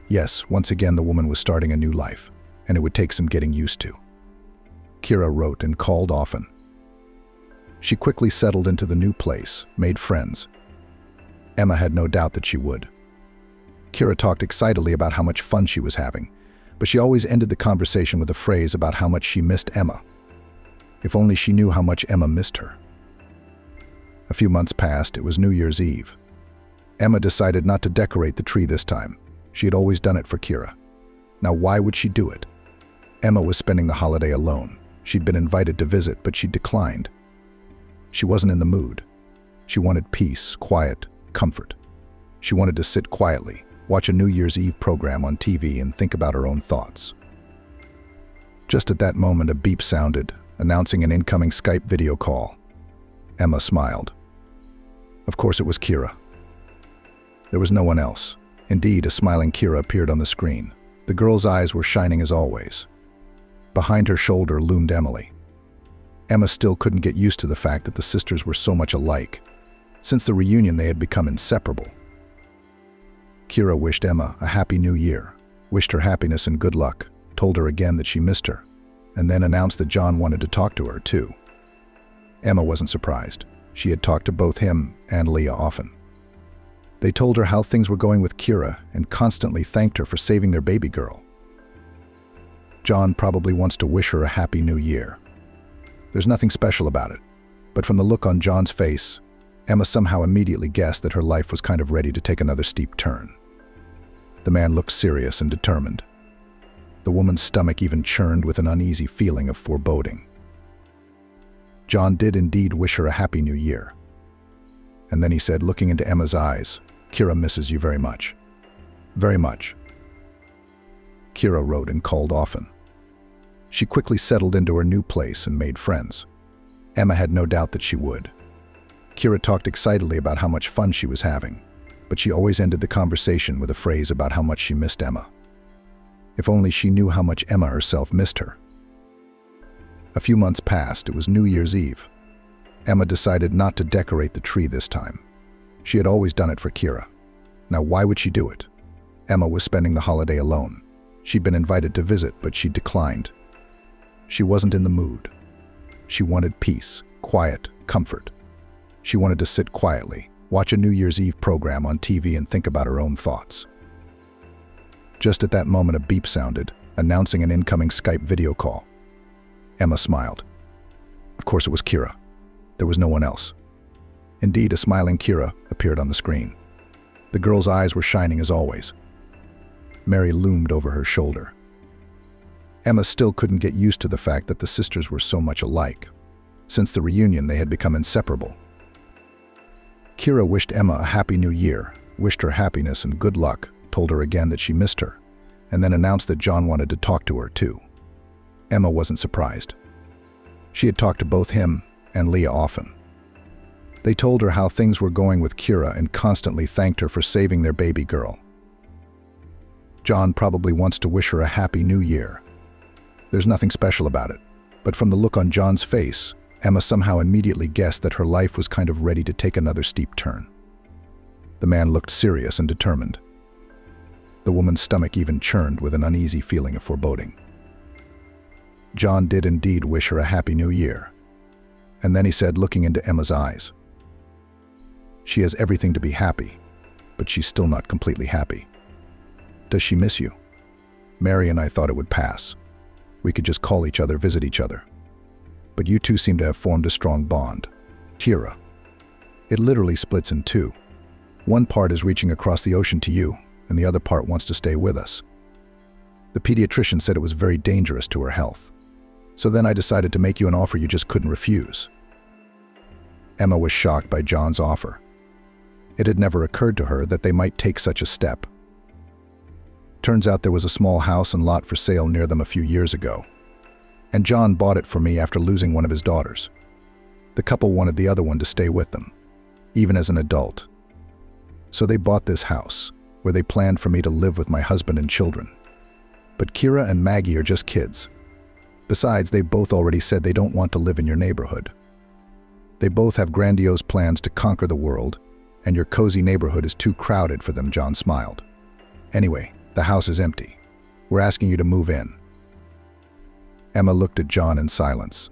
Yes, once again the woman was starting a new life, and it would take some getting used to. Kira wrote and called often. She quickly settled into the new place, made friends. Emma had no doubt that she would. Kira talked excitedly about how much fun she was having, but she always ended the conversation with a phrase about how much she missed Emma. If only she knew how much Emma missed her. A few months passed. It was New Year's Eve. Emma decided not to decorate the tree this time. She had always done it for Kira. Now why would she do it? Emma was spending the holiday alone. She'd been invited to visit, but she declined. She wasn't in the mood. She wanted peace, quiet, comfort. She wanted to sit quietly, watch a New Year's Eve program on TV and think about her own thoughts. Just at that moment, a beep sounded, announcing an incoming Skype video call. Emma smiled. Of course it was Kira. There was no one else. Indeed, a smiling Kira appeared on the screen. The girl's eyes were shining as always. Behind her shoulder loomed Emily. Emma still couldn't get used to the fact that the sisters were so much alike. Since the reunion, they had become inseparable. Kira wished Emma a happy new year, wished her happiness and good luck, told her again that she missed her, and then announced that John wanted to talk to her too. Emma wasn't surprised. She had talked to both him and Leah often. They told her how things were going with Kira and constantly thanked her for saving their baby girl. John probably wants to wish her a happy new year. There's nothing special about it, but from the look on John's face, Emma somehow immediately guessed that her life was kind of ready to take another steep turn. The man looked serious and determined. The woman's stomach even churned with an uneasy feeling of foreboding. John did indeed wish her a happy new year. And then he said, looking into Emma's eyes, "Kira misses you very much. Very much." Kira wrote and called often. She quickly settled into her new place and made friends. Emma had no doubt that she would. Kira talked excitedly about how much fun she was having, but she always ended the conversation with a phrase about how much she missed Emma. If only she knew how much Emma herself missed her. A few months passed. It was New Year's Eve. Emma decided not to decorate the tree this time. She had always done it for Kira. Now why would she do it? Emma was spending the holiday alone. She'd been invited to visit, but she declined. She wasn't in the mood. She wanted peace, quiet, comfort. She wanted to sit quietly, watch a New Year's Eve program on TV and think about her own thoughts. Just at that moment, a beep sounded, announcing an incoming Skype video call. Emma smiled. Of course it was Kira. There was no one else. Indeed, a smiling Kira appeared on the screen. The girl's eyes were shining as always. Mary loomed over her shoulder. Emma still couldn't get used to the fact that the sisters were so much alike. Since the reunion, they had become inseparable. Kira wished Emma a happy new year, wished her happiness and good luck, told her again that she missed her, and then announced that John wanted to talk to her too. Emma wasn't surprised. She had talked to both him and Leah often. They told her how things were going with Kira and constantly thanked her for saving their baby girl. John probably wants to wish her a happy new year. There's nothing special about it, but from the look on John's face, Emma somehow immediately guessed that her life was kind of ready to take another steep turn. The man looked serious and determined. The woman's stomach even churned with an uneasy feeling of foreboding. John did indeed wish her a happy new year. And then he said, looking into Emma's eyes, "She has everything to be happy, but she's still not completely happy. Does she miss you? Mary and I thought it would pass. We could just call each other, visit each other. But you two seem to have formed a strong bond. Kira. It literally splits in two. One part is reaching across the ocean to you, and the other part wants to stay with us. The pediatrician said it was very dangerous to her health. So then I decided to make you an offer you just couldn't refuse." Emma was shocked by John's offer. It had never occurred to her that they might take such a step. Turns out there was a small house and lot for sale near them a few years ago, and John bought it for me after losing one of his daughters. The couple wanted the other one to stay with them, even as an adult. So they bought this house, where they planned for me to live with my husband and children. But Kira and Maggie are just kids. Besides, they both already said they don't want to live in your neighborhood. They both have grandiose plans to conquer the world, and your cozy neighborhood is too crowded for them. John smiled. Anyway, the house is empty. We're asking you to move in. Emma looked at John in silence.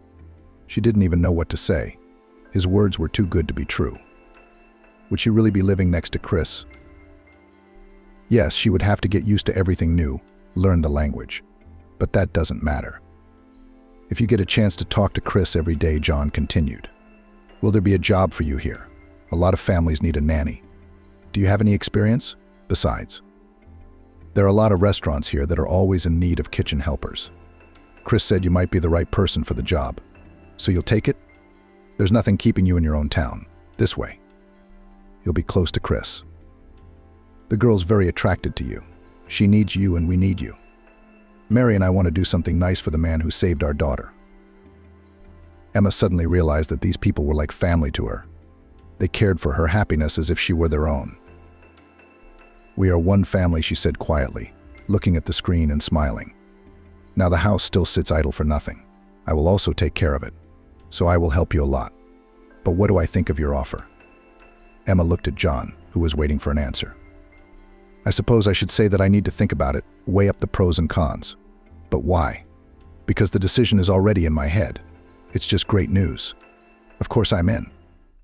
She didn't even know what to say. His words were too good to be true. Would she really be living next to Chris? Yes, she would have to get used to everything new, learn the language. But that doesn't matter. If you get a chance to talk to Chris every day, John continued, will there be a job for you here? A lot of families need a nanny. Do you have any experience? Besides, there are a lot of restaurants here that are always in need of kitchen helpers. Chris said you might be the right person for the job. So you'll take it? There's nothing keeping you in your own town. This way. You'll be close to Chris. The girl's very attracted to you. She needs you and we need you. Mary and I want to do something nice for the man who saved our daughter." Emma suddenly realized that these people were like family to her. They cared for her happiness as if she were their own. "We are one family," she said quietly, looking at the screen and smiling. "Now the house still sits idle for nothing. I will also take care of it, so I will help you a lot. But what do I think of your offer?" Emma looked at John, who was waiting for an answer. "I suppose I should say that I need to think about it, weigh up the pros and cons. But why? Because the decision is already in my head. It's just great news. Of course I'm in."